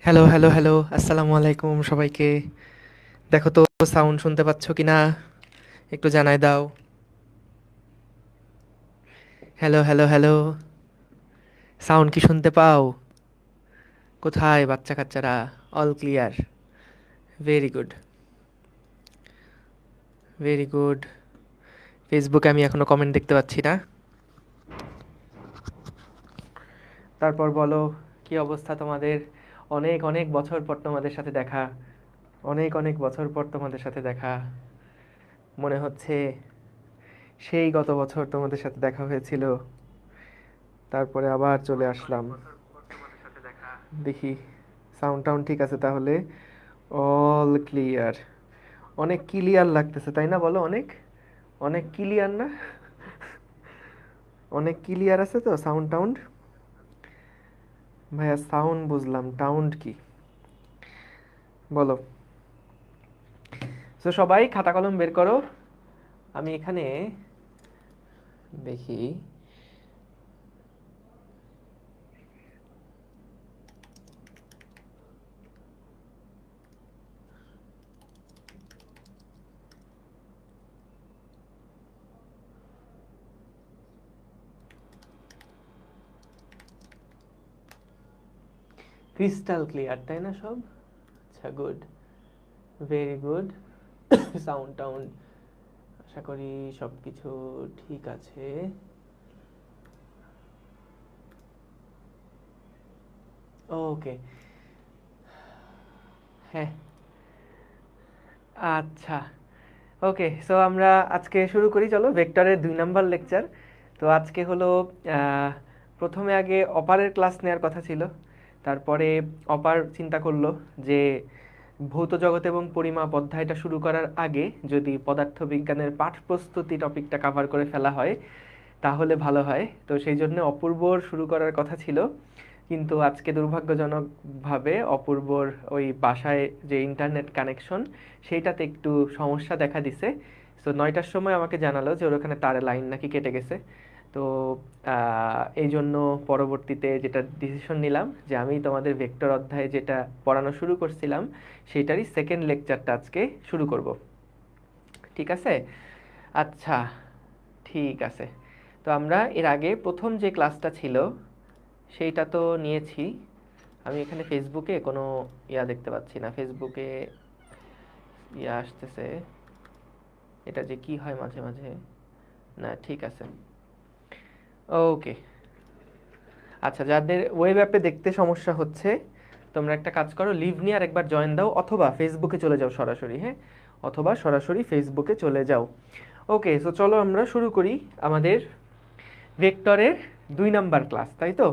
Hello, hello, hello. আসসালামু আলাইকুম সবাইকে। দেখো তো সাউন্ড শুনতে পাচ্ছ কিনা? একটু জানায় দাও। Hello, hello, hello. সাউন্ড কি শুনতে পাও? কোথায় বাচ্চা কাচ্চারা? All clear. Very good, very good. ফেসবুকে আমি এখনো কমেন্ট দেখতে পাচ্ছি না। তারপর বলো, কি অবস্থা তোমাদের? অনেক অনেক বছর পর তোমাদের সাথে দেখা। অনেক অনেক বছর পর তোমাদের সাথে দেখা। মনে হচ্ছে সেই গত বছর তোমাদের সাথে দেখা হয়েছিল। তারপরে আবার চলে আসলাম। দেখি, সাউন্ড টাউন ঠিক আছে তাহলে। All clear. অনেক ক্লিয়ার লাগতেছে তাই না? বলো, অনেক অনেক ক্লিয়ার না? অনেক ক্লিয়ার আছে তো সাউন্ড টাউন্ড? ভাইয়া সাউন্ড বুঝলাম, টাউন্ড কি? বলো। তো সবাই খাতা কলম বের করো। আমি এখানে দেখি। ক্রিস্টাল ক্লিয়ার তাই না সব? আচ্ছা, গুড, ভেরি গুড। সাউন্ড টাউন্ড আশা করি সব কিছু ঠিক আছে। ওকে। হ্যাঁ। আচ্ছা। ওকে, সো আমরা আজকে শুরু করি, চলো, ভেক্টরের 2 নাম্বার লেকচার। তো আজকে হলো আহ, প্রথমে আগে অপারের ক্লাস নেওয়ার কথা ছিল। তারপরে অপার চিন্তা করলো যে ভৌত জগৎ এবং পরিমাপ অধ্যায়টা শুরু করার আগে যদি পদার্থবিজ্ঞানের পাঠ প্রস্তুতি টপিকটা কাভার করে ফেলা হয় তাহলে ভালো হয়। তো সেই জন্য অপূর্বর শুরু করার কথা ছিল, কিন্তু আজকে দুর্ভাগ্যজনকভাবে অপূর্বর ওই বাসায় যে ইন্টারনেট কানেকশন সেইটাতে একটু সমস্যা দেখা দিছে। তো 9টার সময় আমাকে জানালো যে ওর ওখানে তারে লাইন নাকি কেটে গেছে। তো এই জন্য পরবর্তীতে যেটা ডিসিশন নিলাম যে আমি তোমাদের ভেক্টর অধ্যায়ে যেটা পড়ানো শুরু করছিলাম সেইটারই সেকেন্ড লেকচারটা আজকে শুরু করব। ঠিক আছে? আচ্ছা, ঠিক আছে। তো আমরা এর আগে প্রথম যে ক্লাসটা ছিল সেইটা তো নিয়েছি। আমি এখানে ফেসবুকে কোনো দেখতে পাচ্ছি না। ফেসবুকে আসতেছে, এটা যে কি হয় মাঝে মাঝে। না, ঠিক আছে। ওকে। আচ্ছা, যাদের ওয়েব অ্যাপে দেখতে সমস্যা হচ্ছে তোমরা একটা কাজ করো, লিভ নিয়ে আর একবার জয়েন দাও অথবা ফেসবুকে চলে যাও সরাসরি। হ্যাঁ, অথবা সরাসরি ফেসবুকে চলে যাও। ওকে, সো চলো আমরা শুরু করি আমাদের ভেক্টরের 2 নাম্বার ক্লাস, তাই তো?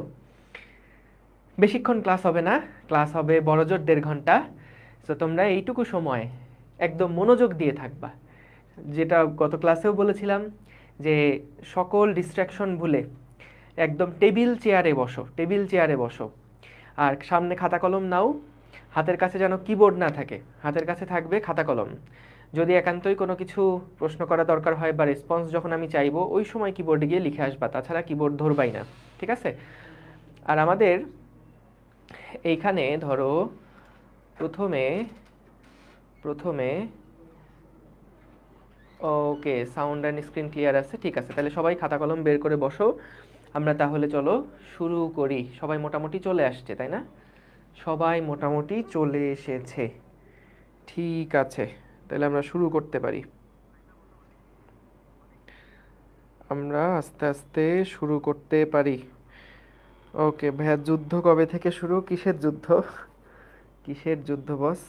বেশিক্ষণ ক্লাস হবে না, ক্লাস হবে বড়জোর 1.5 ঘন্টা। তো তোমরা এইটুকু সময় একদম মনোযোগ দিয়ে থাকবা। যেটা গত ক্লাসেও বলেছিলাম যে সকল ডিস্ট্র্যাকশন ভুলে একদম টেবিল চেয়ারে বসো, টেবিল চেয়ারে বসো। আর সামনে খাতা কলম নাও। হাতের কাছে যেন কিবোর্ড না থাকে, হাতের কাছে থাকবে খাতা কলম। যদি একান্তই কোনো কিছু প্রশ্ন করা দরকার হয় বা রেসপন্স যখন আমি চাইবো ওই সময় কিবোর্ডে গিয়ে লিখে আসবা, তাছাড়া কিবোর্ড ধরবাই না। ঠিক আছে? আর আমাদের এইখানে ধরো প্রথমে প্রথমে ওকে, সাউন্ড অ্যান্ড স্ক্রিন ক্লিয়ার আছে, ঠিক আছে। তাহলে সবাই খাতা কলম বের করে বসো। আমরা তাহলে চলো শুরু করি। সবাই মোটামুটি চলে আসছে তাই না? সবাই মোটামুটি চলে এসেছে। ঠিক আছে, তাহলে আমরা শুরু করতে পারি। আমরা আস্তে আস্তে শুরু করতে পারি। ওকে ভাইয়া, যুদ্ধ কবে থেকে শুরু? কিসের যুদ্ধ? কিসের যুদ্ধ বস?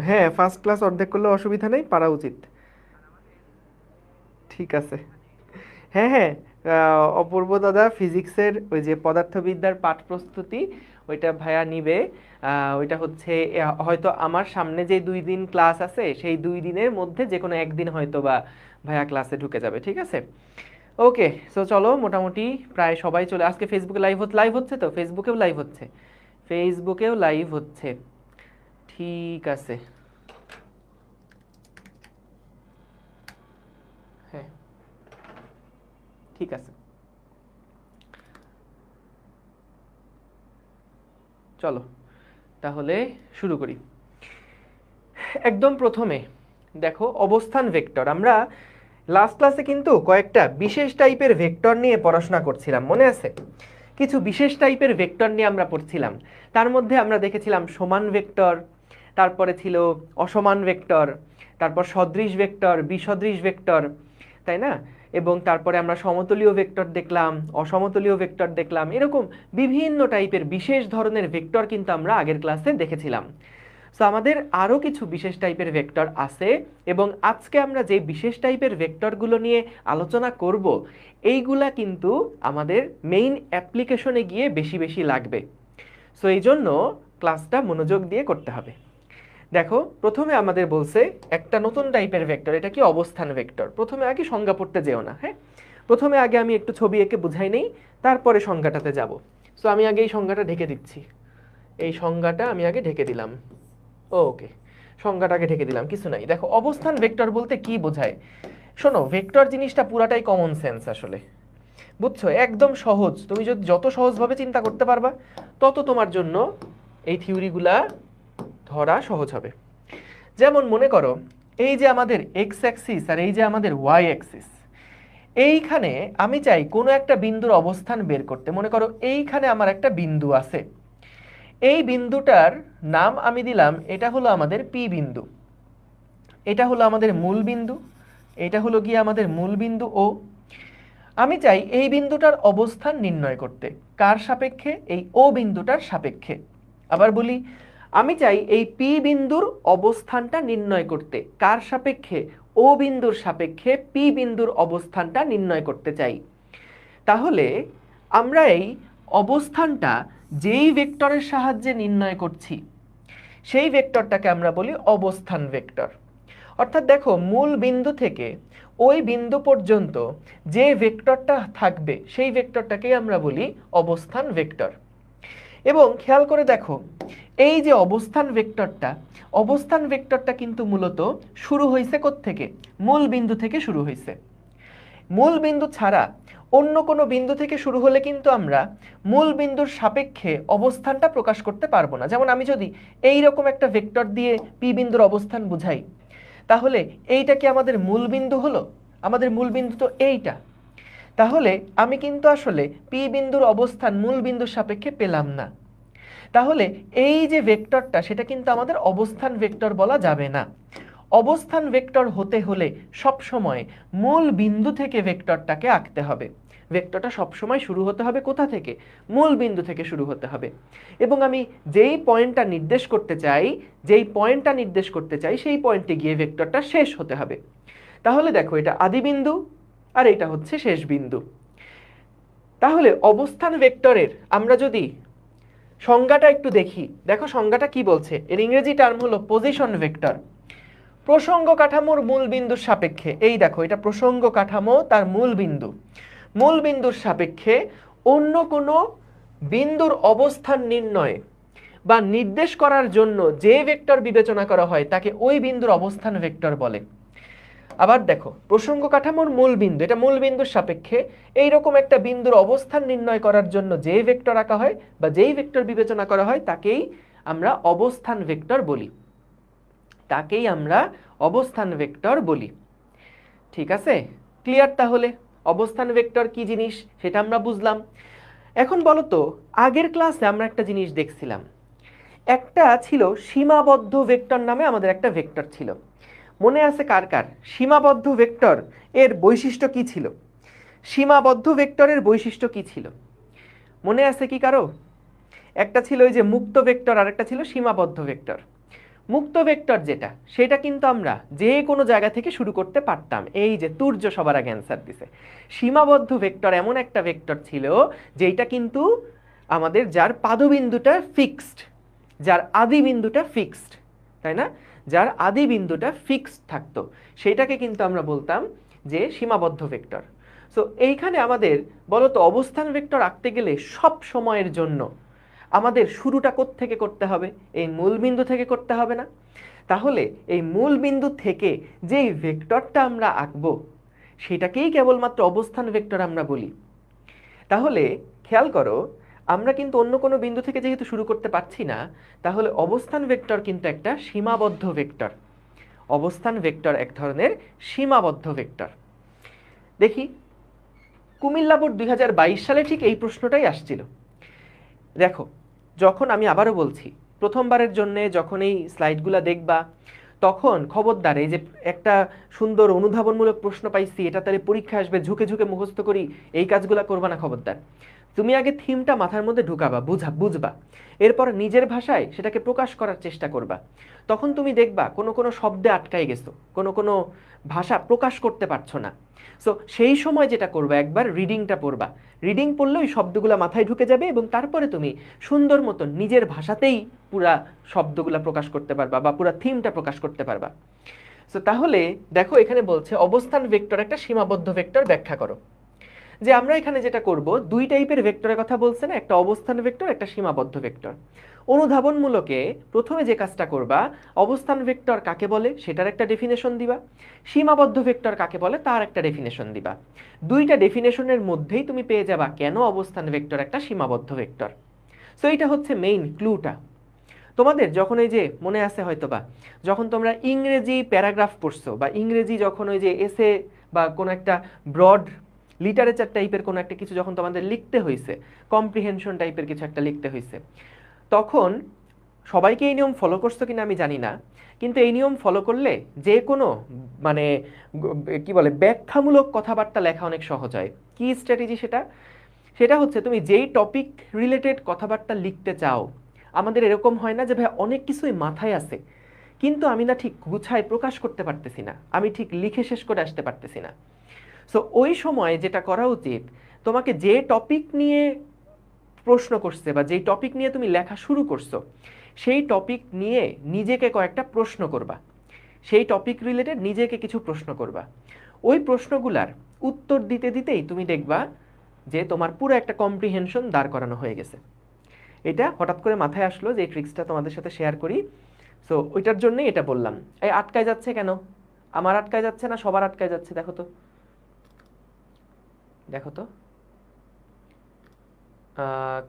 হ্যাঁ, ফার্স্ট ক্লাস অর্ধেক করলে অসুবিধা নেই, পারা উচিত। ঠিক আছে। হ্যাঁ, হ্যাঁ। অপূর্ব দাদা ফিজিক্সের ওই যে পদার্থবিদ্যার পাঠ প্রস্তুতি ওইটা ভাইয়া নিবে। ওইটা হচ্ছে হয়তো আমার সামনে যে 2 দিন ক্লাস আছে সেই 2 দিনের মধ্যে যে কোনো একদিন হয়তো বা ভাইয়া ক্লাসে ঢুকে যাবে। ঠিক আছে? ওকে, সো চলো মোটামুটি প্রায় সবাই চলে। আজকে ফেসবুকে লাইভ হচ্ছে, তো ফেসবুকেও লাইভ হচ্ছে। ফেসবুকেও লাইভ হচ্ছে। ঠিক আছে। হ্যাঁ, ঠিক আছে। চলো তাহলে শুরু করি। একদম প্রথমে দেখো অবস্থান ভেক্টর। আমরা লাস্ট ক্লাসে কিন্তু কয়েকটা বিশেষ টাইপের ভেক্টর নিয়ে পড়াশোনা করছিলাম, মনে আছে? কিছু বিশেষ টাইপের ভেক্টর নিয়ে আমরা পড়ছিলাম। তার মধ্যে আমরা দেখেছিলাম সমান ভেক্টর, তারপরে ছিল অসমান ভেক্টর, তারপর সদৃশ ভেক্টর, বিসদৃশ ভেক্টর, তাই না? এবং তারপরে আমরা সমতলীয় ভেক্টর দেখলাম, অসমতলীয় ভেক্টর দেখলাম। এরকম বিভিন্ন টাইপের বিশেষ ধরনের ভেক্টর কিন্তু আমরা আগের ক্লাসে দেখেছিলাম। সো আমাদের আরও কিছু বিশেষ টাইপের ভেক্টর আছে, এবং আজকে আমরা যে বিশেষ টাইপের ভেক্টরগুলো নিয়ে আলোচনা করব এইগুলা কিন্তু আমাদের মেইন অ্যাপ্লিকেশনে গিয়ে বেশি বেশি লাগবে। সো এই জন্য ক্লাসটা মনোযোগ দিয়ে করতে হবে। দেখো প্রথমে আমাদের বলছে একটা নতুন টাইপের ভেক্টর, এটা কি অবস্থান ভেক্টর। প্রথমে আগে সংজ্ঞা পড়তে যেও না, হ্যাঁ? প্রথমে আগে আমি একটু ছবি এঁকে বুঝাই নেই, তারপরে সংজ্ঞাটাতে যাব। সো আমি আগে এই সংজ্ঞাটা ঢেকে দিচ্ছি। এই সংজ্ঞাটা আমি আগে ঢেকে দিলাম। ওকে, সংজ্ঞাটাকে ঢেকে দিলাম, কিছু নাই। দেখো অবস্থান ভেক্টর বলতে কি বোঝায়। শোনো, ভেক্টর জিনিসটা পুরাটাই কমন সেন্স আসলে, বুঝছো? একদম সহজ। তুমি যদি যত সহজভাবে চিন্তা করতে পারবা তত তোমার জন্য এই থিওরিগুলা ধরা সহজ হবে। যেমন মনে করো এই যে আমাদের এক্স অ্যাক্সিস আর এই যে আমাদের ওয়াই অ্যাক্সিস, এইখানে আমি চাই কোনো একটা বিন্দুর অবস্থান বের করতে। মনে করো এইখানে আমার একটা বিন্দু আছে, এই বিন্দুটার নাম আমি দিলাম, এটা হলো আমাদের পি বিন্দু, এটা হলো আমাদের মূল বিন্দু, এটা হলো গিয়ে আমাদের মূল বিন্দু ও। আমি চাই এই বিন্দুটার অবস্থান নির্ণয় করতে, কার সাপেক্ষে? এই ও বিন্দুটার সাপেক্ষে। আবার বলি, আমি চাই এই পি বিন্দুর অবস্থানটা নির্ণয় করতে, কার সাপেক্ষে? ও বিন্দুর সাপেক্ষে পি বিন্দুর অবস্থানটা নির্ণয় করতে চাই। তাহলে আমরা এই অবস্থানটা যেই ভেক্টরের সাহায্যে নির্ণয় করছি সেই ভেক্টরটাকে আমরা বলি অবস্থান ভেক্টর। অর্থাৎ দেখো মূল বিন্দু থেকে ওই বিন্দু পর্যন্ত যে ভেক্টরটা থাকবে সেই ভেক্টরটাকেই আমরা বলি অবস্থান ভেক্টর। এবং খেয়াল করে দেখো এই যে অবস্থান ভেক্টরটা কিন্তু মূলত শুরু হয়েছে কোত্থেকে? মূল বিন্দু থেকে শুরু হয়েছে। মূল বিন্দু ছাড়া অন্য কোনো বিন্দু থেকে শুরু হলে কিন্তু আমরা মূল বিন্দুর সাপেক্ষে অবস্থানটা প্রকাশ করতে পারবো না। যেমন আমি যদি এই রকম একটা ভেক্টর দিয়ে পি বিন্দুর অবস্থান বুঝাই, তাহলে এইটা কি আমাদের মূল বিন্দু হলো? আমাদের মূল বিন্দু তো এইটা। তাহলে আমি কিন্তু আসলে পি বিন্দুর অবস্থান মূল বিন্দুর সাপেক্ষে পেলাম না। তাহলে এই যে ভেক্টরটা সেটা কিন্তু আমাদের অবস্থান ভেক্টর বলা যাবে না। অবস্থান ভেক্টর হতে হলে সবসময় মূল বিন্দু থেকে ভেক্টরটাকে আঁকতে হবে। ভেক্টরটা সবসময় শুরু হতে হবে কোথা থেকে? মূল বিন্দু থেকে শুরু হতে হবে। এবং আমি যেই পয়েন্টটা নির্দেশ করতে চাই সেই পয়েন্টে গিয়ে ভেক্টরটা শেষ হতে হবে। তাহলে দেখো এটা আদি বিন্দু আর এটা হচ্ছে শেষ বিন্দু। তাহলে অবস্থান ভেক্টরের আমরা যদি সংজ্ঞাটা একটু দেখি, দেখো সংজ্ঞাটা কি বলছে। এর ইংরেজি টার্ম হলো পজিশন ভেক্টর। প্রসঙ্গ কাঠামোর মূল বিন্দুর সাপেক্ষে, এই দেখো এটা প্রসঙ্গ কাঠামো, তার মূল বিন্দুর সাপেক্ষে অন্য কোনো বিন্দুর অবস্থান নির্ণয় বা নির্দেশ করার জন্য যে ভেক্টর বিবেচনা করা হয় তাকে ওই বিন্দুর অবস্থান ভেক্টর বলে। আবার দেখো প্রসঙ্গ কাঠামোর মূল বিন্দু, এটা মূল বিন্দুর সাপেক্ষে এইরকম একটা বিন্দুর অবস্থান নির্ণয় করার জন্য যে ভেক্টর আঁকা হয় বা যেই ভেক্টর বিবেচনা করা হয় তাকেই আমরা অবস্থান ভেক্টর বলি। ঠিক আছে, ক্লিয়ার? তাহলে অবস্থান ভেক্টর কি জিনিস সেটা আমরা বুঝলাম। এখন বলো তো, আগের ক্লাসে আমরা একটা জিনিস দেখছিলাম, একটা ছিল সীমাবদ্ধ ভেক্টর নামে আমাদের একটা ভেক্টর ছিল। মনে আছে কার কার? সীমাবদ্ধ ভেক্টর এর বৈশিষ্ট্য কি ছিল? সীমাবদ্ধ ভেক্টরের বৈশিষ্ট্য কি ছিল মনে আছে কি কারো? একটা ছিল ওই যে মুক্ত ভেক্টর আর একটা ছিল সীমাবদ্ধ ভেক্টর। মুক্ত ভেক্টর যেটা, সেটা কিন্তু আমরা যে কোনো জায়গা থেকে শুরু করতে পারতাম। এই যে তুর্য সবার আগে অ্যান্সার দিছে। সীমাবদ্ধ ভেক্টর এমন একটা ভেক্টর ছিল যেটা কিন্তু আমাদের যার পাদবিন্দুটা ফিক্সড, যার আদি বিন্দুটা ফিক্সড, তাই না? যার আদি বিন্দুটা ফিক্সড থাকতো সেটাকে কিন্তু আমরা বলতাম যে সীমাবদ্ধ ভেক্টর। সো এইখানে আমাদের বলতো অবস্থান ভেক্টর আঁকতে গেলে সব সময়ের জন্য আমাদের শুরুটা কোত্থেকে করতে হবে? এই মূল বিন্দু থেকে করতে হবে না? তাহলে এই মূল বিন্দু থেকে যেই ভেক্টরটা আমরা আঁকবো সেটাকেই কেবলমাত্র অবস্থান ভেক্টর আমরা বলি। তাহলে খেয়াল করো, আমরা কিন্তু অন্য কোনো বিন্দু থেকে যেহেতু শুরু করতে পারছি না, তাহলে অবস্থান ভেক্টর কিন্তু একটা সীমাবদ্ধ ভেক্টর। অবস্থান ভেক্টর এক ধরনের সীমাবদ্ধ ভেক্টর। দেখি কুমিল্লা বোর্ড 2022 সালে ঠিক এই প্রশ্নটাই আসছিল। দেখো, যখন আমি আবারও বলছি, প্রথমবারের জন্য যখন এই স্লাইডগুলো দেখবা, তখন খবরদার এই যে একটা সুন্দর অনুধাবনমূলক প্রশ্ন পাইছি, এটা তাহলে পরীক্ষা আসবে, ঝুঁকে ঝুঁকে মুখস্থ করি, এই কাজগুলো করবা না খবরদার। তুমি আগে থিমটা মাথার মধ্যে ঢুকাবা, বুঝবা, এরপর নিজের ভাষায় সেটাকে প্রকাশ করার চেষ্টা করবা। তখন তুমি দেখবা কোনো কোনো শব্দে আটকাই গেছো, কোনো কোনো ভাষা প্রকাশ করতে পারছো না। সো সেই সময় যেটা করবা, একবার রিডিংটা পড়বা। রিডিং পড়লে ওই শব্দগুলো মাথায় ঢুকে যাবে এবং তারপরে তুমি সুন্দর মতো নিজের ভাষাতেই পুরা শব্দগুলো প্রকাশ করতে পারবা বা পুরা থিমটা প্রকাশ করতে পারবা। সো তাহলে দেখো, এখানে বলছে অবস্থান ভেক্টর একটা সীমাবদ্ধ ভেক্টর ব্যাখ্যা করো। যে আমরা এখানে যেটা করব, দুই টাইপের ভেক্টরের কথা বলছে না, একটা অবস্থান ভেক্টর, একটা সীমাবদ্ধ ভেক্টর। অনুধাবনমূলকে প্রথমে যে কাজটা করবা, অবস্থান ভেক্টর কাকে বলে সেটার একটা ডেফিনেশন দিবা, সীমাবদ্ধ ভেক্টর কাকে বলে তার একটা ডেফিনেশন দিবা। দুইটা ডেফিনেশনের মধ্যেই তুমি পেয়ে যাবা কেন অবস্থান ভেক্টর একটা সীমাবদ্ধ ভেক্টর। সো এটা হচ্ছে মেইন ক্লুটা। তোমাদের যখন এই যে মনে আছে হয়তোবা, যখন তোমরা ইংরেজি প্যারাগ্রাফ পড়ছো বা ইংরেজি যখন ওই যে এসে বা কোনো একটা ব্রড লিটারেচার টাইপের কোনো একটা কিছু যখন তোমাদের লিখতে হয়েছে, কম্প্রিহেনশন টাইপের কিছু একটা লিখতে হয়েছে, তখন সবাইকে এই নিয়ম ফলো করছো কিনা আমি জানি না, কিন্তু এই নিয়ম ফলো করলে যে কোনো মানে কি বলে ব্যাখ্যামূলক কথাবার্তা লেখা অনেক সহজ হয়। কি স্ট্র্যাটেজি সেটা? সেটা হচ্ছে তুমি যেই টপিক রিলেটেড কথাবার্তা লিখতে চাও, আমাদের এরকম হয় না যে ভাই অনেক কিছুই মাথায় আছে কিন্তু আমি না ঠিক গুছায় প্রকাশ করতে পারতেছি না, আমি ঠিক লিখে শেষ করে আসতে পারতেছি না। সো ওই সময় যেটা করা উচিত, তোমাকে যে টপিক নিয়ে প্রশ্ন করছে বা যেই টপিক নিয়ে তুমি লেখা শুরু করছো, সেই টপিক নিয়ে নিজেকে কয়েকটা প্রশ্ন করবা, সেই টপিক রিলেটেড নিজেকে কিছু প্রশ্ন করবা। ওই প্রশ্নগুলার উত্তর দিতে দিতেই তুমি দেখবা যে তোমার পুরো একটা কম্প্রিহেনশন দাঁড় করানো হয়ে গেছে। এটা হঠাৎ করে মাথায় আসলো যে এই ট্রিক্সটা তোমাদের সাথে শেয়ার করি। সো ওইটার জন্যই এটা বললাম। এই আটকায় যাচ্ছে কেন? আমার আটকায় যাচ্ছে না সবার আটকায় যাচ্ছে? দেখো তো, দেখো তো,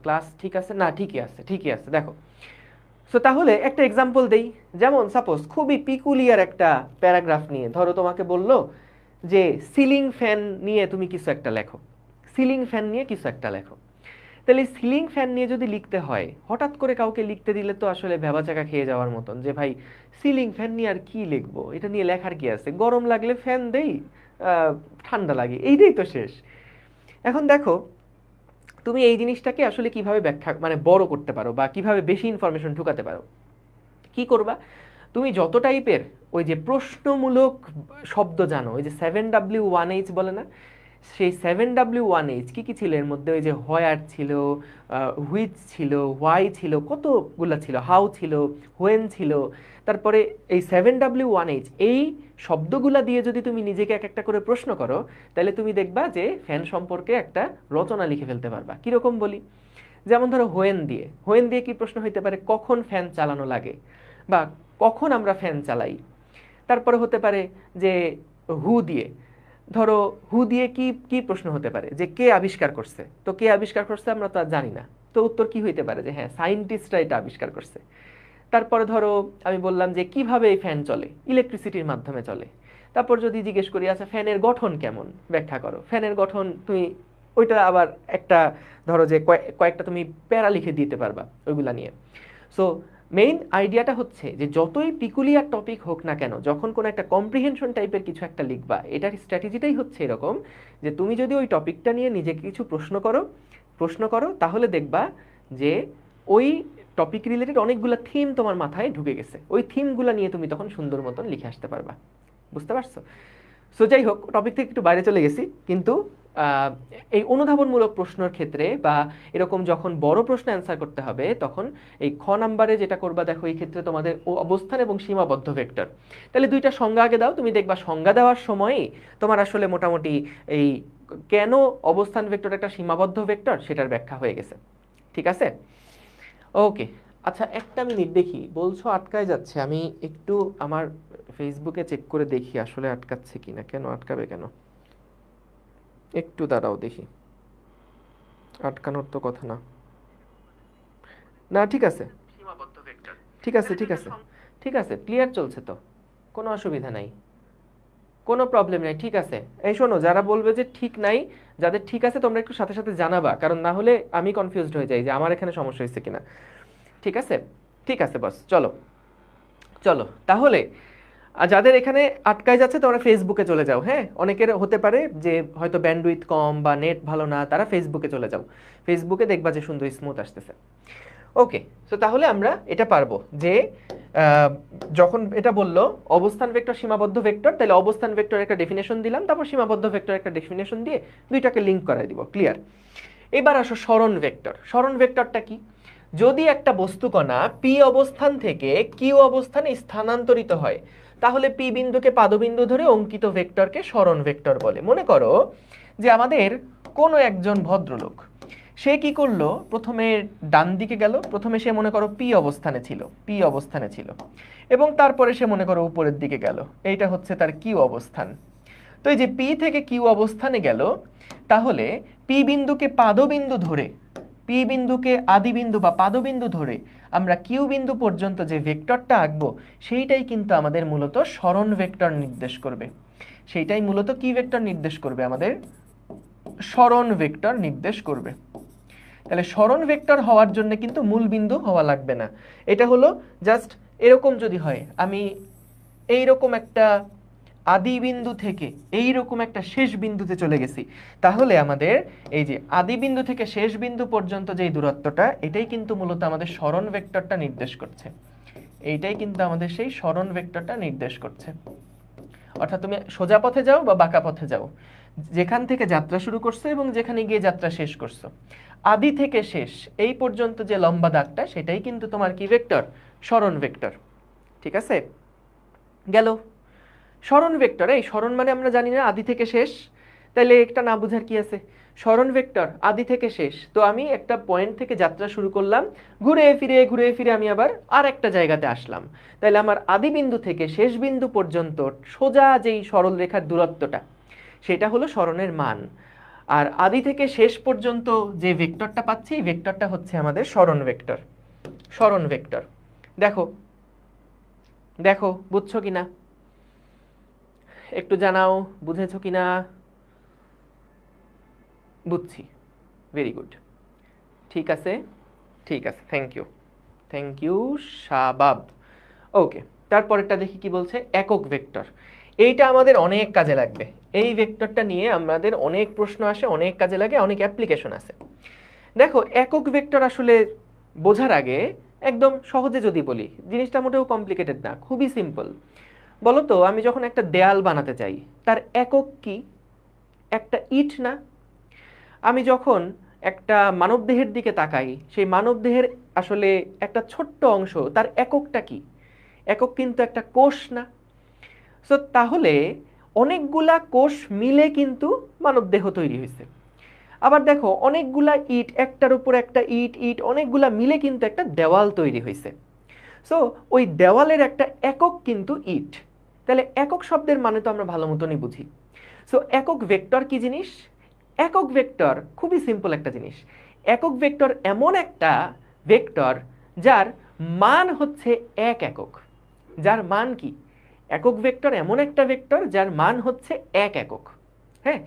ক্লাস ঠিক আছে না? ঠিকই আছে, ঠিকই আছে, দেখো। সো তাহলে একটা এক্সাম্পল দেই। যেমন সাপোজ খুবই পিকুলিয়ার একটা প্যারাগ্রাফ নিয়ে ধরো তোমাকে বললো যে সিলিং ফ্যান নিয়ে তুমি কিছু একটা লেখো, সিলিং ফ্যান নিয়ে কিছু একটা লেখো। তাহলে সিলিং ফ্যান নিয়ে যদি লিখতে হয়, হঠাৎ করে কাউকে লিখতে দিলে তো আসলে ভ্যাবাচাকা খেয়ে যাওয়ার মতন, যে ভাই সিলিং ফ্যান নিয়ে আর কি লিখবো, এটা নিয়ে লেখার কি আছে, গরম লাগলে ফ্যান দেই, ঠান্ডা লাগে, এইটাই তো শেষ। এখন দেখো, তুমি এই জিনিসটাকে আসলে কিভাবে ব্যাখ্যা মানে বড় করতে পারো বা কিভাবে বেশি ইনফরমেশন ঢুকাতে পারো। কি করবা, তুমি যত টাইপের ওই যে প্রশ্নমূলক শব্দ জানো, ওই যে 7W1H বলে না, সেই 7W1H কি কি ছিল এর মধ্যে? ওই যে হোয়ার ছিল, হুইচ ছিল, হোয়াই ছিল, কতগুলা ছিল, হাউ ছিল, হোয়েন ছিল। তারপরে এই 7W1H এই শব্দগুলা দিয়ে যদি তুমি নিজেকে এক একটা করে প্রশ্ন করো, তাহলে তুমি দেখবা যে ফ্যান সম্পর্কে একটা রচনা লিখে ফেলতে পারবা। কিরকম বলি, যেমন ধরো হোয়েন দিয়ে, হোয়েন দিয়ে কি প্রশ্ন হইতে পারে, কখন ফ্যান চালানো লাগে বা কখন আমরা ফ্যান চালাই। তারপরে হতে পারে যে হু দিয়ে, ধরো হু দিয়ে কি কি প্রশ্ন হতে পারে, যে কে আবিষ্কার করছে, তো কে আবিষ্কার করছে আমরা তো আর জানি না, তো উত্তর কি হইতে পারে, যে হ্যাঁ সায়েন্টিস্টরা এটা আবিষ্কার করছে। তারপরে ধরো আমি বললাম যে কিভাবে এই ফ্যান চলে, ইলেকট্রিসিটির মাধ্যমে চলে। তারপর যদি জিজ্ঞেস করি আচ্ছা ফ্যানের গঠন কেমন, ব্যাখ্যা করো, ফ্যানের গঠন তুমি ওইটা আবার একটা ধরো যে কয়েকটা তুমি প্যারা লিখে দিতে পারবা ওইগুলা নিয়ে। সো মেইন আইডিয়াটা হচ্ছে যে যতই পিকুলিয়ার টপিক হোক না কেন, যখন কোনো একটা কম্প্রিহেনশন টাইপের কিছু একটা লিখবা, এটার স্ট্র্যাটেজিটাই হচ্ছে এরকম যে তুমি যদি ওই টপিকটা নিয়ে নিজেকে কিছু প্রশ্ন করো তাহলে দেখবা যে ওই টপিক রিলেটেড অনেকগুলো থিম তোমার মাথায় ঢুকে গেছে, ওই থিমগুলো নিয়ে তুমি তখন সুন্দর মতন লিখে আসতে পারবা। বুঝতে পারছো? সো যাই হোক, টপিক থেকে একটু বাইরে চলে গেছি, কিন্তু এই অনুধাবনমূলক প্রশ্নের ক্ষেত্রে বা এরকম যখন বড় প্রশ্ন অ্যান্সার করতে হবে, তখন এই খ নাম্বারে যেটা করবা, দেখো এই ক্ষেত্রে তোমাদের অবস্থান এবং সীমাবদ্ধ ভেক্টর, তাহলে দুইটা সংজ্ঞা আগে দাও। তুমি দেখবা সংজ্ঞা দেওয়ার সময়ই তোমার আসলে মোটামুটি এই কেন অবস্থান ভেক্টর একটা সীমাবদ্ধ ভেক্টর সেটার ব্যাখ্যা হয়ে গেছে। ঠিক আছে, ওকে। আচ্ছা একটা মিনিট, দেখি বলছো আটকায় যাচ্ছে, আমি একটু আমার ফেসবুকে চেক করে দেখি আসলে আটকাচ্ছে কিনা। কেন আটকাবে কেন, একটু দাঁড়াও দেখি, আটকানোর তো কথা না। না ঠিক আছে, সীমাবদ্ধ ভেক্টর, ঠিক আছে ঠিক আছে ঠিক আছে, ক্লিয়ার চলছে তো, কোনো অসুবিধা নাই, কোনো প্রবলেম নাই, ঠিক আছে। এই শোনো, যারা বলবে যে ঠিক নাই, যাদের ঠিক আছে তোমরা একটু সাথে সাথে জানাবা, কারণ না হলে আমি কনফিউজড হয়ে যাই যে আমার এখানে সমস্যা হয়েছে কিনা। ঠিক আছে, ঠিক আছে বস, চলো চলো তাহলে। আর যাদের এখানে আটকায় যাচ্ছে তোমরা ফেসবুকে চলে যাও, হ্যাঁ, অনেকের হতে পারে যে হয়তো ব্যান্ডউইথ কম বা নেট ভালো না, তারা ফেসবুকে চলে যাও, ফেসবুকে দেখবা যে সুন্দর স্মুথ আসতেছে। ওকে, তো তাহলে আমরা এটা পারবো যে যখন এটা বললো অবস্থান ভেক্টর সীমাবদ্ধ ভেক্টর, তাহলে অবস্থান ভেক্টর একটা ডেফিনেশন দিলাম, তারপর সীমাবদ্ধ ভেক্টর একটা ডেফিনেশন দিয়ে দুইটাকে লিংক করাই দিব, ক্লিয়ার। এবার আসো সরণ ভেক্টর। সরণ ভেক্টরটা কি? যদি একটা বস্তুকণা পি অবস্থান থেকে কিউ অবস্থানে স্থানান্তরিত হয়, তাহলে পি বিন্দুকে পাদবিন্দু ধরে অঙ্কিত ভেক্টরকে সরণ ভেক্টর বলে। মনে করো যে আমাদের কোনো একজন ভদ্রলোক, সে কি করলো, প্রথমে ডান দিকে গেল, প্রথমে সে মনে করো পি অবস্থানে ছিল, পি অবস্থানে ছিল, এবং তারপরে সে মনে করো উপরের দিকে গেল, এইটা হচ্ছে তার কিউ অবস্থান। তো এই যে পি থেকে কিউ অবস্থানে গেল, তাহলে পি বিন্দুকে পাদবিন্দু ধরে, পি বিন্দুকে আদিবিন্দু বা পাদবিন্দু ধরে আমরা কিউ বিন্দু পর্যন্ত যে ভেক্টরটা আঁকবো, সেইটাই কিন্তু আমাদের মূলত সরণ ভেক্টর নির্দেশ করবে। সেইটাই মূলত কি ভেক্টর নির্দেশ করবে? আমাদের সরণ ভেক্টর নির্দেশ করবে। তাহলে সরণ ভেক্টর হওয়ার জন্য কিন্তু মূল বিন্দু হওয়া লাগবে না। এটা হলো জাস্ট এরকম যদি হয়, আমি এইরকম একটা আদি বিন্দু থেকে এইরকম একটা শেষ বিন্দুতে চলে গেছি, তাহলে আমাদের এই যে আদি বিন্দু থেকে শেষ বিন্দু পর্যন্ত যে দূরত্বটা, এটাই কিন্তু মূলত আমাদের সরণ ভেক্টরটা নির্দেশ করছে। এইটাই কিন্তু আমাদের সেই সরণ ভেক্টরটা নির্দেশ করছে। অর্থাৎ তুমি সোজা পথে যাও বা বাঁকা পথে যাও, যেখান থেকে যাত্রা শুরু করছো এবং যেখানে গিয়ে যাত্রা শেষ করছো, আদি থেকে শেষ এই পর্যন্ত যে লম্বা দাগটা, সেটাই কিন্তু তোমার কি ভেক্টর? সরণ ভেক্টর। ঠিক আছে, গেল সরণ ভেক্টর। এই সরণ মানে আমরা জানি না আদি থেকে শেষ, তাহলে একটা না বুঝার কি আছে? সরণ ভেক্টর আদি থেকে শেষ, তো আমি একটা পয়েন্ট থেকে যাত্রা শুরু করলাম, ঘুরে ফিরে আমি আবার আর একটা জায়গাতে আসলাম, তাহলে আমার আদি বিন্দু থেকে শেষ বিন্দু পর্যন্ত সোজা যেই সরল রেখার দূরত্বটা, সেটা হলো সরণের মান। আর আদি থেকে শেষ পর্যন্ত যে ভেক্টরটা পাচ্ছি, এই ভেক্টরটা হচ্ছে আমাদের সরণ ভেক্টর। সরণ ভেক্টর দেখো, দেখো বুঝছো কিনা, একটু জানাও বুঝেছো কিনা। বুঝছি, ভেরি গুড, ঠিক আছে ঠিক আছে, থ্যাংক ইউ শাবাব। ওকে, তারপরেরটা দেখি কি বলছে, একক ভেক্টর। এইটা আমাদের অনেক কাজে লাগবে, এই ভেক্টরটা নিয়ে আমাদের অনেক প্রশ্ন আসে, অনেক কাজে লাগে, অনেক অ্যাপ্লিকেশন আছে। দেখো একক ভেক্টর আসলে বোঝার আগে একদম সহজে যদি বলি, জিনিসটা মোটেও কমপ্লিকেটেড না, খুবই সিম্পল। বলো তো, আমি যখন একটা দেয়াল বানাতে চাই, তার একক কি? একটা ইট না? আমি যখন একটা মানবদেহের দিকে তাকাই, সেই মানবদেহের আসলে একটা ছোট্ট অংশ, তার এককটা কি? একক কিন্তু একটা কোষ না? সো তাহলে অনেকগুলা কোষ মিলে কিন্তু মানবদেহ তৈরি হয়েছে। আবার দেখো অনেকগুলা ইট, একটার উপর একটা ইট ইট অনেকগুলা মিলে কিন্তু একটা দেওয়াল তৈরি হয়েছে। সো ওই দেওয়ালের একটা একক কিন্তু ইট। তাহলে একক শব্দের মানে তো আমরা ভালো মতনই বুঝি। সো একক ভেক্টর কি জিনিস? একক ভেক্টর খুবই সিম্পল একটা জিনিস। একক ভেক্টর এমন একটা ভেক্টর যার মান হচ্ছে এক একক। যার মান কি? একক ভেক্টর এমন একটা ভেক্টর যার মান হচ্ছে এক একক। হ্যাঁ,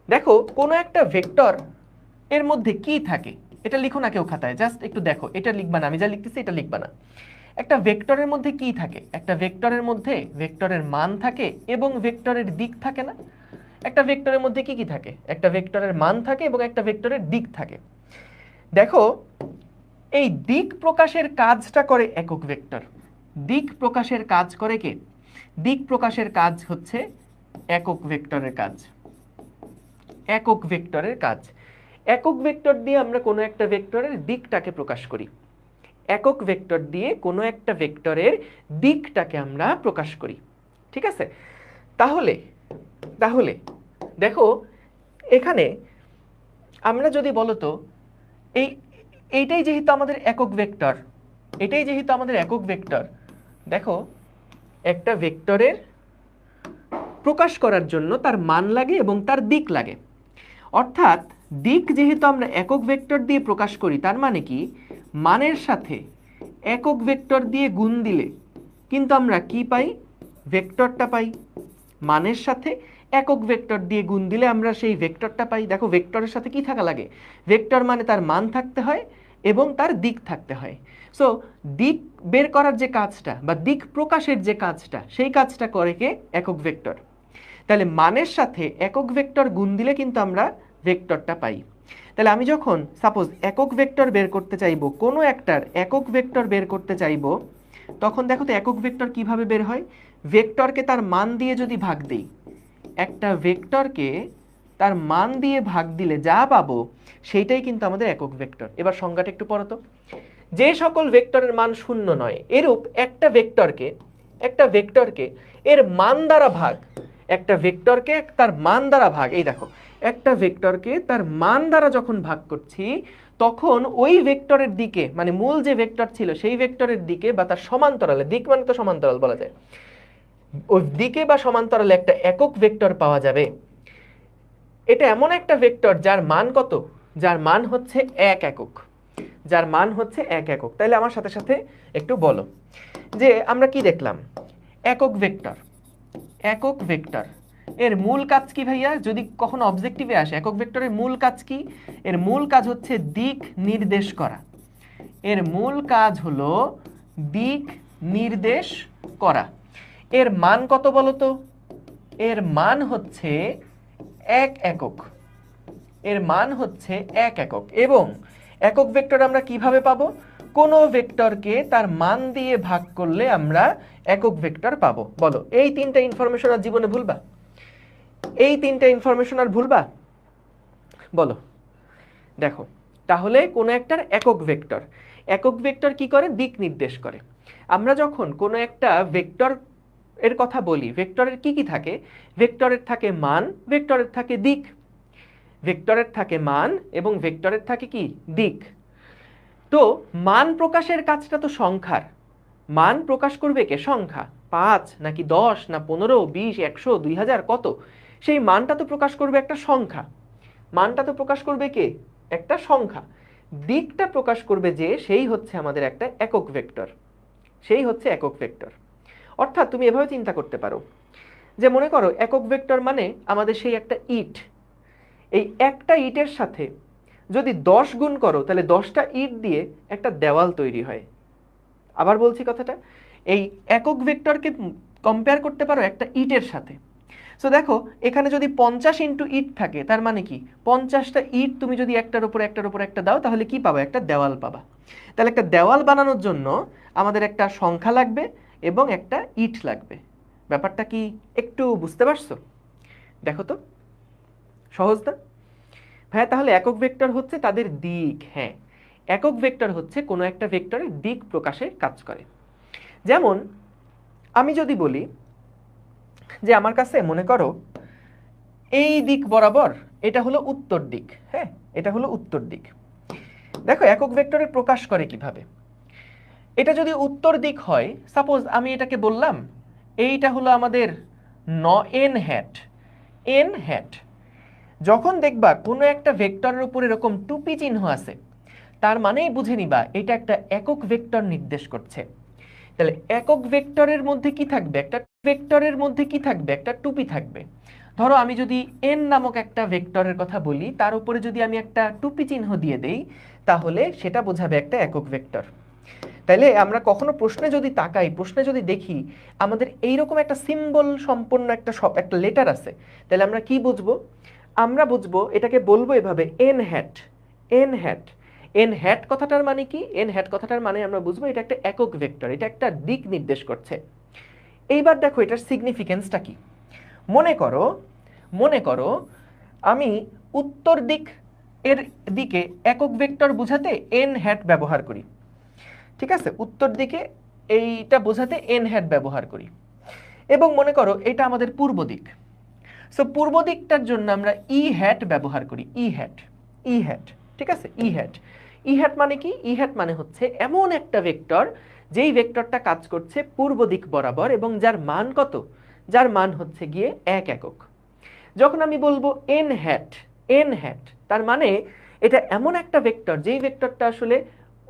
দেখো কোনো একটা ভেক্টর এর মধ্যে কি থাকে, এটা লিখো না কেউ খাতায়, জাস্ট একটু দেখো, এটা লিখবা না, আমি যা লিখতেছি এটা লিখবা না। একটা ভেক্টরের মধ্যে কি থাকে? একটা ভেক্টরের মধ্যে ভেক্টরের মান থাকে এবং ভেক্টরের দিক থাকে না? একটা ভেক্টরের মধ্যে কি কি থাকে? একটা ভেক্টরের মান থাকে এবং একটা ভেক্টরের দিক থাকে। দেখো এই দিক প্রকাশের কাজটা করে একক ভেক্টর। দিক প্রকাশের কাজ করে কে? দিক প্রকাশের কাজ হচ্ছে একক ভেক্টরের কাজ। একক ভেক্টরের কাজ। একক ভেক্টর দিয়ে আমরা কোনো একটা ভেক্টরের দিকটাকে প্রকাশ করি। একক ভেক্টর দিয়ে কোনো একটা ভেক্টরের দিকটাকে আমরা প্রকাশ করি। ঠিক আছে, তাহলে তাহলে দেখো এখানে আমরা যদি বলতো এইটাই যেহেতু আমাদের একক ভেক্টর, এটাই যেহেতু আমাদের একক ভেক্টর, দেখো একটা ভেক্টরের প্রকাশ করার জন্য তার মান লাগে এবং তার দিক লাগে। অর্থাৎ দিক যেহেতু আমরা একক ভেক্টর দিয়ে প্রকাশ করি, তার মানে কি মানের সাথে একক ভেক্টর দিয়ে গুণ দিলে কিন্তু আমরা কি পাই, ভেক্টরটা পাই। মানের সাথে একক ভেক্টর দিয়ে গুণ দিলে আমরা সেই ভেক্টরটা পাই। দেখো ভেক্টরের সাথে কি থাকা লাগে, ভেক্টর মানে তার মান থাকতে হয় এবং তার দিক থাকতে হয়। সো দিক বের করার যে কাজটা বা দিক প্রকাশের যে কাজটা, সেই কাজটা করে কে, একক ভেক্টর। তাহলে মানের সাথে একক ভেক্টর গুণ দিলে কিন্তু আমরা ভেক্টরটা পাই। তাহলে আমি যখন সাপোজ একক ভেক্টর বের করতে চাইবো, কোনো একটার একক ভেক্টর বের করতে চাইবো, তখন দেখো তো একক ভেক্টর কিভাবে বের হয়। ভেক্টরকে তার মান দিয়ে যদি ভাগ দিই, একটা ভেক্টরকে তার মান দিয়ে ভাগ দিলে যা পাবো সেইটাই কিন্তু আমাদের একক ভেক্টর। এবার সংজ্ঞাটা একটু পড়ো তো। যে সকল ভেক্টরের মান শূন্য নয়, এরূপ একটা ভেক্টরকে এর মান দ্বারা ভাগ, একটা ভেক্টরকে তার মান দ্বারা ভাগ, এই দেখো একটা ভেক্টরকে তার মান দ্বারা যখন ভাগ করছি, তখন ওই ভেক্টরের দিকে, মানে মূল যে ভেক্টর ছিল সেই ভেক্টরের দিকে বা তার সমান্তরালে, দিক মানে তো সমান্তরাল বলা যায়, ওই দিকে বা সমান্তরালে একটা একক ভেক্টর পাওয়া যাবে। এটা এমন একটা ভেক্টর যার মান কত, যার মান হচ্ছে 1 একক, যার মান হচ্ছে 1 একক। তাহলে আমার সাথে সাথে একটু বলো যে আমরা কি দেখলাম, একক ভেক্টর, একক ভেক্টর এর মূল কাজ কি ভাইয়া, যদি কখনো অবজেক্টিভে আসে একক ভেক্টরের মূল কাজ কি, এর মূল কাজ হচ্ছে দিক নির্দেশ করা। এর মূল কাজ হলো দিক নির্দেশ করা। এর মান কত বলো তো, এর মান হচ্ছে 1 একক, এর মান হচ্ছে 1 একক। এবং একক ভেক্টর আমরা কিভাবে পাবো, কোন ভেক্টরকে তার মান দিয়ে ভাগ করলে আমরা একক ভেক্টর পাবো। বলো এই তিনটা ইনফরমেশন আর জীবনে ভুলবা, এই তিনটা ইনফরমেশন আর ভুলবা, বলো। দেখো তাহলে কোন একটার একক ভেক্টর, একক ভেক্টর কি করে, দিক নির্দেশ করে। আমরা যখন কোনো একটা ভেক্টর এর কথা বলি, ভেক্টরের কি কি থাকে, ভেক্টরের থাকে মান, ভেক্টরের থাকে দিক, ভেক্টরের থাকে মান এবং ভেক্টরের থাকে কি, দিক। তো মান প্রকাশের কাজটা তো সংখ্যার, মান প্রকাশ করবে কে, সংখ্যা, 5 নাকি 10 না 15 20 100 2000 কত, সেই মানটা তো প্রকাশ করবে একটা সংখ্যা, মানটা তো প্রকাশ করবে কে, একটা সংখ্যা। দিকটা প্রকাশ করবে যে, সেই হচ্ছে আমাদের একটা একক ভেক্টর, সেই হচ্ছে একক ভেক্টর। অর্থাৎ তুমি এভাবে চিন্তা করতে পারো যে মনে করো একক ভেক্টর মানে আমাদের সেই একটা ইট, এই একটা ইটের সাথে যদি 10 গুণ করো তাহলে 10টা ইট দিয়ে একটা দেওয়াল তৈরি হয়। আবার বলছি কথাটা, এই একক ভেক্টরকে কম্পেয়ার করতে পারো একটা ইটের সাথে। সো দেখো এখানে যদি 50 ইন্টু ইট থাকে, তার মানে কি 50টা ইট তুমি যদি একটার উপর একটা দাও, তাহলে কি পাবা, একটা দেওয়াল পাবা। তাহলে একটা দেওয়াল বানানোর জন্য আমাদের একটা সংখ্যা লাগবে এবং একটা ইট লাগবে। ব্যাপারটা কি একটু বুঝতে পারছো? দেখো তো সহজ না ভাইয়া? তাহলে একক ভেক্টর হচ্ছে তাদের দিক। হ্যাঁ, একক ভেক্টর হচ্ছে কোনো একটা ভেক্টরের দিক প্রকাশে কাজ করে। যেমন আমি যদি বলি যে আমার কাছে মনে করো এই দিক বরাবর এটা হলো উত্তর দিক, হ্যাঁ এটা হলো উত্তর দিক। দেখো একক ভেক্টরের প্রকাশ করে কিভাবে, এটা যদি উত্তর দিক হয়, সাপোজ আমি এটাকে বললাম এইটা হলো আমাদের n হ্যাট, n হ্যাট। যখন দেখবা কোনো একটা ভেক্টরের উপর এরকম টুপি চিহ্ন আছে, তার মানেই বুঝে নিবা এটা একটা একক ভেক্টর নির্দেশ করছে। তাহলে একক ভেক্টরের মধ্যে কি থাকবে, একটা ভেক্টরের মধ্যে কি থাকবে, একটা টুপি থাকবে। ধরো আমি যদি n নামক একটা ভেক্টরের কথা বলি, তার উপরে যদি আমি একটা টুপি চিহ্ন দিয়ে দেই, তাহলে সেটা বোঝাবে একটা একক ভেক্টর। তাইলে আমরা কখনো প্রশ্নে যদি তাকাই, প্রশ্নে যদি দেখি আমাদের এইরকম একটা সিম্বল সম্পন্ন একটা লেটার আছে, তাহলে আমরা কি বুঝবো, আমরা বুঝবো এটাকে বলবো এভাবে n hat, n hat. n hat কথাটার মানে কি, n হ্যাট কথাটার মানে আমরা বুঝবো এটা একটা একক ভেক্টর, এটা একটা দিক নির্দেশ করছে। এইবার দেখো এটার সিগনিফিকেন্সটা কি। মনে করো আমি উত্তর দিক এর দিকে একক ভেক্টর বোঝাতে n হ্যাট ব্যবহার করি, ঠিক আছে, উত্তর দিকে এইটা বোঝাতে n হ্যাট ব্যবহার করি। এবং মনে করো এটা আমাদের পূর্ব দিক, সো পূর্ব দিকটার জন্য আমরা ই হ্যাট ব্যবহার করি, ই হ্যাট, ই হ্যাট, ঠিক আছে, ই হ্যাট। ই হ্যাট মানে কি, ই হ্যাট মানে হচ্ছে এমন একটা ভেক্টর যেই ভেক্টরটা কাজ করছে পূর্ব দিক বরাবর এবং যার মান কত, যার মান হচ্ছে গিয়ে 1 একক। যখন আমি বলবো n হ্যাট, n হ্যাট, তার মানে এটা এমন একটা ভেক্টর যেই ভেক্টরটা আসলে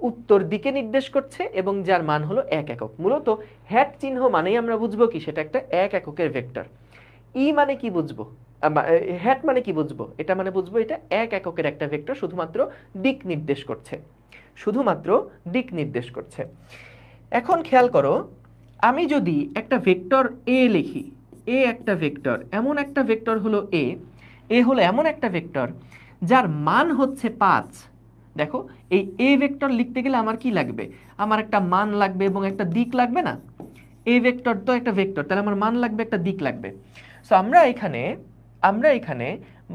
উত্তর দিকে নির্দেশ করছে এবং যার মান হলো 1 একক। মূলত হ্যাট চিহ্ন মানেই আমরা বুঝবো কি সেটা একটা 1 এককের ভেক্টর। ই মানে কি বুঝবো, হ্যাট মানে কি বুঝবো, এটা মানে বুঝবো এটা 1 এককের একটা ভেক্টর, শুধুমাত্র দিক নির্দেশ করছে, শুধুমাত্র দিক নির্দেশ করছে। এখন খেয়াল করো, আমি যদি একটা ভেক্টর এ লিখি, এ একটা ভেক্টর, এমন একটা ভেক্টর হলো এ, এ হলো এমন একটা ভেক্টর যার মান হচ্ছে 5। দেখো এই এ ভেক্টর লিখতে গেলে আমার কি লাগবে, আমার একটা মান লাগবে এবং একটা দিক লাগবে না। এ ভেক্টর তো একটা ভেক্টর, তাহলে আমার মান লাগবে, একটা দিক লাগবে। সো আমরা এখানে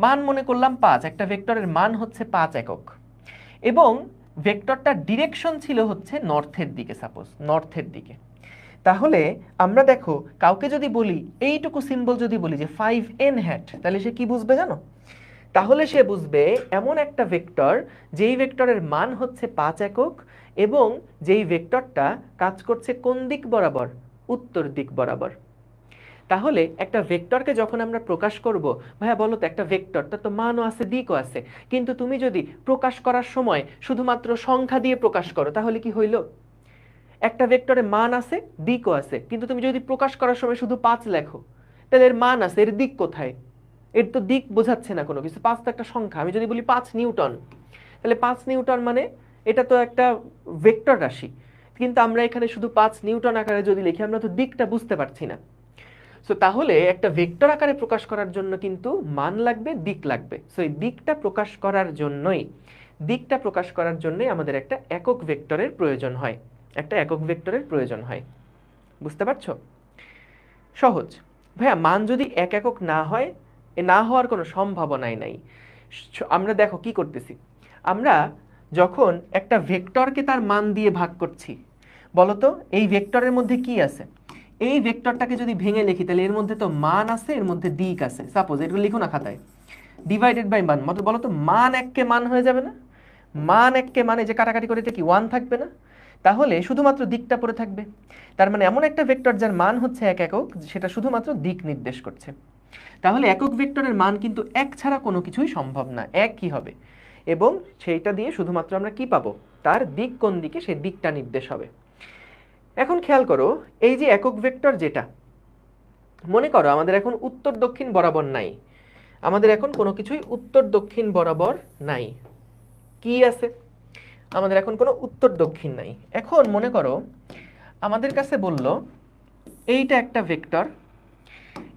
মান মনে করলাম 5, একটা ভেক্টরের মান হচ্ছে 5 একক, এবং ভেক্টরটার ডিরেকশন ছিল হচ্ছে নর্থের দিকে, সাপোজ নর্থের দিকে। তাহলে আমরা দেখো কাউকে যদি বলি, এইটুকু সিম্বল যদি বলি যে 5n হ্যাট, তাহলে সে কি বুঝবে জানো? তাহলে সে বুঝবে এমন একটা ভেক্টর যেই ভেক্টরের মান হচ্ছে 5 একক এবং যেই ভেক্টরটা কাজ করছে কোন দিক বরাবর, উত্তর দিক বরাবর। তাহলে একটা ভেক্টরকে যখন আমরা প্রকাশ করব, ভাইয়া বলো তো একটা ভেক্টর তার তো মানও আছে দিকও আছে, কিন্তু তুমি যদি প্রকাশ করার সময় শুধুমাত্র সংখ্যা দিয়ে প্রকাশ করো তাহলে কি হইল? একটা ভেক্টরে মান আছে দিকও আছে, কিন্তু তুমি যদি প্রকাশ করার সময় শুধু 5 লেখো, তাহলে এর মান আছে, এর দিক কোথায়? এর তো দিক বোঝাচ্ছে না কোনো কিছু। 5 তো একটা সংখ্যা। আমি যদি বলি 5 নিউটন, তাহলে 5 নিউটন মানে এটা তো একটা ভেক্টর রাশি, কিন্তু আমরা এখানে শুধু 5 নিউটন আকারে যদি লিখি, আমরা তো দিকটা বুঝতে পারছি না। সো তাহলে একটা ভেক্টর আকারে প্রকাশ করার জন্য কিন্তু মান লাগবে, দিক লাগবে। সো এই দিকটা প্রকাশ করার জন্যই আমাদের একটা একক ভেক্টরের প্রয়োজন হয়, একটা একক ভেক্টরের প্রয়োজন হয়। বুঝতে পারছো? সহজ। ভাইয়া মান যদি 1 একক না হয়, না হওয়ার কোনো সম্ভাবনাই নাই। আমরা দেখো কি করতেছি, আমরা যখন একটা ভেক্টরকে তার মান দিয়ে ভাগ করছি, বলতো এই ভেক্টরের মধ্যে কি আছে? এই ভেক্টরটাকে যদি ভেঙে লিখি তাহলে এর মধ্যে তো মান আছে, এর মধ্যে দিক আছে। সাপোজ এটা লিখো না খাতায়, ডিভাইডেড বাই মান, মত বলতো মান 1 কে মান হয়ে যাবে না? মান 1 কে মানে যে কাটাকাটি করে এটা কি 1 থাকবে না? তাহলে শুধুমাত্র দিকটা পড়ে থাকবে। তার মানে এমন একটা ভেক্টর যার মান হচ্ছে 1 একক, সেটা শুধুমাত্র দিক নির্দেশ করছে। তাহলে একক ভেক্টরের মান কিন্তু 1 ছাড়া কোনো কিছুই সম্ভব না, 1 কি হবে, এবং সেইটা দিয়ে শুধুমাত্র আমরা কি পাবো, তার দিক কোন দিকে সেই দিকটা নির্দেশ হবে। এখন খেয়াল করো, এই যে একক ভেক্টর যেটা, মনে করো আমাদের এখন উত্তর দক্ষিণ বরাবর নাই, আমাদের এখন কোনো কিছুই উত্তর দক্ষিণ বরাবর নাই। কি আছে? আমাদের এখন কোনো উত্তর দক্ষিণ নাই। এখন মনে করো আমাদের কাছে বলল এইটা একটা ভেক্টর,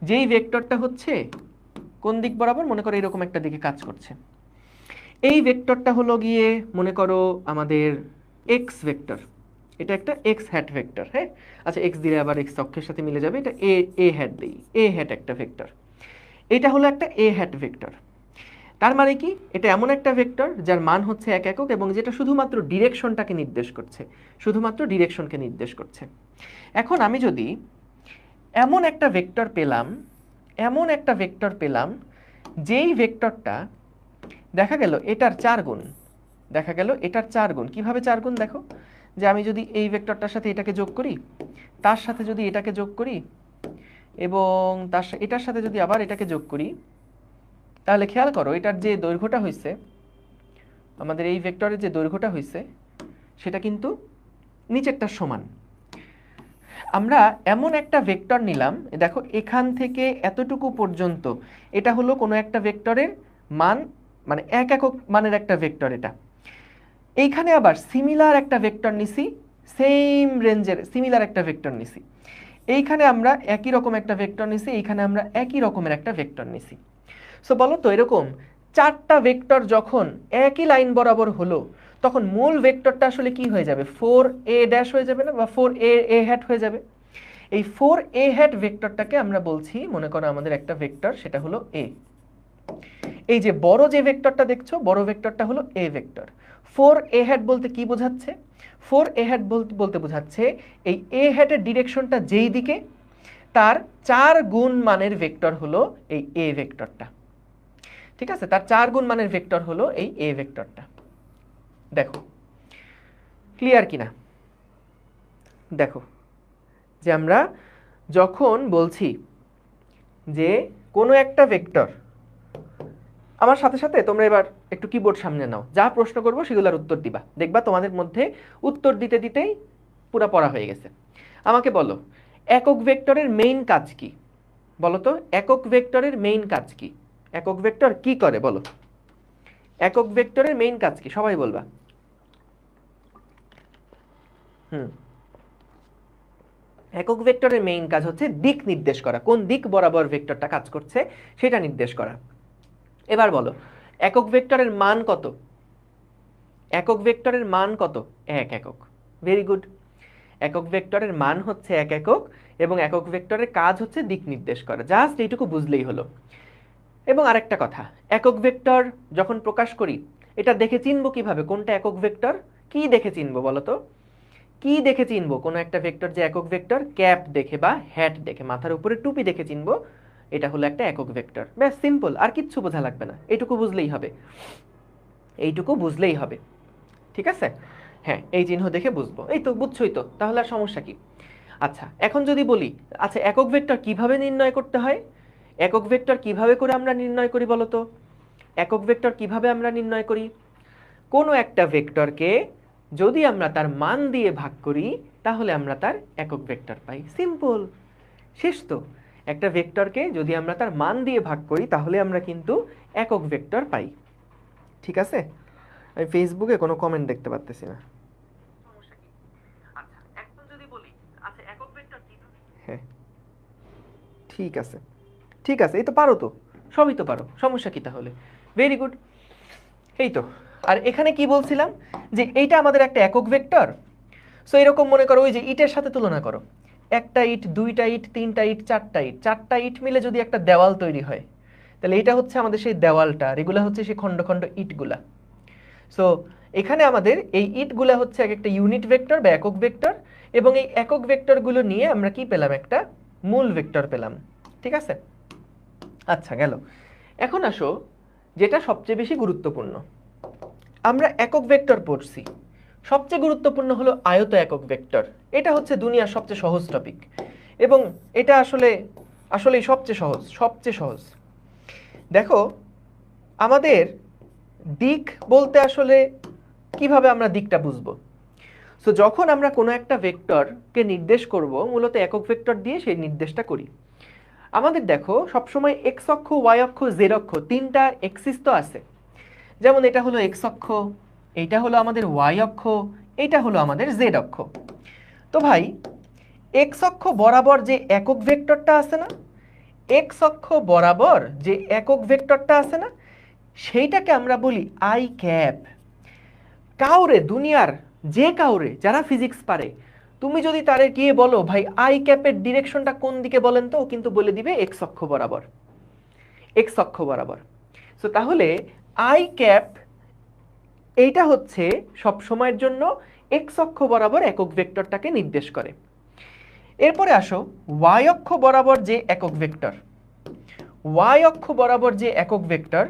যেই ভেক্টরটা হচ্ছে কোন দিক বরাবর, মনে করো এরকম একটা দিকে কাজ করছে। এই ভেক্টরটা হলো গিয়ে মনে করো আমাদের এক্স ভেক্টর, এটা একটা এক্স হ্যাট ভেক্টর। হ্যাঁ, আচ্ছা এক্স দিলে আবার এক্স অক্ষের সাথে মিলে যাবে, এটা এ হ্যাট দিই, এ হ্যাট একটা ভেক্টর। এটা হলো একটা এ হ্যাট ভেক্টর। তার মানে কি, এটা এমন একটা ভেক্টর যার মান হচ্ছে 1 একক এবং যেটা শুধুমাত্র ডিরেকশনটাকে নির্দেশ করছে, শুধুমাত্র ডিরেকশনকে নির্দেশ করছে। এখন আমি যদি এমন একটা ভেক্টর পেলাম, এমন একটা ভেক্টর পেলাম যেই ভেক্টরটা দেখা গেল এটার 4 গুণ, দেখা গেল এটার 4 গুণ। কিভাবে 4 গুণ? দেখো যে আমি যদি এই ভেক্টরটার সাথে এটাকে যোগ করি, তার সাথে যদি এটাকে যোগ করি এবং এটার সাথে যদি আবার এটাকে যোগ করি, তাহলে খেয়াল করো এটার যে দৈর্ঘ্যটা হয়েছে, আমাদের এই ভেক্টরের যে দৈর্ঘ্যটা হয়েছে সেটা কিন্তু নিচেরটার সমান। আমরা এমন একটা ভেক্টর নিলাম, দেখো এখান থেকে এতটুকু পর্যন্ত এটা হলো কোনো একটা ভেক্টরের মান, মানে 1 একক মানের একটা ভেক্টর। এটা এইখানে আবার সিমিলার একটা ভেক্টর নিছি, সেম রেঞ্জের সিমিলার একটা ভেক্টর নিছি। এইখানে আমরা একই রকম একটা ভেক্টর নিছি, এইখানে আমরা একই রকমের একটা ভেক্টর নিছি। সো বলো তো এরকম 4টা ভেক্টর যখন একই লাইন বরাবর হলো, তখন মূল ভেক্টরটা আসলে কি হয়ে যাবে? 4a ড্যাশ হয়ে যাবে না, বা 4a হ্যাট হয়ে যাবে। এই 4a হ্যাট ভেক্টরটাকে আমরা বলছি, মনে করো আমাদের একটা ভেক্টর, সেটা হলো a। এই যে বড় যে ভেক্টরটা দেখছো, বড় ভেক্টরটা হলো a ভেক্টর। 4a হ্যাট বলতে কি বোঝাচ্ছে? 4a হ্যাট বলতে বোঝাচ্ছে এই a হ্যাটের ডিরেকশনটা যেই দিকে, তার 4 গুণ মানের ভেক্টর হলো এই a ভেক্টরটা। ঠিক আছে, তার 4 গুণ মানের ভেক্টর হলো এই a ভেক্টরটা। দেখো ক্লিয়ার কিনা? দেখো যে আমরা যখন বলছি যে কোনো একটা ভেক্টর আমার সাথে সাথে তোমরা এবার একটু কিবোর্ড সামনে নাও, যা প্রশ্ন করবো সেগুলোর উত্তর দিবা, দেখবা তোমাদের মধ্যে উত্তর দিতে দিতেই পুরা পড়া হয়ে গেছে। আমাকে বলো একক ভেক্টরের মেইন কাজ কি? বলো তো একক ভেক্টরের মেইন কাজ কি? একক ভেক্টর কি করে বলো? একক ভেক্টরের মেইন কাজ কি সবাই বলবা? একক ভেক্টরের মেইন কাজ হচ্ছে দিক নির্দেশ করা, কোন দিক বরাবর ভেক্টরটা কাজ করছে সেটা নির্দেশ করা। এবার বলো একক ভেক্টরের মান কত? একক ভেক্টরের মান কত? 1 একক। Very good. একক ভেক্টরের মান হচ্ছে 1 একক এবং একক ভেক্টরের কাজ হচ্ছে দিক নির্দেশ করা। জাস্ট এইটুকু বুঝলেই হলো। এবং আরেকটা কথা, একক ভেক্টর যখন প্রকাশ করি এটা দেখে চিনবো কিভাবে কোনটা একক ভেক্টর? কি দেখে চিনবো বলো তো? কি দেখে চিনবো কোনো একটা ভেক্টর যে একক ভেক্টর? ক্যাপ দেখে বা হ্যাট দেখে, মাথার উপরে টুপি দেখে চিনবো এটা হলো একটা একক ভেক্টর। ব্যাস সিম্পল, আর কিচ্ছু বোঝা লাগবে না, এইটুকু বুঝলেই হবে, এইটুকু বুঝলেই হবে। ঠিক আছে? হ্যাঁ, এই চিহ্ন দেখে বুঝবো, এই তো বুঝছোই তো, তাহলে আর সমস্যা কি? আচ্ছা এখন যদি বলি আচ্ছা একক ভেক্টর কিভাবে নির্ণয় করতে হয়? একক ভেক্টর কিভাবে করে আমরা নির্ণয় করি বলো তো? একক ভেক্টর কিভাবে আমরা নির্ণয় করি? কোনো একটা ভেক্টরকে যদি আমরা তার মান দিয়ে ভাগ করি তাহলে আমরা তার একক ভেক্টর পাই। সিম্পল, শেষ তো। একটা ভেক্টরকে যদি আমরা তার মান দিয়ে ভাগ করি তাহলে আমরা কিন্তু একক ভেক্টর পাই। ঠিক আছে? আমি ফেসবুকে কোনো কমেন্ট দেখতে পাচ্তেছি না। আচ্ছা এখন যদি বলি আচ্ছা একক ভেক্টর কিভাবে, হ্যাঁ ঠিক আছে, ঠিক আছে, এই তো পারো তো, সবই তো পারো, সমস্যা কি তাহলে? Very good. এই তো, আর এখানে কি বলছিলাম যে এইটা আমাদের একটা একক ভেক্টর। সো এরকম মনে করো ওই যে ইটের সাথে তুলনা করো, একটা ইট, দুইটা ইট, তিনটা ইট, চারটা ইট, চারটা ইট মিলে যদি একটা দেওয়াল তৈরি হয় তাহলে এটা হচ্ছে আমাদের সেই দেওয়ালটা, আর এগুলা হচ্ছে সেই খণ্ড খণ্ড ইটগুলা। সো এখানে আমাদের এই ইটগুলা হচ্ছে এক একটা ইউনিট ভেক্টর বা একক ভেক্টর, এবং এই একক ভেক্টরগুলো নিয়ে আমরা কি পেলাম? একটা মূল ভেক্টর পেলাম। ঠিক আছে? আচ্ছা গেল। এখন আসো যেটা সবচেয়ে বেশি গুরুত্বপূর্ণ, আমরা একক ভেক্টর পড়ছি, সবচেয়ে গুরুত্বপূর্ণ হলো আয়ত একক ভেক্টর। এটা হচ্ছে দুনিয়ার সবচেয়ে সহজ টপিক এবং এটা আসলেই সবচেয়ে সহজ, সবচেয়ে সহজ। দেখো আমাদের দিক বলতে আসলে কিভাবে আমরা দিকটা বুঝবো? সো যখন আমরা কোনো একটা ভেক্টরকে নির্দেশ করব মূলত একক ভেক্টর দিয়ে সেই নির্দেশটা করি। আমাদের দেখো সবসময় এক্স অক্ষ, ওয়াই অক্ষ, জেড অক্ষ, তিনটা এক্সিস তো আছে। যেমন এটা হলো এক্স অক্ষ, এইটা হলো আমাদের ওয়াই অক্ষ, এইটা হলো আমাদের জেড অক্ষ। তো ভাই এক্স অক্ষ বরাবর যে একক ভেক্টরটা আছে না, এক্স অক্ষ বরাবর যে একক ভেক্টরটা আছে না, সেইটাকে আমরা বলি আই ক্যাপ। কাউরে দুনিয়ার যে কাউরে যারা ফিজিক্স পারে তুমি যদি তারে গিয়ে বলো ভাই আই ক্যাপের ডিরেকশনটা কোন দিকে বলেন তো, ও কিন্তু বলে দিবে এক্স অক্ষ বরাবর, এক্স অক্ষ বরাবর। সো তাহলে আই ক্যাপ এইটা হচ্ছে সব সময়ের জন্য এক্স অক্ষ বরাবর একক ভেক্টরটাকে নির্দেশ করে। এরপরে আসো ওয়াই অক্ষ বরাবর যে একক ভেক্টর, ওয়াই অক্ষ বরাবর যে একক ভেক্টর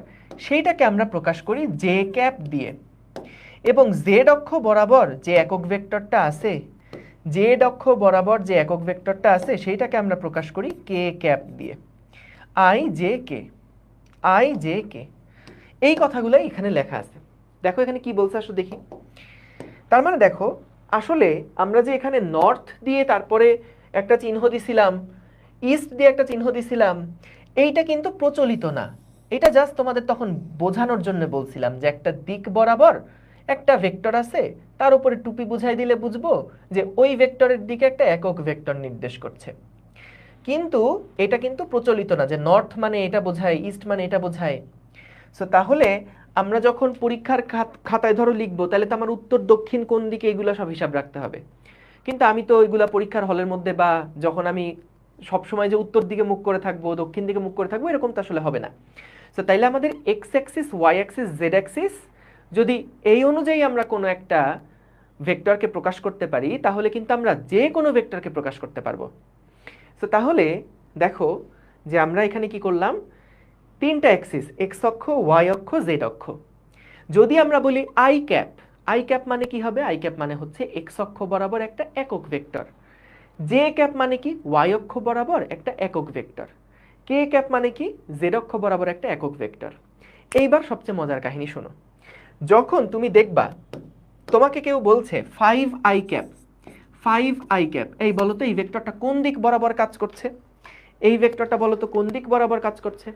সেইটাকে আমরা প্রকাশ করি জে ক্যাপ দিয়ে, এবং জেড অক্ষ বরাবর যে একক ভেক্টরটা আছে, জেড অক্ষ বরাবর যে একক ভেক্টরটা আছে সেইটাকে আমরা প্রকাশ করি কে ক্যাপ দিয়ে, I J K, I J K. এই কথাগুলোই এখানে লেখা আছে। দেখো এখানে কি বলছে আসো দেখি। তার মানে দেখো আসলে আমরা যে এখানে নর্থ দিয়ে তারপরে একটা চিহ্ন দিছিলাম, ইস্ট দিয়ে একটা চিহ্ন দিছিলাম, এইটা কিন্তু প্রচলিত না। এটা জাস্ট তোমাদের তখন বোঝানোর জন্য বলছিলাম যে একটা দিক বরাবর একটা ভেক্টর আছে, তার উপরে টুপি বুঝাই দিলে বুঝবো যে ওই ভেক্টরের দিকে একটা একক ভেক্টর নির্দেশ করছে। কিন্তু এটা কিন্তু প্রচলিত না যে নর্থ মানে এটা বোঝায়, ইস্ট মানে এটা বোঝায়। সো তাহলে আমরা যখন পরীক্ষার খাতায় ধরো লিখবো তাহলে তো আমার উত্তর দক্ষিণ কোন দিকে এগুলো সব হিসাব রাখতে হবে। কিন্তু আমি তো ওইগুলা পরীক্ষার হলের মধ্যে বা যখন আমি সবসময় যে উত্তর দিকে মুখ করে থাকবো, দক্ষিণ দিকে মুখ করে থাকবো, এরকম তো আসলে হবে না। সো তাইলে আমাদের X axis, Y axis, Z axis যদি এই অনুযায়ী আমরা কোনো একটা ভেক্টরকে প্রকাশ করতে পারি তাহলে কিন্তু আমরা যে কোনো ভেক্টরকে প্রকাশ করতে পারবো। সো তাহলে দেখো যে আমরা এখানে কি করলাম, তিনটা অ্যাক্সিস, এক্স অক্ষ, ওয়াই অক্ষ, জেড অক্ষ। যদি আমরা বলি আই ক্যাপ, আই ক্যাপ মানে কি হবে? আই ক্যাপ মানে হচ্ছে এক্স অক্ষ বরাবর একটা একক ভেক্টর। জে ক্যাপ মানে কি? ওয়াই অক্ষ বরাবর একটা একক ভেক্টর। কে ক্যাপ মানে কি? জেড অক্ষ বরাবর একটা একক ভেক্টর। এইবার সবচেয়ে মজার কাহিনী শোনো। যখন তুমি দেখবা তোমাকে কেউ বলছে 5i ক্যাপ, 5i ক্যাপ, এই বলো তো এই ভেক্টরটা কোন দিক বরাবর কাজ করছে? এই ভেক্টরটা বলো তো কোন দিক বরাবর কাজ করছে?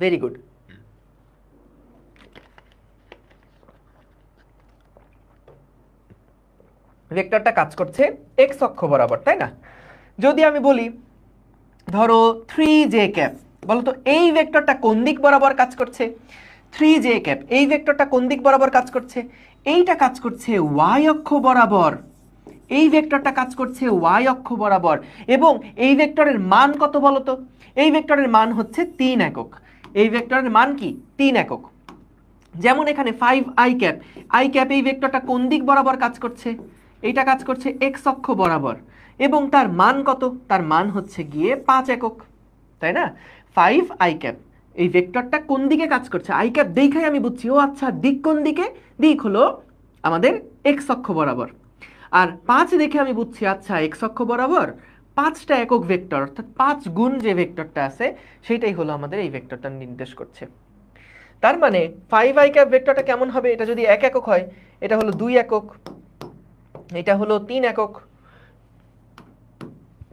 Very good. ভেক্টরটা কাজ করছে এক্স অক্ষ বরাবর, তাই না? যদি আমি বলি ধরো 3j ক্যাপ, বলো তো এই ভেক্টরটা কোন দিক বরাবর কাজ করছে? 3j ক্যাপ, এই ভেক্টরটা কোন দিক বরাবর কাজ করছে? এইটা কাজ করছে y অক্ষ বরাবর। এই ভেক্টরটা কাজ করছে y অক্ষ বরাবর, এবং এই ভেক্টরের মান কত বলো তো? এই ভেক্টরের মান হচ্ছে 3 একক। এই ভেক্টরের মান কি? 3 একক। যেমন এখানে 5i ক্যাপ, i ক্যাপ এই ভেক্টরটা কোন দিক বরাবর কাজ করছে? এইটা কাজ করছে x অক্ষ বরাবর, এবং তার মান কত? তার মান হচ্ছে গিয়ে 5 একক, তাই না? 5i ক্যাপ এই ভেক্টরটা কোন দিকে কাজ করছে? i ক্যাপ দেখাই আমি বুঝছি, ও আচ্ছা দিক কোন দিকে? দিক হলো আমাদের x অক্ষ বরাবর। আর 5 দেখে আমি বুঝছি আচ্ছা x অক্ষ বরাবর 5টা একক ভেক্টর, অর্থাৎ 5 গুণ যে ভেক্টরটা আছে সেটাই হলো আমাদের এই ভেক্টরটা নির্দেশ করছে। তার মানে 5i ক্যাপ ভেক্টরটা কেমন হবে? এটা যদি 1 একক হয়, এটা হলো 2 একক, এটা হলো 3 একক।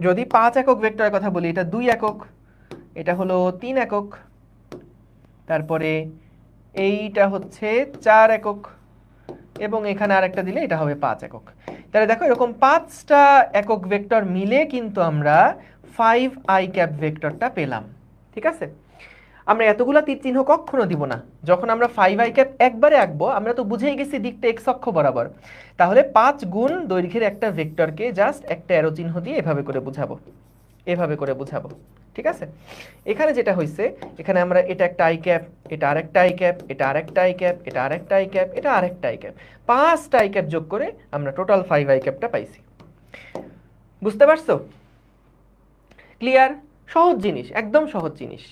যদি 5 একক ভেক্টরের কথা বলি, এটা 2 একক, এটা হলো 3 একক, তারপরে এইটা হচ্ছে 4 একক, এবং এখানে আরেকটা দিলে এটা হবে 5 একক। তাহলে দেখো এরকম 5টা একক ভেক্টর মিলে কিন্তু আমরা 5i ক্যাপ ভেক্টরটা পেলাম। ঠিক আছে? আমরা এতগুলা তীর চিহ্ন কখনো দিব না। যখন আমরা 5i ক্যাপ একবারে আঁকবো, আমরা তো বুঝেই গেছি দিকটা x অক্ষ বরাবর, তাহলে 5 গুণ দৈর্ঘ্যের একটা ভেক্টরকে জাস্ট একটা অ্যারো চিহ্ন দিয়ে এভাবে করে বুঝাবো, এভাবে করে বুঝাবো। ঠিক আছে? এখানে যেটা হয়েছে, এখানে আমরা এটা একটা i ক্যাপ, এটা আরেকটা i ক্যাপ, এটা আরেকটা i ক্যাপ, এটা আরেকটা i ক্যাপ, এটা আরেকটা i ক্যাপ, 5টা i ক্যাপ যোগ করে আমরা টোটাল 5i ক্যাপটা পাইছি। বুঝতে পারছো? ক্লিয়ার? সহজ জিনিস, একদম সহজ জিনিস।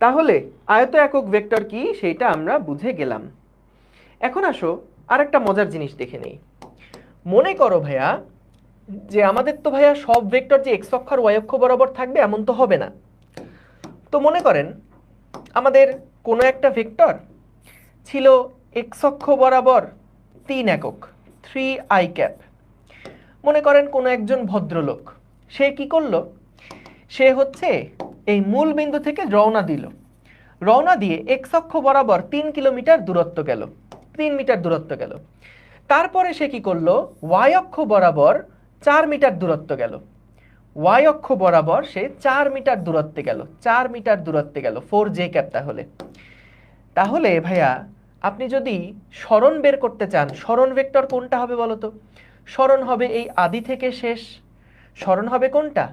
তাহলে আয়ত একক ভেক্টর কি সেইটা আমরা বুঝে গেলাম। এখন আসো আরেকটা মজার জিনিস দেখে নেই। মনে করো ভাইয়া যে আমাদের তো ভাইয়া সব ভেক্টর যে x অক্ষ আর y অক্ষ বরাবর থাকবে এমন তো হবে না। তো মনে করেন আমাদের কোনো একটা ভেক্টর ছিল x অক্ষ বরাবর 3 একক, 3i ক্যাপ। মনে করেন কোনো একজন ভদ্রলোক, সে কি করলো? সে হচ্ছে এই মূল বিন্দু থেকে রওনা দিল, রওনা দিয়ে x অক্ষ বরাবর 3 কিলোমিটার দূরত্ব গেল, 3 মিটার দূরত্ব গেল। তারপরে সে কি করলো? y অক্ষ বরাবর 4 মিটার দূরত্ব গেল, y অক্ষ বরাবর সে 4 মিটার দূরত্বে গেল, 4 মিটার দূরত্বে গেল 4j ক্যাপ। তাহলে ভাইয়া আপনি যদি সরণ বের করতে চান, সরণ ভেক্টর কোনটা হবে বলো তো? সরণ হবে এই আদি থেকে শেষ। সরণ হবে কোনটা?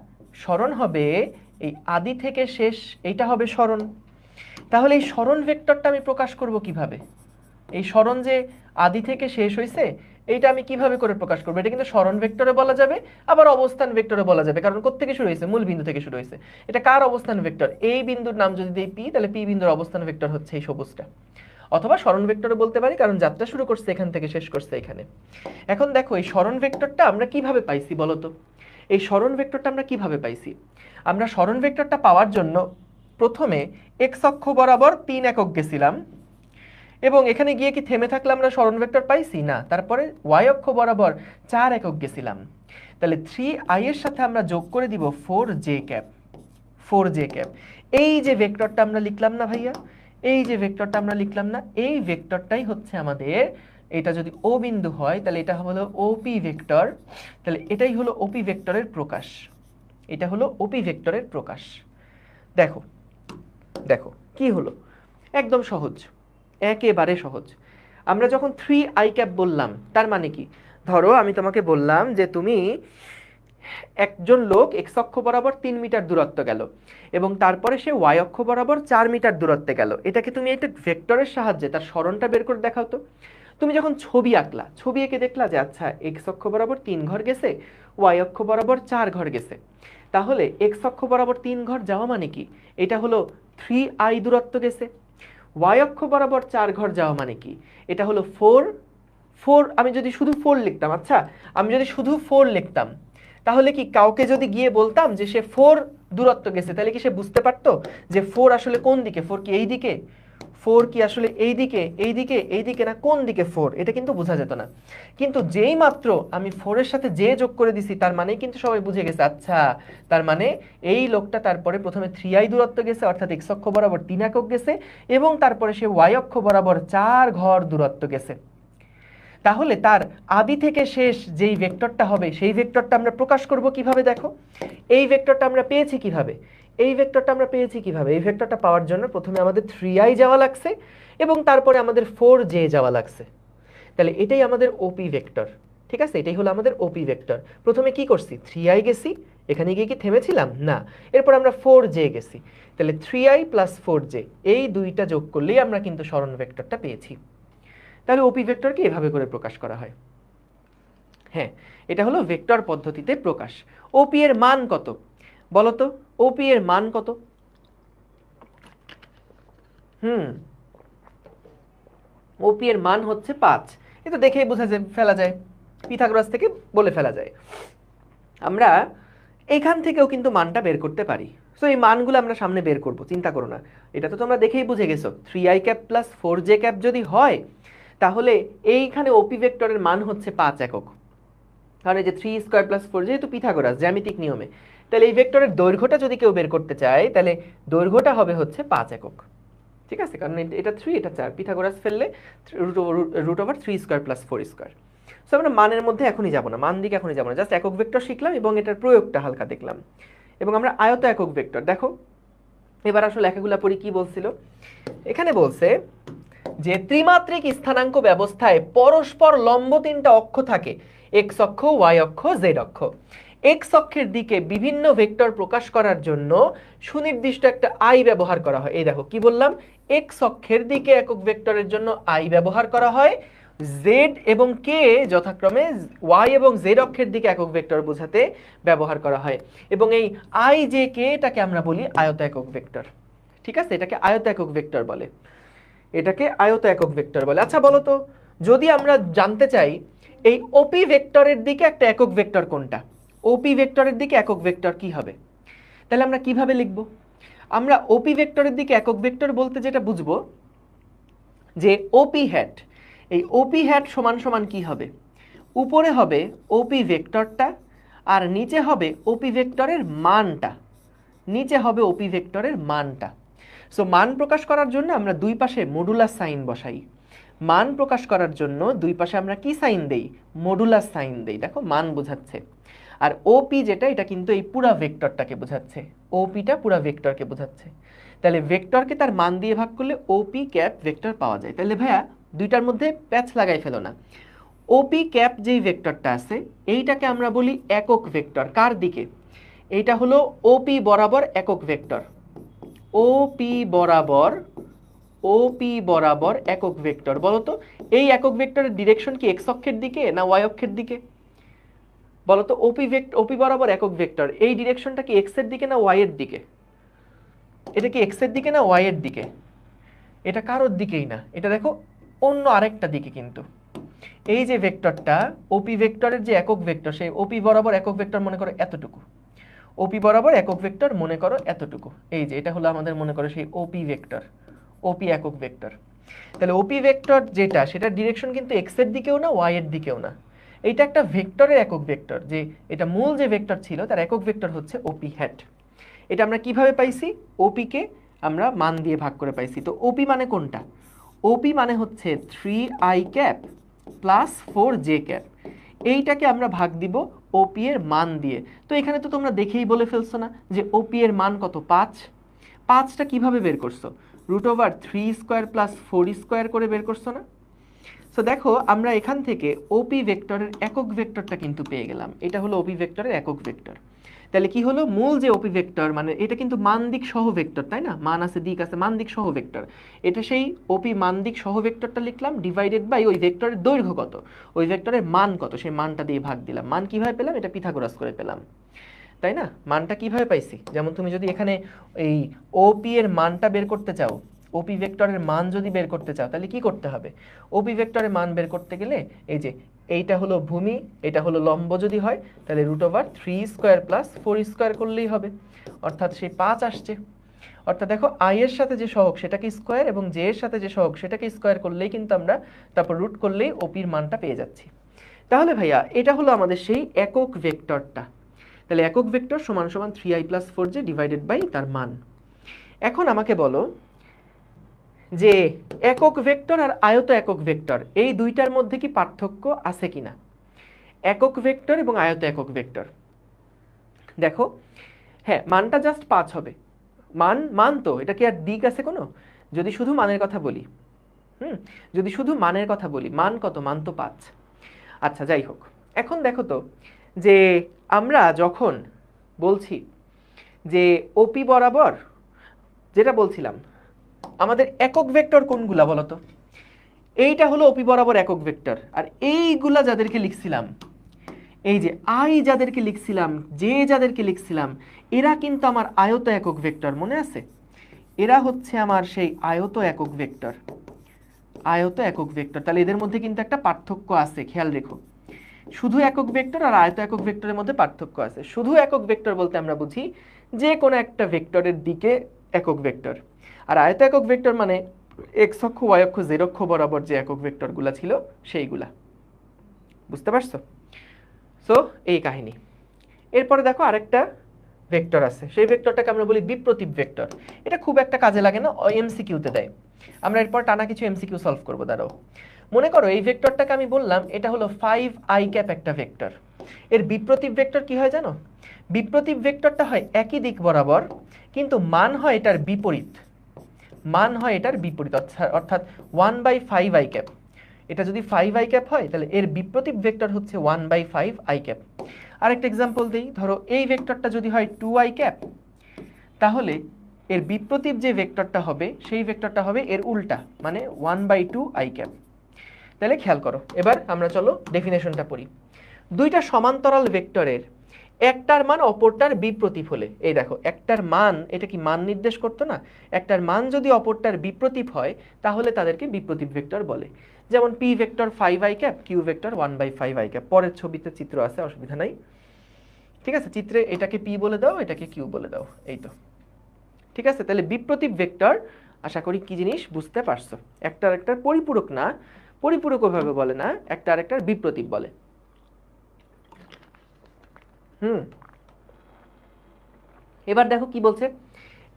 সরণ হবে এই আদি থেকে শেষ, এইটা হবে সরণ। তাহলে এই সরণ ভেক্টরটা আমি প্রকাশ করব কিভাবে? এই সরণ যে আদি থেকে শেষ হয়েছে, এইটা আমি কিভাবে করে প্রকাশ করবো? এটা কিন্তু সরণ ভেক্টরে বলা যাবে, আবার অবস্থান ভেক্টরে বলা যাবে, কারণ কোত্থেকে শুরু হয়েছে? মূল বিন্দু থেকে শুরু হয়েছে। এটা কার অবস্থান ভেক্টর? এই বিন্দুর নাম যদি দিই পি, তাহলে পি বিন্দুর অবস্থান ভেক্টর হচ্ছে এই সবুজটা। অথবা সরণ ভেক্টরে বলতে পারি, কারণ যাত্রা শুরু করছে এখান থেকে, শেষ করছে এখানে। এখন দেখো এই সরণ ভেক্টরটা আমরা কিভাবে পাইছি বলো তো? এই সরণ ভেক্টরটা আমরা কিভাবে পাইছি? আমরা সরণ ভেক্টরটা পাওয়ার জন্য প্রথমে x অক্ষ বরাবর 3 একক গেছিলাম, এবং এখানে গিয়ে কি থেমে থাকলে আমরা সরণ ভেক্টর পাইছি না। তারপরে y অক্ষ বরাবর 4 একক গেছিলাম, তাহলে 3i এর সাথে আমরা যোগ করে দিব 4j ক্যাপ, 4j ক্যাপ। এই যে ভেক্টরটা আমরা লিখলাম না ভাইয়া, এই যে ভেক্টরটা আমরা লিখলাম না, এই ভেক্টরটাই হচ্ছে আমাদের, এটা যদি ও বিন্দু হয় তাহলে এটা হলো ওপি ভেক্টর, তাহলে এটাই হলো ওপি ভেক্টরের প্রকাশ, এটা হলো ওপি ভেক্টরের প্রকাশ। দেখো দেখো কি হলো, একদম সহজ, একেবারে সহজ। আমরা যখন 3i ক্যাপ বললাম তার মানে কি? ধরো আমি তোমাকে বললাম যে তুমি একজন লোক x অক্ষ বরাবর 3 মিটার দূরত্ব গেল, এবং তারপরে সে y অক্ষ বরাবর 4 মিটার দূরত্বে গেল। এটাকে তুমি একটা ভেক্টরের সাহায্যে তার সরণটা বের করে দেখাও তো। তুমি যখন ছবি আঁকলা, ছবি এঁকে দেখলা যে আচ্ছা x অক্ষ বরাবর 3 ঘর গেছে, y অক্ষ বরাবর 4 ঘর গেছে, তাহলে x অক্ষ বরাবর 3 ঘর যাওয়া মানে কি? এটা হলো 3i দূরত্ব গেছে। y অক্ষ বরাবর 4 ঘর যাওয়া মানে কি? এটা হলো 4। আমি যদি শুধু 4 লিখতাম, আচ্ছা আমি যদি শুধু 4 লিখতাম, তাহলে কি কাউকে যদি গিয়ে বলতাম যে সে 4 দূরত্ব গেছে, তাহলে কি সে বুঝতে পারতো যে 4 আসলে কোন দিকে? 4 কি এই দিকে? 4 কি আসলে এই দিকে, এই দিকে, এই দিকে, না কোন দিকে 4? এটা কিন্তু বোঝা যেত না। কিন্তু যেই মাত্র আমি 4 এর সাথে যে যোগ করে দিছি, তার মানে কিন্তু সবাই বুঝে গেছে, আচ্ছা তার মানে এই লোকটা তারপরে প্রথমে 3i দূরত্ব গেছে, অর্থাৎ x অক্ষ বরাবর 3 একক গেছে, এবং তারপরে সে y অক্ষ বরাবর 4 ঘর দূরত্ব গেছে। তাহলে তার আদি থেকে শেষ যেই ভেক্টরটা হবে, সেই ভেক্টরটা আমরা প্রকাশ করব কিভাবে? দেখো, এই ভেক্টরটা আমরা পেয়েছি কিভাবে? এই ভেক্টরটা আমরা পেয়েছি কিভাবে? এই ভেক্টরটা পাওয়ার জন্য প্রথমে আমাদের 3i যাওয়া লাগছে, এবং তারপরে আমাদের 4j যাওয়া লাগছে। তাহলে এটাই আমাদের ওপি ভেক্টর। ঠিক আছে, এটাই হলো আমাদের ওপি ভেক্টর। প্রথমে কি করছি? 3i গেছি, এখানে গিয়ে কি থেমেছিলাম? না। এরপর আমরা 4j গেছি। তাহলে 3i প্লাস 4j, এই দুইটা যোগ করলেই আমরা কিন্তু সরণ ভেক্টরটা পেয়েছি। তাহলে ওপি ভেক্টরকে এভাবে করে প্রকাশ করা হয়। হ্যাঁ, এটা হলো ভেক্টর পদ্ধতিতে প্রকাশ। ওপি এর মান কত বলো তো? ওপি এর মান কত? ওপি এর মান হচ্ছে 5। এটা দেখেই বোঝা যায়, ফেলা যায়, পিথাগোরাস থেকে বলে ফেলা যায়। আমরা এখান থেকেও কিন্তু মানটা বের করতে পারি। সো এই মানগুলো আমরা সামনে বের করব, চিন্তা করো না। এটা তো তোমরা দেখেই বুঝে গেছো, 3i cap plus 4j cap যদি হয়, তাহলে এইখানে ওপি ভেক্টরের মান হচ্ছে 5 একক। কারণ এই যে 3 স্কয়ার প্লাস 4 যেহেতু পিথাগোরাস জ্যামিতিক নিয়মে, তাহলে এই ভেক্টরের দৈর্ঘ্যটা যদি কেউ বের করতে চায়, তাহলে দৈর্ঘ্যটা হবে হচ্ছে 5 একক। ঠিক আছে, কারণ এটা 3, এটা 4, পিথাগোরাস ফেললে root over 3 square plus 4 square. So আমরা মানের মধ্যে এখনই যাব না, মান দিকে এখনই যাব না, জাস্ট একক ভেক্টর শিখলাম এবং এটার প্রয়োগটা হালকা দেখলাম। এবং আমরা আয়ত একক ভেক্টর দেখো, এবার আসলে লেখাগুলো পড়ি। কি বলছিল এখানে? বলছে যে ত্রিমাত্রিক স্থানাঙ্ক ব্যবস্থায় পরস্পর লম্ব 3টা অক্ষ থাকে, এক্স অক্ষ, ওয়াই অক্ষ, জেড অক্ষ। এক্স অক্ষের দিকে বিভিন্ন ভেক্টর প্রকাশ করার জন্য সুনির্দিষ্ট একটা আই ব্যবহার করা হয়। এই দেখো কি বললাম, এক্স অক্ষের দিকে একক ভেক্টরের জন্য আই ব্যবহার করা হয়, জেড এবং কে যথাক্রমে ওয়াই এবং জেড অক্ষের দিকে একক ভেক্টর বোঝাতে ব্যবহার করা হয়। এবং এই আই জে কে এটাকে আমরা বলি আয়ত একক ভেক্টর। ঠিক আছে, এটাকে আয়ত একক ভেক্টর বলে, এটাকে আয়ত একক ভেক্টর বলে। আচ্ছা বলো তো, যদি আমরা জানতে চাই এই ওপি ভেক্টরের দিকে একটা একক ভেক্টর কোনটা, ওপি ভেক্টরের দিকে একক ভেক্টর কি হবে, তাহলে আমরা কিভাবে লিখব? আমরা ওপি ভেক্টরের দিকে একক ভেক্টর বলতে যেটা বুঝবো যে ওপি হ্যাট, এই ওপি হ্যাট সমান সমান কি হবে? উপরে হবে ওপি ভেক্টরটা, আর নিচে হবে ওপি ভেক্টরের মানটা, নিচে হবে ওপি ভেক্টরের মানটা। সো মান প্রকাশ করার জন্য আমরা দুই পাশে মডুলাস সাইন বসাই। মান প্রকাশ করার জন্য দুই পাশে আমরা কি সাইন দেই? মডুলাস সাইন দেই। দেখো মান বোঝাচ্ছে। আর ওপি যেটা, এটা কিন্তু এই পুরা ভেক্টরটাকে বোঝাচ্ছে, ওপিটা পুরা ভেক্টরকে বোঝাচ্ছে। তাহলে ভেক্টরকে তার মান দিয়ে ভাগ করলে ওপি ক্যাপ ভেক্টর পাওয়া যায়। তাহলে ভাইয়া দুইটার মধ্যে প্যাচ লাগাই ফেলো না। ওপি ক্যাপ যেই ভেক্টরটা আছে, এইটাকে আমরা বলি একক ভেক্টর। কার দিকে? এইটা হলো ওপি বরাবর একক ভেক্টর। ওপি বরাবর, ওপি বরাবর একক ভেক্টর। বলতো এই একক ভেক্টরের ডিরেকশন কি এক্স অক্ষের দিকে না ওয়াই অক্ষের দিকে? বলতো ওপি বরাবর একক ভেক্টর, এই ডিরেকশনটা কি এক্স এর দিকে না ওয়াই এর দিকে? এটা কি এক্স এর দিকে না ওয়াই এর দিকে? এটা কারোর দিকেই না, এটা দেখো অন্য আরেকটা দিকে। কিন্তু এই যে ভেক্টরটা ওপি ভেক্টরের যে একক ভেক্টর, সেই ওপি বরাবর একক ভেক্টর মনে করো এতটুকু, ওপি বরাবর একক ভেক্টর মনে করো এতটুকু। এই যে এটা হলো আমাদের মনে করো সেই ওপি ভেক্টর, ওপি একক ভেক্টর। তাহলে ওপি ভেক্টর যেটা, সেটার ডিরেকশন কিন্তু এক্স এর দিকেও না ওয়াই এর দিকেও না। এইটা একটা ভেক্টরের একক ভেক্টর, যে এটা মূল যে ভেক্টর ছিল তার একক ভেক্টর হচ্ছে ওপি হ্যাট। এটা আমরা কিভাবে পাইছি? ওপি কে আমরা মান দিয়ে ভাগ করে পাইছি। তো ওপি মানে কোনটা? ওপি মানে হচ্ছে 3i cap plus 4j cap. এইটাকে আমরা ভাগ দিব ওপি এর মান দিয়ে। তো এখানে তো তোমরা দেখেই বলে ফেলছো না যে ওপি এর মান কত? 5। 5টা কিভাবে বের করছো? Root over 3 square plus 4 square করে বের করছো না? সো দেখো আমরা এখান থেকে ওপি ভেক্টরের একক ভেক্টরটা কিন্তু পেয়ে গেলাম। এটা হলো ওপি ভেক্টরের একক ভেক্টর। তাহলে কি হলো? মূল যে ওপি ভেক্টর, মানে এটা কিন্তু মান দিক সহ ভেক্টর, তাই না? মান আছে, দিক আছে, মান দিক সহ ভেক্টর। এটা সেই ওপি মান দিক সহ ভেক্টরটা লিখলাম, ডিভাইডেড বাই ওই ভেক্টরের দৈর্ঘ্য কত, ওই ভেক্টরের মান কত, সেই মানটা দিয়ে ভাগ দিলাম। মান কিভাবে পেলাম? এটা পিথাগোরাস করে পেলাম, তাই না? মানটা কিভাবে পাইছি? যেমন তুমি যদি এখানে এই ওপি এর মানটা বের করতে চাও, ওপি ভেক্টরের মান যদি বের করতে চাও, তাহলে কি করতে হবে? ওপি ভেক্টরের মান বের করতে গেলে এই যে এইটা হলো ভূমি, এটা হলো লম্ব যদি হয় তাহলে √3² প্লাস 4² করলেই হবে, অর্থাৎ সেই 5 আসছে। অর্থাৎ দেখো আই এর সাথে যে সহগ সেটাকে স্কোয়ার এবং জে এর সাথে যে সহগ সেটাকে স্কোয়ার করলেই কিন্তু আমরা তারপর রুট করলেই ওপির মানটা পেয়ে যাচ্ছি। তাহলে ভাইয়া এটা হলো আমাদের সেই একক ভেক্টরটা। তাহলে একক ভেক্টর সমান সমান 3i + 4j ডিভাইডেড বাই তার মান। এখন আমাকে বলো যে একক ভেক্টর আর আয়ত একক ভেক্টর এই দুইটার মধ্যে কি পার্থক্য আছে কিনা, একক ভেক্টর এবং আয়ত একক ভেক্টর। দেখো হ্যাঁ, মানটা জাস্ট 5 হবে। মান তো এটা কি আর দিক আছে কোনো? যদি শুধু মানের কথা বলি, যদি শুধু মানের কথা বলি, মান কত? মান তো 5। আচ্ছা যাই হোক, এখন দেখো তো যে আমরা যখন বলছি যে ওপি বরাবর, যেটা বলছিলাম আমাদের একক ভেক্টর কোনগুলা বলো তো? এইটা হলো ওপি বরাবর একক ভেক্টর, আর এইগুলা যাদেরকে লিখছিলাম, এই যে আই যাদেরকে লিখছিলাম, যে যাদেরকে লিখছিলাম, এরা কিন্তু আমার আয়ত একক ভেক্টর, মনে আছে? এরা হচ্ছে আমার সেই আয়ত একক ভেক্টর, আয়ত একক ভেক্টর। তাহলে এদের মধ্যে কিন্তু একটা পার্থক্য আছে, খেয়াল রেখো। শুধু একক ভেক্টর আর আয়ত একক ভেক্টরের মধ্যে পার্থক্য আছে। শুধু একক ভেক্টর বলতে আমরা বুঝি যে কোনো একটা ভেক্টরের দিকে একক ভেক্টর, আর আয়ত একক ভেক্টর মানে এক্স অক্ষ, ওয়াই অক্ষ, জেড অক্ষ বরাবর যে একক ভেক্টরগুলা ছিল সেইগুলা। বুঝতে পারছো? সো এই কাহিনী। এরপরে দেখো আরেকটা ভেক্টর আছে, সেই ভেক্টরটাকে আমরা বলি বিপ্রতীপ ভেক্টর। এটা খুব একটা কাজে লাগে না, এমসিকিউতে দেয়। আমরা এরপর টানা কিছু এমসিকিউ সলভ করবো। দাঁড়াও, মনে করো এই ভেক্টরটাকে আমি বললাম এটা হলো 5i ক্যাপ একটা ভেক্টর। এর বিপ্রতীপ ভেক্টর কি হয় জানো? বিপ্রতীপ ভেক্টরটা হয় একই দিক বরাবর, কিন্তু মান হয় এটার বিপরীত। মান হয় এটার বিপরীত, অর্থাৎ 1/5i ক্যাপ। এটা যদি 5i ক্যাপ হয় তাহলে এর বিপ্রতীপ ভেক্টর হচ্ছে 1/5i ক্যাপ। আরেকটা এক্সাম্পল দিই, ধরো এই ভেক্টরটা যদি হয় 2i ক্যাপ, তাহলে এর বিপ্রতীপ যে ভেক্টরটা হবে সেই ভেক্টরটা হবে এর উল্টা, মানে 1/2i ক্যাপ। তাহলে খেয়াল করো, এবার আমরা চলো ডেফিনেশনটা পড়ি। দুইটা সমান্তরাল ভেক্টরের একটার মান অপরটার বিপ্রতীপ হলে, এই দেখো একটার মান, এটা কি মান নির্দেশ করতো না? একটার মান যদি অপরটার বিপ্রতীপ হয় তাহলে তাদেরকে বিপ্রতীপ ভেক্টর বলে। যেমন P vector 5i cap, Q vector 1/5i cap. পরের ছবিতে চিত্র আছে, অসুবিধা নাই, ঠিক আছে? চিত্রে এটাকে পি বলে দাও, এটাকে কিউ বলে দাও, এই তো ঠিক আছে। তাহলে বিপ্রতীপ ভেক্টর আশা করি কি জিনিস বুঝতে পারছো। একটা আরেকটার পরিপূরক না, পরিপূরক ওইভাবে বলে না, একটা আরেকটার বিপ্রতীপ বলে। এবার দেখো কি বলছে,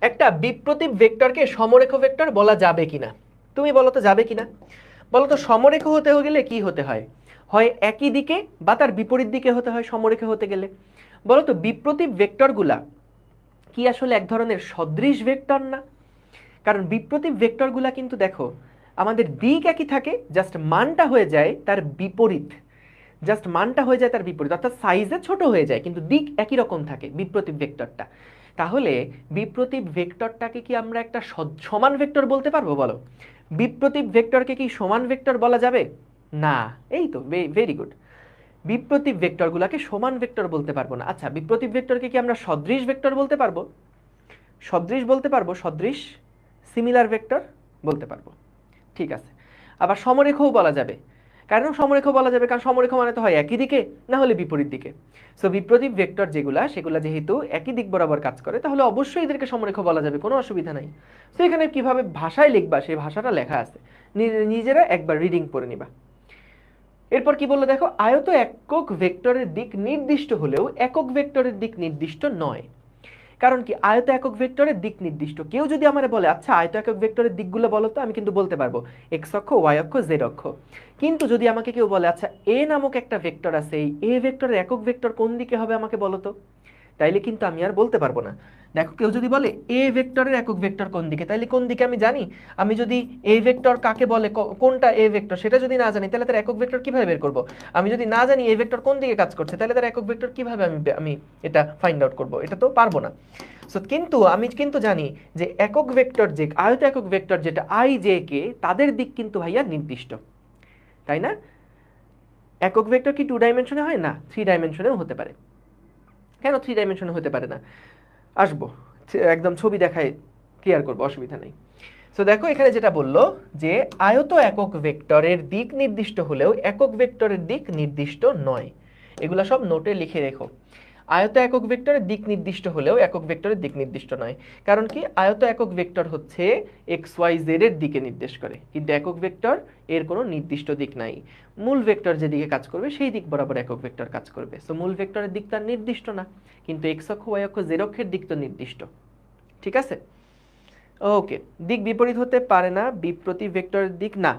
একটা বিপ্রতীপ ভেক্টরকে সমরেখ ভেক্টর বলা যাবে কিনা? তুমি বলো তো যাবে কিনা? বলো তো সমরেখ হতে গেলে কি হতে হয়? হয় একই দিকে বা তার বিপরীত দিকে হতে হয় সমরেখ হতে গেলে। বলো তো বিপ্রতীপ ভেক্টরগুলা কি আসলে এক ধরনের সদৃশ ভেক্টর না? কারণ বিপ্রতীপ ভেক্টরগুলা কিন্তু দেখো আমাদের দিক একই থাকে, জাস্ট মানটা হয়ে যায় তার বিপরীত। জাস্ট মানটা হয়ে যায় তার বিপরীত, অর্থাৎ সাইজে ছোট হয়ে যায় কিন্তু দিক একই রকম থাকে বিপ্রতীপ ভেক্টরটা। তাহলে বিপ্রতীপ ভেক্টরটাকে কি আমরা একটা সমান ভেক্টর বলতে পারবো? বলো, বিপ্রতীপ ভেক্টরকে কি সমান ভেক্টর বলা যাবে? না। এই তো ভেরি গুড, বিপ্রতীপ ভেক্টরগুলোকে সমান ভেক্টর বলতে পারবো না। আচ্ছা, বিপ্রতীপ ভেক্টরকে কি আমরা সদৃশ ভেক্টর বলতে পারবো? সদৃশ বলতে পারবো, সদৃশ সিমিলার ভেক্টর বলতে পারবো, ঠিক আছে। আবার সমরেখও বলা যাবে। কারণ সমরেখ বলা যাবে, কারণ সমরেখ মানে তো হয় একই দিকে না হলে বিপরীত দিকে। সো বিপ্রতীপ ভেক্টর যেগুলা, সেগুলা যেহেতু একই দিক বরাবর কাজ করে তাহলে অবশ্যই এদেরকে সমরেখ বলা যাবে, কোনো অসুবিধা নাই। তো এখানে কিভাবে ভাষায় লিখবা সেই ভাষাটা লেখা আছে, নিজেরা একবার রিডিং করে নিবা। এরপর কি বললো দেখো, আয়ত একক ভেক্টরের দিক নির্দিষ্ট হলেও একক ভেক্টরের দিক নির্দিষ্ট নয়। কারণ কি, আয়ত একক ভেক্টরের দিক নির্দিষ্ট। কেউ যদি আমারে বলে আচ্ছা আয়ত একক ভেক্টরের দিকগুলো বলো তো, আমি কিন্তু বলতে পারবো এক্স অক্ষ, ওয়াই অক্ষ, জেড অক্ষ। কিন্তু যদি আমাকে কেউ বলে আচ্ছা এ নামক একটা ভেক্টর আছে, এই এ ভেক্টরের একক ভেক্টর কোন দিকে হবে আমাকে বলো তো, তাইলে কিন্তু আমি আর বলতে পারবো না। দেখো কেউ যদি বলে এ ভেক্টরের একক ভেক্টর কোন দিকে, তাইলে কোন দিকে আমি জানি? আমি যদি এ ভেক্টর কাকে বলে, কোনটা এ ভেক্টর সেটা যদি না জানি তাহলে তার একক ভেক্টর কিভাবে বের করব? আমি যদি না জানি এ ভেক্টর কোন দিকে কাজ করছে তাহলে তার একক ভেক্টর কিভাবে আমি এটা ফাইন্ড আউট করব? এটা তো পারবো না। সো কিন্তু আমি কিন্তু জানি যে একক ভেক্টর, যে আয়ত একক ভেক্টর যেটা আই জে কে, তাদের দিক কিন্তু ভাইয়া নির্দিষ্ট, তাই না? একক ভেক্টর কি 2 ডাইমেনশনে হয় না, 3 ডাইমেনশনেও হতে পারে। কেন 3 ডাইমেনশনে হতে পারে না? আসবো, একদম ছবি দেখায় ক্লিয়ার করবো, অসুবিধা নেই। সো দেখো এখানে যেটা বললো যে আয়ত একক ভেক্টরের দিক নির্দিষ্ট হলেও একক ভেক্টরের দিক নির্দিষ্ট নয়। এগুলা সব নোটে লিখে রেখো। আয়ত একক ভেক্টরের দিক নির্দিষ্ট হলেও একক ভেক্টরের দিক নির্দিষ্ট নয়। কারণ কি, আয়ত একক ভেক্টর হচ্ছে এক্স ওয়াই জেড এর দিকে নির্দেশ করে, কিন্তু একক ভেক্টর এর কোনো নির্দিষ্ট দিক নাই। মূল ভেক্টর যেদিকে কাজ করবে সেই দিক বরাবর একক ভেক্টর কাজ করবে। সো মূল ভেক্টরের দিক তার নির্দিষ্ট না, কিন্তু এক্স অক্ষ ওয়াই অক্ষ জেড অক্ষের দিক তো নির্দিষ্ট। ঠিক আছে, ওকে। দিক বিপরীত হতে পারে না, বিপ্রতীপ ভেক্টরের দিক না,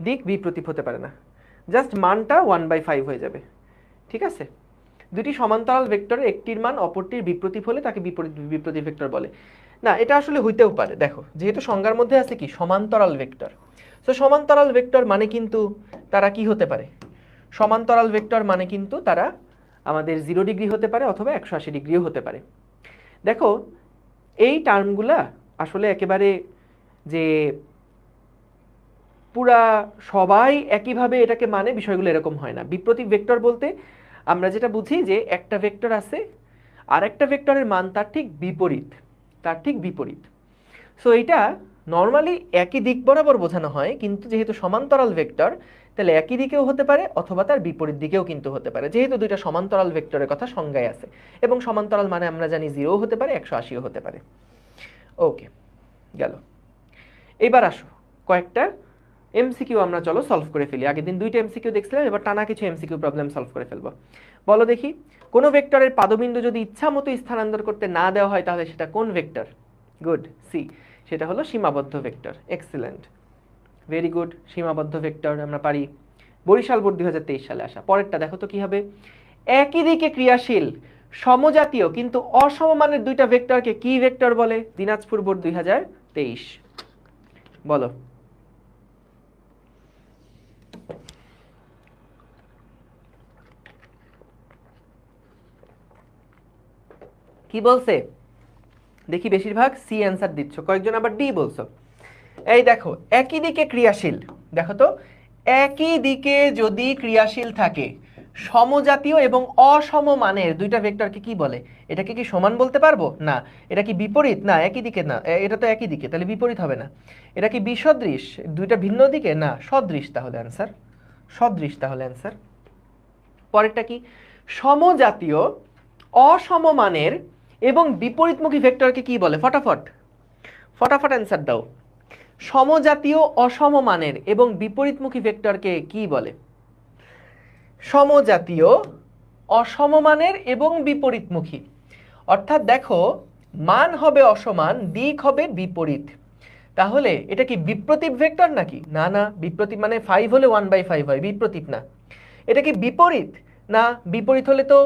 দিক বিপ্রতীপ হতে পারে না, জাস্ট মানটা 1/5 হয়ে যাবে। ঠিক আছে, দুটি সমান্তরাল ভেক্টরের একটির মান অপরটির বিপ্রতীপ হলে তাকে বিপ্রতীপ ভেক্টর বলে। না, এটা আসলে হইতেও পারে। দেখো, যেহেতু সংজ্ঞার মধ্যে আছে কি সমান্তরাল ভেক্টর, তো সমান্তরাল ভেক্টর মানে কিন্তু তারা কি হতে পারে, সমান্তরাল ভেক্টর মানে কিন্তু তারা আমাদের 0 ডিগ্রি হতে পারে অথবা 180 ডিগ্রিও হতে পারে। দেখো এই টার্মগুলা আসলে একেবারে যে পুরা সবাই একইভাবে এটাকে মানে, বিষয়গুলো এরকম হয় না। বিপ্রতীপ ভেক্টর বলতে আমরা যেটা বুঝি যে একটা ভেক্টর আছে আর একটা ভেক্টরের মান তার ঠিক বিপরীত, তার ঠিক বিপরীত। সো এটা নর্মালি একই দিক বরাবর বোঝানো হয়, কিন্তু যেহেতু সমান্তরাল ভেক্টর তাহলে একই দিকেও হতে পারে অথবা তার বিপরীত দিকেও কিন্তু হতে পারে, যেহেতু দুইটা সমান্তরাল ভেক্টরের কথা সংজ্ঞায় আছে। এবং সমান্তরাল মানে আমরা জানি 0ও হতে পারে 180ও হতে পারে। ওকে, গেল। এবার আসো কয়েকটা এমসিকিউ আমরা চলো সলভ করে ফেলি। আগের দিন 2টা এমসিকিউ দেখছিলাম, এবার টানা কিছু এমসিকিউ প্রবলেম সলভ করে ফেলবো। বলো দেখি, কোন ভেক্টরের পাদবিন্দু যদি ইচ্ছা মতো স্থানান্তর করতে না দেওয়া হয় তাহলে সেটা কোন ভেক্টর? গুড, সি, সেটা হলো সীমাবদ্ধ ভেক্টর। এক্সিলেন্ট, ভেরি গুড, সীমাবদ্ধ ভেক্টর আমরা পারি। বরিশাল বোর্ড 2023 সালে আসা। পরেরটা দেখো তো কি হবে। একই দিকে ক্রিয়াশীল সমজাতীয় কিন্তু অসমমানের দুইটা ভেক্টরকে কি ভেক্টর বলে? দিনাজপুর বোর্ড 2023। বলো। কি বলছে দেখি? বেশিরভাগ সি অ্যান্সার দিচ্ছ, কয়েকজন আবার ডি বলছো। এই দেখো, একই দিকে ক্রিয়াশীল, দেখো তো, একই দিকে যদি ক্রিয়াশীল থাকে সমজাতীয় এবং অসমমানের দুইটা ভেক্টরকে কি বলে? এটাকে কি সমান বলতে পারবো? না। এটা কি বিপরীত? না, একই দিকে না, এটা তো একই দিকে, তাহলে বিপরীত হবে না। এটা কি বিসদৃশ? দুইটা ভিন্ন দিকে? না, সদৃশ, তাহলে অ্যান্সার সদৃশ, তাহলে অ্যান্সার। পরেরটা কি? সমজাতীয় অসমমানের এবং বিপরীতমুখী ভেক্টরকে কি বলে? ফটাফট ফটাফট অ্যান্সার দাও। সমজাতীয় অসমমানের এবং বিপরীতমুখী ভেক্টরকে কি বলে? সমজাতীয় অসমমানের এবং বিপরীতমুখী, অর্থাৎ দেখো মান হবে অসমান, দিক হবে বিপরীত। তাহলে এটা কি বিপ্রতীপ ভেক্টর নাকি? না না, বিপ্রতীপ মানে 5 হলে 1/5 হয়, বিপ্রতীপ না। এটা কি বিপরীত? না, বিপরীত হলে তো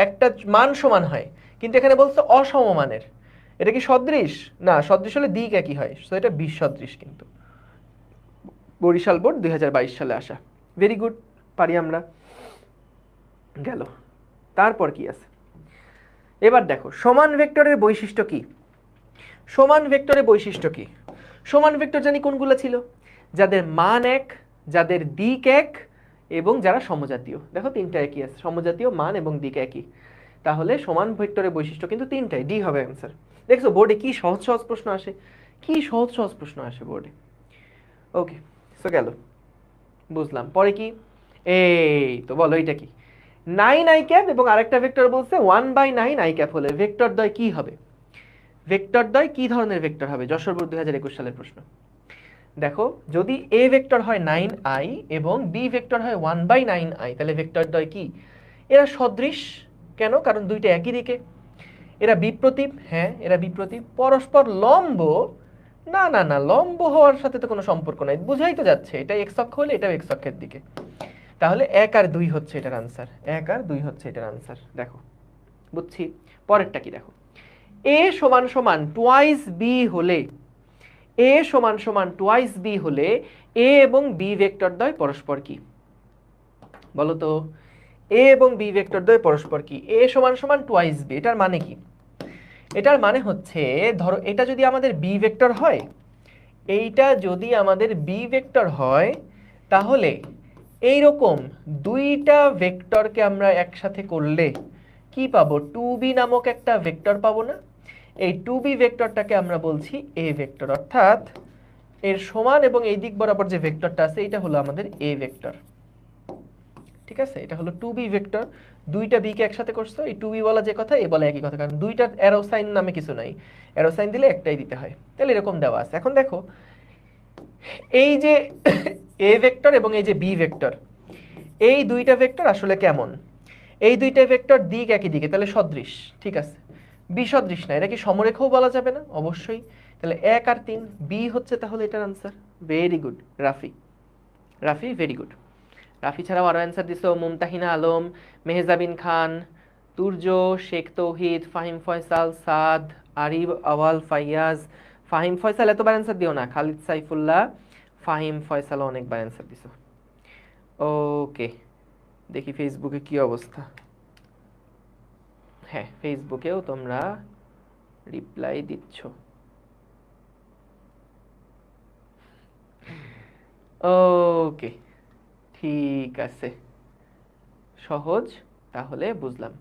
একটা মান সমান হয়, কিন্তু এখানে বলছে অসমমানের। এটা কি সদৃশ? না, সদৃশ হলে দিক একই হয়, তো এটা বিসদৃশ। কিন্তু বরিশাল বোর্ড 2022 সালে আসা। ভেরি গুড, পারি আমরা। গেল। তারপর কি আছে? এবার দেখো সমান ভেক্টরের বৈশিষ্ট্য কি? সমান ভেক্টরের বৈশিষ্ট্য কি? সমান ভেক্টর জানি কোনগুলো ছিল? যাদের মান এক, যাদের দিক এক, এবং যারা সমজাতীয়। দেখো তিনটা একই আছে, সমজাতীয়, মান এবং দিক একই। তাহলে সমান ভেক্টরের বৈশিষ্ট্য কিন্তু তিনটাই, ডি হবে অ্যান্সার। দেখছো বোর্ডে কি সহজ সহজ প্রশ্ন আসে, কি সহজ সহজ প্রশ্ন আসে বোর্ডে। ওকে, সো গেল, বুঝলাম। পরে কি? এই তো বলো এটা কি? 9 আই ক্যাপ এবং আরেকটা ভেক্টর বলছে 1/9 আই ক্যাপ হলে ভেক্টর দ্বয় কি হবে? ভেক্টর দ্বয় কি ধরনের ভেক্টর হবে? যশোর বোর্ড 2021 সালের প্রশ্ন। দেখো, যদি এ ভেক্টর হয় 9i এবং বি ভেক্টর হয় 1/9i, তাহলে ভেক্টর দ্বয় কি? এরা সদৃশ। কেন? কারণ দুইটা একই দিকে। এরা বিপ্রতীপ, হ্যাঁ এরা বিপ্রতীপ। পরস্পর লম্ব? না না না, লম্ব হওয়ার সাথে তো কোনো সম্পর্ক নাই, বুঝাই তো যাচ্ছে এটা এক্স অক্ষ হলে এটাও এক্স অক্ষের দিকে। তাহলে 1 আর 2 হচ্ছে এটার আনসার, 1 আর 2 হচ্ছে এটার আনসার। দেখো বুঝছি। পরেরটা কি দেখো, এ সমান সমান টুয়াইস বি হলে, এ সমান সমান টুয়াইস বি হলে এ এবং বি ভেক্টর দ্বয় পরস্পর কি? বলো তো, এ এবং বি ভেক্টর দ্বয় পরস্পর কি? এ সমান সমান টুয়াইস বি, এটার মানে কি? এটার মানে হচ্ছে, ধরো এটা যদি আমাদের বি ভেক্টর হয়, এইটা যদি আমাদের বি ভেক্টর হয়, তাহলে এইরকম দুইটা ভেক্টরকে আমরা একসাথে করলে কি পাবো? 2b নামক একটা ভেক্টর পাবো না? এই 2b ভেক্টরটাকে আমরা বলছি a ভেক্টর, অর্থাৎ এর সমান এবং এই দিক বরাবর যে ভেক্টরটা আছে এটা হলো আমাদের a ভেক্টর। ঠিক আছে, এটা হলো 2b ভেক্টর। দুইটা b কে একসাথে করছো, এই 2b বলা যে কথা, a বলা একই কথা, কারণ দুইটার অ্যারো সাইন নামে কিছু নাই, অ্যারো সাইন দিলে একটাই দিতে হয়। তাহলে এরকম দেওয়া আছে। এখন দেখো এই যে a ভেক্টর এবং এই যে b ভেক্টর, এই দুইটা ভেক্টর আসলে কেমন? এই দুইটা ভেক্টর দিক একই দিকে, তাহলে সদৃশ। ঠিক আছে, বিসদৃশ না, এটা কি সমরেখাও বলা যাবে না? অবশ্যই। তাহলে 1 আর 3 বি হচ্ছে তাহলে এটার answer. Very good Rafi, Rafi very good. Rafi ছাড়াও আরো অ্যান্সার দিছো মুমতাহিনা আলম, মেহজাবিন খান, তুর্য, শেখ তৌহিদ, ফাহিম ফয়সাল, সাদ, আরিব, আওয়াল, ফাইয়াজ। ফাহিম ফয়সাল এতবার অ্যান্সার দিও না, খালিদ সাইফুল্লাহ, ফাহিম ফয়সাল অনেকবার অ্যান্সার দিছো। ওকে, দেখি ফেসবুকে কি অবস্থা। হ্যাঁ, ফেসবুকেও তোমরা রিপ্লাই দিচ্ছ। ওকে, ঠিক আছে, সহজ, তাহলে বুঝলাম।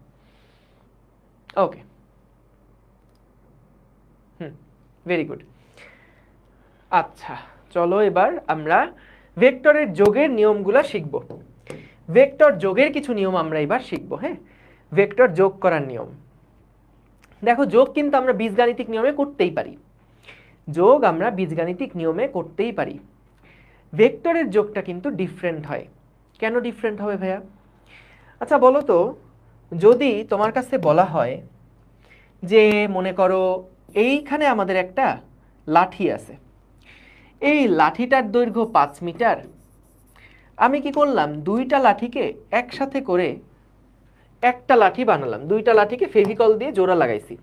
ওকে, ভেরি গুড। আচ্ছা, চলো এবার আমরা ভেক্টরের যোগের নিয়মগুলো শিখব। ভেক্টর যোগের কিছু নিয়ম আমরা এবার শিখব। হ্যাঁ, ভেক্টর যোগ করার নিয়ম। দেখো, যোগ কিন্তু আমরা বীজগাণিতিক নিয়মে করতেই পারি, যোগ আমরা বীজগাণিতিক নিয়মে করতেই পারি। ভেক্টরের যোগটা কিন্তু ডিফারেন্ট হয়। কেন ডিফারেন্ট হবে ভাইয়া? আচ্ছা বলো তো, যদি তোমার কাছে বলা হয় যে মনে করো এইখানে আমাদের একটা লাঠি আছে, এই লাঠিটার দৈর্ঘ্য 5 মিটার, আমি কি করলাম, দুইটা লাঠিকে একসাথে করে একটা লাঠি বানালাম, দুইটা লাঠিকে ফেভিকল দিয়ে জোড়া লাগাইছি,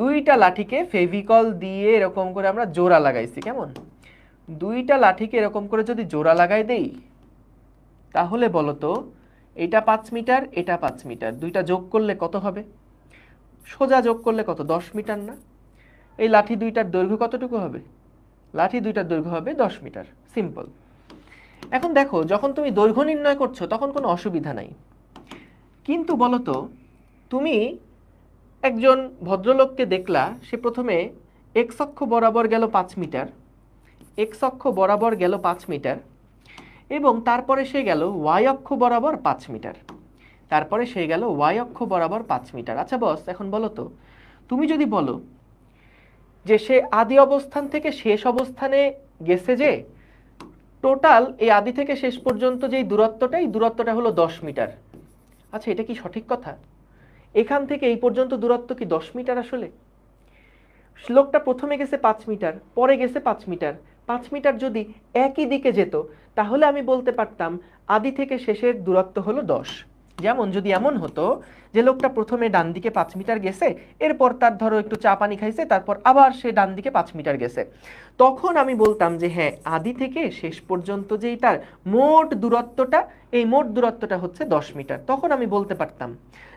দুইটা লাঠিকে ফেভিকল দিয়ে এরকম করে আমরা জোড়া লাগাইছি। কেমন? দুইটা লাঠিকে এরকম করে যদি জোড়া লাগাই দেই, তাহলে বলো তো এটা 5 মিটার, এটা 5 মিটার, দুইটা যোগ করলে কত হবে? সোজা যোগ করলে কত? 10 মিটার না? এই লাঠি দুইটার দৈর্ঘ্য কতটুকু হবে? লাঠি দুইটার দৈর্ঘ্য হবে 10 মিটার। সিম্পল। এখন দেখো, যখন তুমি দৈর্ঘ্য নির্ণয় করছো তখন কোনো অসুবিধা নাই, কিন্তু বলো তো, তুমি একজন ভদ্রলোককে দেখলা, সে প্রথমে এক্স অক্ষ বরাবর গেল 5 মিটার, এক্স অক্ষ বরাবর গেল 5 মিটার, এবং তারপরে সে গেল ওয়াই অক্ষ বরাবর 5 মিটার, তারপরে সে গেল ওয়াই অক্ষ বরাবর 5 মিটার। আচ্ছা বস, এখন বলো তো, তুমি যদি বলো যে সে আদি অবস্থান থেকে শেষ অবস্থানে গেছে, যে টোটাল এই আদি থেকে শেষ পর্যন্ত যেই দূরত্বটা, এই দূরত্বটা হলো 10 মিটার। আচ্ছা, এটা কি সঠিক কথা? এখান থেকে এই পর্যন্ত দূরত্ব কি 10 মিটার? আসলে লোকটা প্রথমে গেছে 5 মিটার, পরে গেছে 5 মিটার, 5 মিটার যদি একই দিকে যেত, তাহলে আমি বলতে পারতাম আদি থেকে শেষের দূরত্ব হলো 10। যেমন যদি এমন হতো যে লোকটা প্রথমে ডান দিকে 5 মিটার গেছে, এরপর তার ধরো একটু চা পানি খাইছে, তারপর আবার সে ডান দিকে 5 মিটার গেছে, তখন আমি বলতাম যে হ্যাঁ, আদি থেকে শেষ পর্যন্ত যেই তার মোট দূরত্বটা, এই মোট দূরত্বটা হচ্ছে 10 মিটার। তখন আমি বলতে পারতাম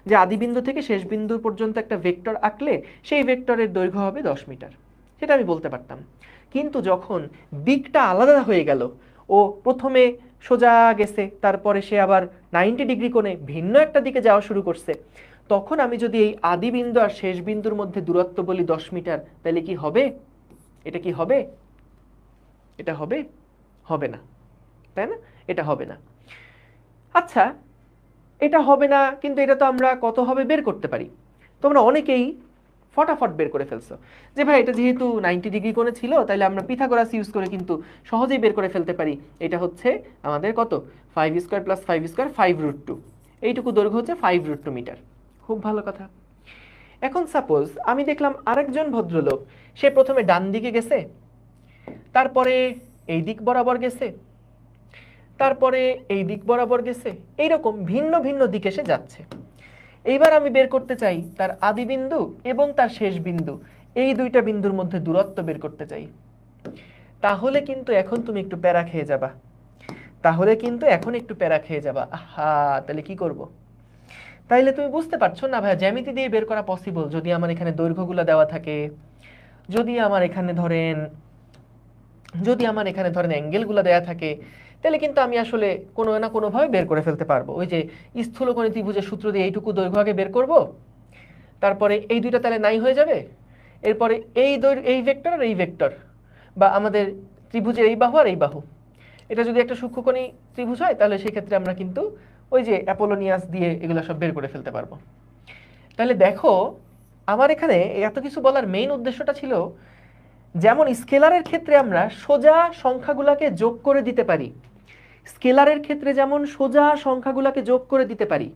যে আদি বিন্দু থেকে শেষ বিন্দু পর্যন্ত একটা ভেক্টর আঁকলে সেই ভেক্টরের দৈর্ঘ্য হবে 10 মিটার, সেটা আমি বলতে পারতাম। কিন্তু যখন দিকটা আলাদা হয়ে গেল, ও প্রথমে সোজা গেছে, তারপরে সে আবার 90 ডিগ্রি কোণে ভিন্ন একটা দিকে যাওয়া শুরু করছে, তখন আমি যদি এই আদি বিন্দু আর শেষ বিন্দুর মধ্যে দূরত্ব বলি 10 মিটার, তাহলে কি হবে? এটা কি হবে? এটা হবে? হবে না, তাই না? এটা হবে না। আচ্ছা, এটা হবে না, কিন্তু এটা তো আমরা কত হবে বের করতে পারি। তোমরা অনেকেই ফটাফট বের করে ফেলছো যে ভাই এটা যেহেতু 90 ডিগ্রি কোণে ছিল, তাহলে আমরা পিথাগোরাস ইউজ করে কিন্তু সহজেই বের করে ফেলতে পারি। এটা হচ্ছে আমাদের কত? 5 স্কয়ার প্লাস 5 স্কয়ার 5√2, এইটুকু দৈর্ঘ্য হচ্ছে 5√2 মিটার। খুব ভালো কথা। এখন সাপোজ আমি দেখলাম আরেকজন ভদ্রলোক, সে প্রথমে ডান দিকে গেছে, তারপরে এই দিক বরাবর গেছে, তারপরে এই দিক বরাবর গেছে, এইরকম ভিন্ন ভিন্ন দিকে সে যাচ্ছে। এইবার আমি বের করতে চাই তার আদি বিন্দু এবং তার শেষ বিন্দু, এই দুইটা বিন্দুর মধ্যে দূরত্ব বের করতে চাই। তাহলে কিন্তু এখন তুমি একটু প্যারা খেয়ে যাবা, তাহলে কিন্তু এখন একটু প্যারা খেয়ে যাবা। আহা, তাহলে কি করব? তাইলে তুমি বুঝতে পারছো না ভাই, জ্যামিতি দিয়ে বের করা পসিবল যদি আমার এখানে দৈর্ঘ্যগুলো দেওয়া থাকে, যদি আমার এখানে ধরেন অ্যাঙ্গেলগুলো দেওয়া থাকে, তাহলে কিন্তু আমি আসলে কোনো না কোনোভাবে বের করে ফেলতে পারবো। ওই যে স্থূলকোণী ত্রিভুজের সূত্র দিয়ে এইটুকু দৈর্ঘ্য আগে বের করব, তারপরে এই দুইটা তাহলে নাই হয়ে যাবে, এরপরে এই ভেক্টর আর এই ভেক্টর, বা আমাদের ত্রিভুজের এই বাহু আর এই বাহু, এটা যদি একটা সূক্ষ্মকোণী ত্রিভুজ হয় তাহলে সেই ক্ষেত্রে আমরা কিন্তু ওই যে অ্যাপোলোনিয়াস দিয়ে এগুলো সব বের করে ফেলতে পারবো। তাহলে দেখো আমার এখানে এত কিছু বলার মেইন উদ্দেশ্যটা ছিল, যেমন স্কেলারের ক্ষেত্রে আমরা সোজা সংখ্যাগুলোকে যোগ করে দিতে পারি, স্কেলারের ক্ষেত্রে যেমন সোজা সংখ্যাগুলোকে যোগ করে দিতে পারি,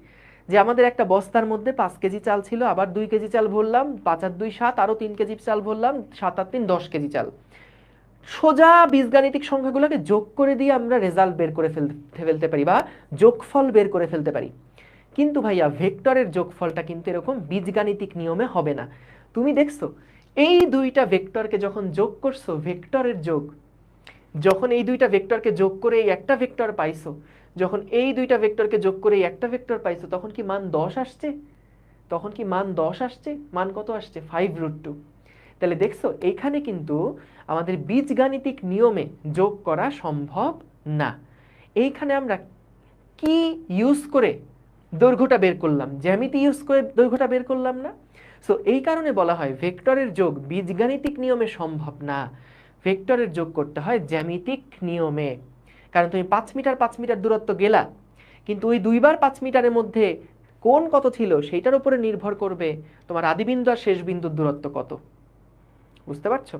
যে আমাদের একটা বস্তার মধ্যে 5 কেজি চাল ছিল, আবার 2 কেজি চাল ভরলাম, 5 আর 2 7, আরো 3 কেজি চাল ভরলাম, 7 আর 3 10 কেজি চাল, সোজা বীজগাণিতিক সংখ্যাগুলোকে যোগ করে দিয়ে আমরা রেজাল্ট বের করে ফেলতে পারি বা যোগফল বের করে ফেলতে পারি। কিন্তু ভাইয়া ভেক্টরের যোগফলটা কিন্তু এরকম বীজগাণিতিক নিয়মে হবে না। তুমি দেখছো এই দুইটা ভেক্টরকে যখন যোগ করছো, ভেক্টরের যোগ, যখন এই দুইটা ভেক্টরকে যোগ করে এই একটা ভেক্টর পাইছো, যখন এই দুইটা ভেক্টরকে যোগ করে এই একটা ভেক্টর পাইছো, তখন কি মান 10 আসছে? তখন কি মান 10 আসছে? মান কত আসছে? 5√2। তাহলে দেখছো এইখানে কিন্তু আমাদের বীজগাণিতিক নিয়মে যোগ করা সম্ভব না। এইখানে আমরা কি ইউজ করে দৈর্ঘ্যটা বের করলাম? জ্যামিতি ইউজ করে দৈর্ঘ্যটা বের করলাম না? সো এই কারণে বলা হয় ভেক্টরের যোগ বীজগাণিতিক নিয়মে সম্ভব না, ভেক্টরের যোগ করতে হয় জ্যামিতিক নিয়মে। কারণ তুমি 5 মিটার 5 মিটার দূরত্ব গেলা, কিন্তু ওই 2 বার 5 মিটারের মধ্যে কোণ কত ছিল সেইটার উপরে নির্ভর করবে তোমার আদিবিন্দু আর শেষ বিন্দুর দূরত্ব কত। বুঝতে পারছো?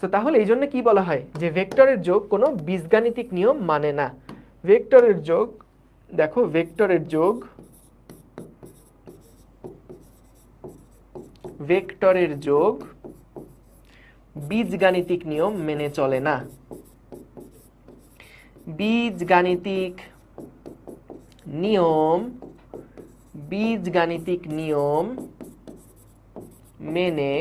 সো তাহলে এই জন্য কি বলা হয় যে ভেক্টরের যোগ কোনো বীজগাণিতিক নিয়ম মানে না। ভেক্টরের যোগ, দেখো ভেক্টরের যোগ, ভেক্টরের যোগ বীজগাণিতিক নিয়ম মেনে চলে না। বীজগাণিতিক নিয়ম, বীজগাণিতিক নিয়ম মেনে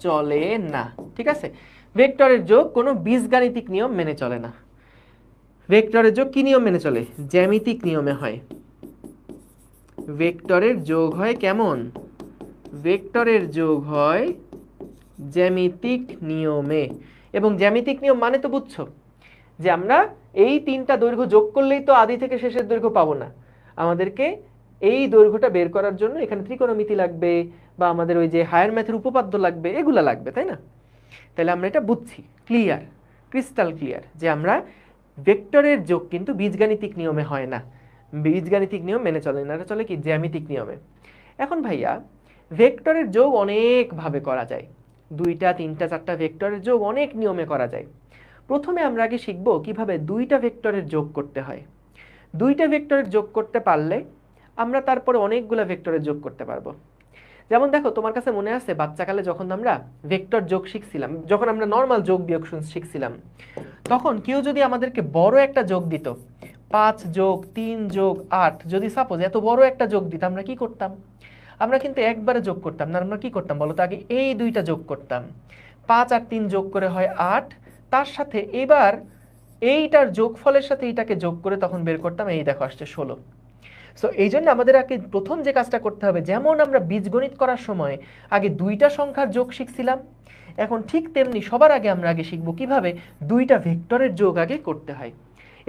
চলে না। ঠিক আছে, ভেক্টরের যোগ কোনো বীজগাণিতিক নিয়ম মেনে চলে না। ভেক্টরের যোগ কি নিয়ম মেনে চলে? জ্যামিতিক নিয়মে হয়। ভেক্টরের যোগ হয় কেমন? ভেক্টরের যোগ হয় জ্যামিতিক নিয়মে। এবং জ্যামিতিক নিয়ম মানে তো বুঝছো যে আমরা এই তিনটা দৈর্ঘ্য যোগ করলেই তো আদি থেকে শেষের দৈর্ঘ্য পাবো না, আমাদেরকে এই দৈর্ঘ্যটা বের করার জন্য এখানে ত্রিকোণমিতি লাগবে, বা আমাদের ওই যে হায়ার ম্যাথের উপপাদ্য লাগবে, এগুলা লাগবে, তাই না? তাহলে আমরা এটা বুঝছি, ক্লিয়ার, ক্রিস্টাল ক্লিয়ার, যে আমরা ভেক্টরের যোগ কিন্তু বীজগাণিতিক নিয়মে হয় না, বীজগাণিতিক নিয়ম মেনে চলে না, এটা চলে কি জ্যামিতিক নিয়মে। এখন ভাইয়া ভেক্টরের যোগ অনেক ভাবে করা যায়, 2টা 3টা 4টা ভেক্টরের যোগ অনেক নিয়মে করা যায়। প্রথমে আমরা আগে শিখব কিভাবে 2টা ভেক্টরের যোগ করতে হয়। 2টা ভেক্টরের যোগ করতে পারলে আমরা তারপরে অনেকগুলা ভেক্টরের যোগ করতে পারবো। যেমন দেখো তোমার কাছে মনে আছে বাচ্চাকালে যখন আমরা ভেক্টর যোগ শিখছিলাম, যখন আমরা নর্মাল যোগ বিয়োগ শিখছিলাম, তখন কেউ যদি আমাদেরকে বড় একটা যোগ দিত, 5 যোগ 3 যোগ 8, যদি সাপোজ এত বড় একটা যোগ দিত, আমরা কি করতাম? আমরা কিন্তু একবারে যোগ করতাম না, আমরা কি করতাম বলো তো? আগে এই দুইটা যোগ করতাম, 5 আর 3 যোগ করে হয় 8, তার সাথে এবার এইটার যোগফলের সাথে এইটাকে যোগ করে তখন বের করতাম, এই দেখো আসছে 16। সো এই জন্য আমাদের আগে প্রথম যে কাজটা করতে হবে, যেমন আমরা বীজগণিত করার সময় আগে 2টা সংখ্যার যোগ শিখছিলাম, এখন ঠিক তেমনি সবার আগে আমরা আগে শিখবো কিভাবে 2টা ভেক্টরের যোগ আগে করতে হয়।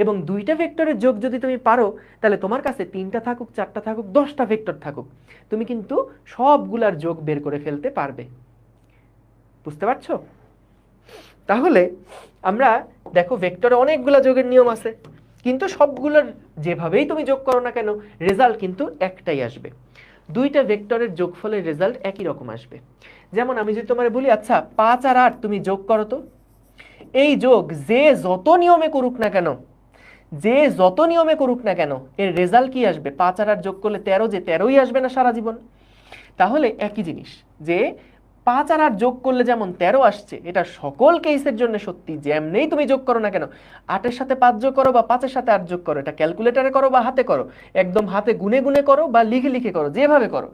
এবং 2টা ভেক্টরের যোগ যদি তুমি পারো, তাহলে তোমার কাছে 3টা থাকুক 4টা থাকুক 10টা ভেক্টর থাকুক, তুমি কিন্তু সবগুলার যোগ বের করে ফেলতে পারবে। বুঝতে পারছো? তাহলে আমরা দেখো ভেক্টরে অনেকগুলা যোগের নিয়ম আছে, কিন্তু সবগুলোর যেভাবেই তুমি যোগ করো না কেন রেজাল্ট কিন্তু একটাই আসবে, 2টা ভেক্টরের যোগফলের রেজাল্ট একই রকম আসবে। যেমন আমি যদি তোমার বলি আচ্ছা 5 আর 8 তুমি যোগ করো তো, এই যোগ যে যত নিয়মে করুক না কেন, যে যত নিয়মে করুক না কেন, এর রেজাল্ট কি আসবে? 5 আর 8 যোগ করলে 13, যে 13ই আসবে না সারা জীবন? তাহলে একই জিনিস, যে 5 আর 8 যোগ করলে যেমন 13 আসছে, এটা সকল কেসের জন্য সত্যি, যেমনেই তুমি যোগ করো না কেন, 8 এর সাথে 5 যোগ করো বা 5 এর সাথে 8 যোগ করো, এটা ক্যালকুলেটরে করো বা হাতে করো, একদম হাতে গুনে গুনে করো বা লিখে লিখে করো, যেভাবে করো,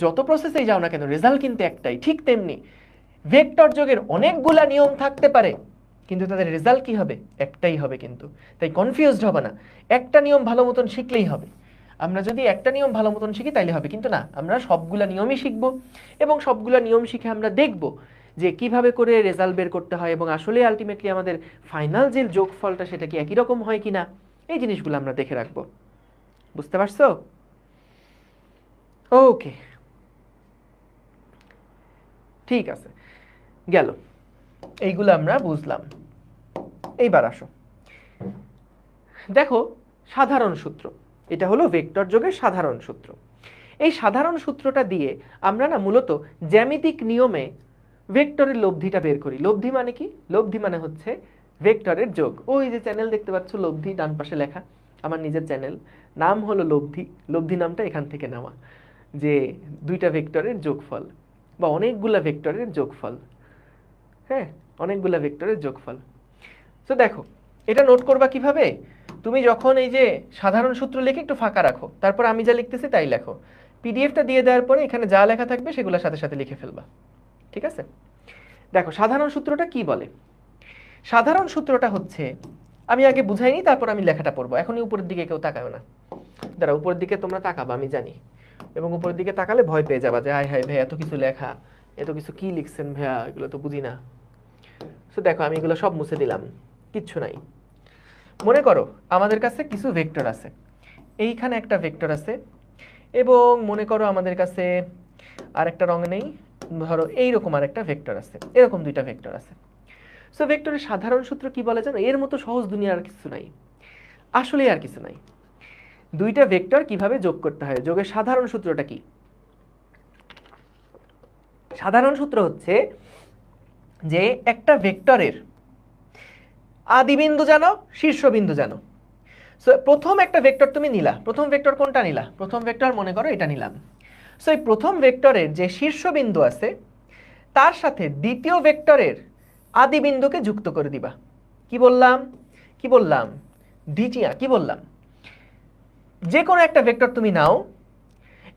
যত প্রসেসেই যাও না কেন রেজাল্ট কিন্তু একটাই। ঠিক তেমনি ভেক্টর যোগের অনেকগুলা নিয়ম থাকতে পারে, কিন্তু তাদের রেজাল্ট কি হবে? একটাই হবে কিন্তু। তাই কনফিউজড হবে না, একটা নিয়ম ভালো মতন শিখলেই হবে। আমরা যদি একটা নিয়ম ভালো মতন শিখি তাইলে হবে, কিন্তু না, আমরা সবগুলা নিয়মই শিখব এবং সবগুলা নিয়ম শিখে আমরা দেখব যে কিভাবে করে রেজাল্ট বের করতে হয়, এবং আসলে আলটিমেটলি আমাদের ফাইনাল যে যোগফলটা সেটা কি একই রকম হয় কিনা, এই জিনিসগুলো আমরা দেখে রাখবো। বুঝতে পারছো? ওকে, ঠিক আছে, গেল, এইগুলো আমরা বুঝলাম। এইবার আসো, দেখো সাধারণ সূত্র, এটা হলো ভেক্টর যোগের সাধারণ সূত্র। এই সাধারণ সূত্রটা দিয়ে আমরা না মূলত জ্যামিতিক নিয়মে ভেক্টরের লব্ধিটা বের করি। লব্ধি মানে কি? লব্ধি মানে হচ্ছে ভেক্টরের যোগ। ওই যে চ্যানেল দেখতে পাচ্ছ লব্ধি, ডান পাশে লেখা, আমার নিজের চ্যানেল, নাম হলো লব্ধি। লব্ধি নামটা এখান থেকে নেওয়া, যে দুইটা ভেক্টরের যোগফল বা অনেকগুলা ভেক্টরের যোগফল। হ্যাঁ, অনেকগুলা ভেক্টরের যোগফল। তো দেখো এটা নোট করবা কিভাবে? তুমি যখন এই যে সাধারণ সূত্র লিখে একটু ফাঁকা রাখো, তারপর আমি যা লিখতেছি তাই লেখো। পিডিএফটা দিয়ে দেওয়ার পরে এখানে যা লেখা থাকবে সেগুলোর সাথে সাথে লিখে ফেলবা, ঠিক আছে? দেখো সাধারণ সূত্রটা কি বলে। সাধারণ সূত্রটা হচ্ছে, আমি আগে বুঝাইনি তারপর আমি লেখাটা পড়বো। এখনই উপরের দিকে কেউ তাকাবে না, দাঁড়া, উপরের দিকে তোমরা তাকাবা আমি জানি, এবং উপরের দিকে তাকালে ভয় পেয়ে যাবা যে হায় হায় ভাই এত কিছু লেখা, এত কিছু কি লিখছেন ভাইয়া, এগুলো তো বুঝি না। তো দেখো আমি এগুলো সব মুছে দিলাম, কিচ্ছু নাই। মনে করো আমাদের কাছে কিছু ভেক্টর আছে, এইখানে একটা ভেক্টর আছে, এবং মনে করো আমাদের কাছে আরেকটা রং নেই, ধরো এইরকম আরেকটা ভেক্টর আছে, এরকম দুইটা ভেক্টর আছে। সো ভেক্টরের সাধারণ সূত্র কি বলে জানো? এর মতো সহজ দুনিয়া আর কিছু নাই, আসলে আর কিছু নাই। দুইটা ভেক্টর কিভাবে যোগ করতে হয়, যোগের সাধারণ সূত্রটা কি? সাধারণ সূত্র হচ্ছে যে একটা ভেক্টরের আদিবিন্দু জানো, শীর্ষবিন্দু জানো। সো প্রথম একটা ভেক্টর তুমি নিলা, প্রথম ভেক্টর কোনটা নিলা? প্রথম ভেক্টর মনে করো এটা নিলাম। সো এই প্রথম ভেক্টরের যে শীর্ষবিন্দু আছে তার সাথে দ্বিতীয় ভেক্টরের আদিবিন্দুকে যুক্ত করে দিবা। কি বললাম? কি বললাম? দ্বিতীয় কি বললাম? যে কোনো একটা ভেক্টর তুমি নাও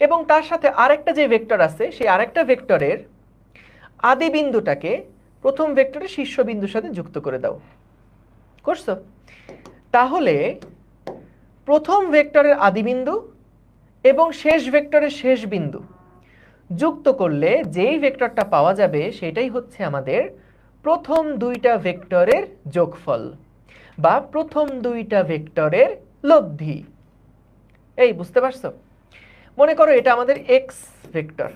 এবং তার সাথে আরেকটা যে ভেক্টর আছে সেই আরেকটা ভেক্টরের আদিবিন্দুটাকে প্রথম ভেক্টরের শীর্ষবিন্দুর সাথে যুক্ত করে দাও। করছো? তাহলে প্রথম ভেক্টরের আদিবিন্দু এবং শেষ ভেক্টরের শেষ বিন্দু যুক্ত করলে যেই ভেক্টরটা পাওয়া যাবে সেটাই হচ্ছে আমাদের প্রথম দুইটা ভেক্টরের যোগফল বা প্রথম দুইটা ভেক্টরের লব্ধি। এই বুঝতে পারছো? মনে করো এটা আমাদের এক্স ভেক্টর,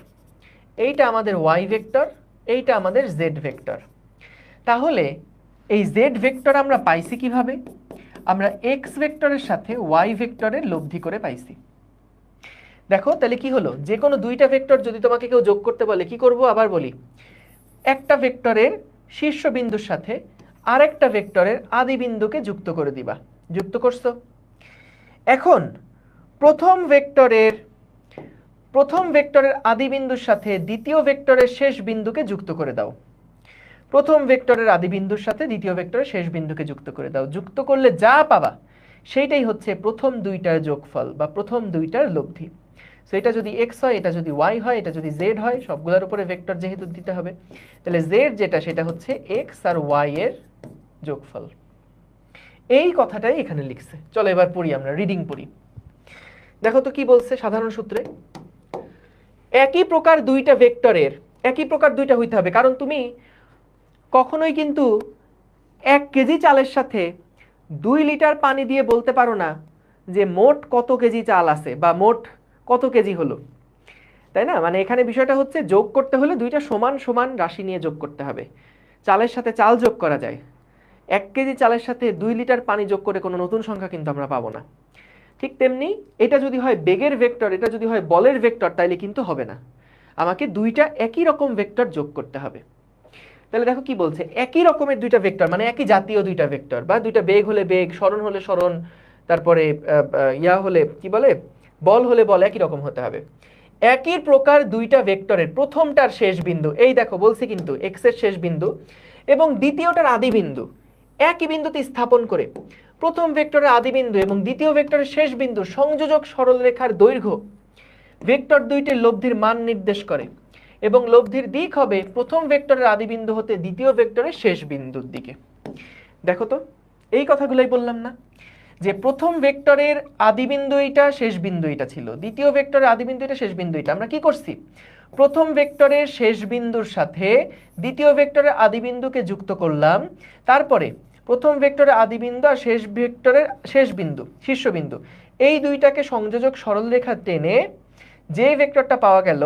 এইটা আমাদের ওয়াই ভেক্টর, এইটা আমাদের জেড ভেক্টর। তাহলে এই জেড ভেক্টর আমরা পাইছি কিভাবে? আমরা এক্স ভেক্টরের সাথে ওয়াই ভেক্টরের লব্ধি করে পাইছি। দেখো তাহলে কি হলো, যে কোনো দুইটা ভেক্টর যদি তোমাকে কেউ যোগ করতে বলে কি করব? আবার বলি, একটা ভেক্টরের শীর্ষবিন্দুর সাথে আরেকটা ভেক্টরের আদিবিন্দুকে যুক্ত করে দিবা। যুক্ত করছো? এখন প্রথম ভেক্টরের আদিবিন্দুর সাথে দ্বিতীয় ভেক্টরের শেষ বিন্দুকে যুক্ত করে দাও। প্রথম ভেক্টরের আদিবিন্দুর সাথে দ্বিতীয় ভেক্টরের শেষ বিন্দুকে যুক্ত করে দাও। যুক্ত করলে যা পাবা সেইটাই হচ্ছে প্রথম দুইটার যোগফল বা প্রথম দুইটার লব্ধি। সো এটা যদি এক্স হয়, এটা যদি ওয়াই হয়, এটা যদি জেড হয়, সবগুলোর উপরে ভেক্টর যেহেতু দিতে হবে, তাহলে জেড যেটা সেটা হচ্ছে এক্স আর ওয়াই এর যোগফল। এই কথাটাই এখানে লিখছে। চলো এবার পড়ি, আমরা রিডিং পড়ি। দেখো তো কি বলছে সাধারণ সূত্রে। একই প্রকার দুইটা ভেক্টরের, একই প্রকার দুইটা হইতে হবে, কারণ তুমি কখনোই কিন্তু 1 কেজি চালের সাথে 2 লিটার পানি দিয়ে বলতে পারো না যে মোট কত কেজি চাল আছে বা মোট কত কেজি হলো, তাই না? মানে এখানে বিষয়টা হচ্ছে যোগ করতে হলে দুইটা সমান সমান রাশি নিয়ে যোগ করতে হবে। চালের সাথে চাল যোগ করা যায়, 1 কেজি চালের সাথে 2 লিটার পানি যোগ করে কোনো নতুন সংখ্যা কিন্তু আমরা পাবো না। ঠিক তেমনি এটা যদি হয় বেগের ভেক্টর, এটা যদি হয় বলের ভেক্টর, তাইলে কিন্তু হবে না। আমাকে দুইটা একই রকম ভেক্টর যোগ করতে হবে। তাহলে দেখো কি বলছে, একই রকমের দুইটা ভেক্টর মানে একই জাতীয় দুইটা ভেক্টর, বা দুইটা বেগ হলে বেগ, সরণ হলে সরণ, তারপরে ইয়া হলে কি বলে, বল হলে বল, একই রকম হতে হবে। একই প্রকার দুইটা ভেক্টরের প্রথমটার শেষ বিন্দু, এই দেখো বলছি কিন্তু এক্স এর শেষ বিন্দু, এবং দ্বিতীয়টার আদি বিন্দু একই বিন্দুতে স্থাপন করে প্রথম ভেক্টরের আদি বিন্দু এবং দ্বিতীয় ভেক্টরের শেষ বিন্দু সংযোজক সরলরেখার দৈর্ঘ্য ভেক্টর দুইটির লব্ধির মান নির্দেশ করে, এবং লব্ধির দিক হবে প্রথম ভেক্টরের আদি বিন্দু হতে দ্বিতীয় ভেক্টরের শেষ বিন্দুর দিকে। দেখো তো এই কথাগুলোই বললাম না, যে প্রথম ভেক্টরের আদি বিন্দু এইটা, শেষ বিন্দু এইটা ছিল, দ্বিতীয় ভেক্টরের আদি বিন্দু এটা, শেষ বিন্দু এটা। আমরা কি করছি? প্রথম ভেক্টরের শেষ বিন্দুর সাথে দ্বিতীয় ভেক্টরের আদি বিন্দুকে যুক্ত করলাম, তারপরে প্রথম ভেক্টরের আদি বিন্দু আর শেষ ভেক্টরের শেষ বিন্দু, শীর্ষবিন্দু, এই দুইটাকে সংযোজক সরলরেখা টেনে যে ভেক্টরটা পাওয়া গেল,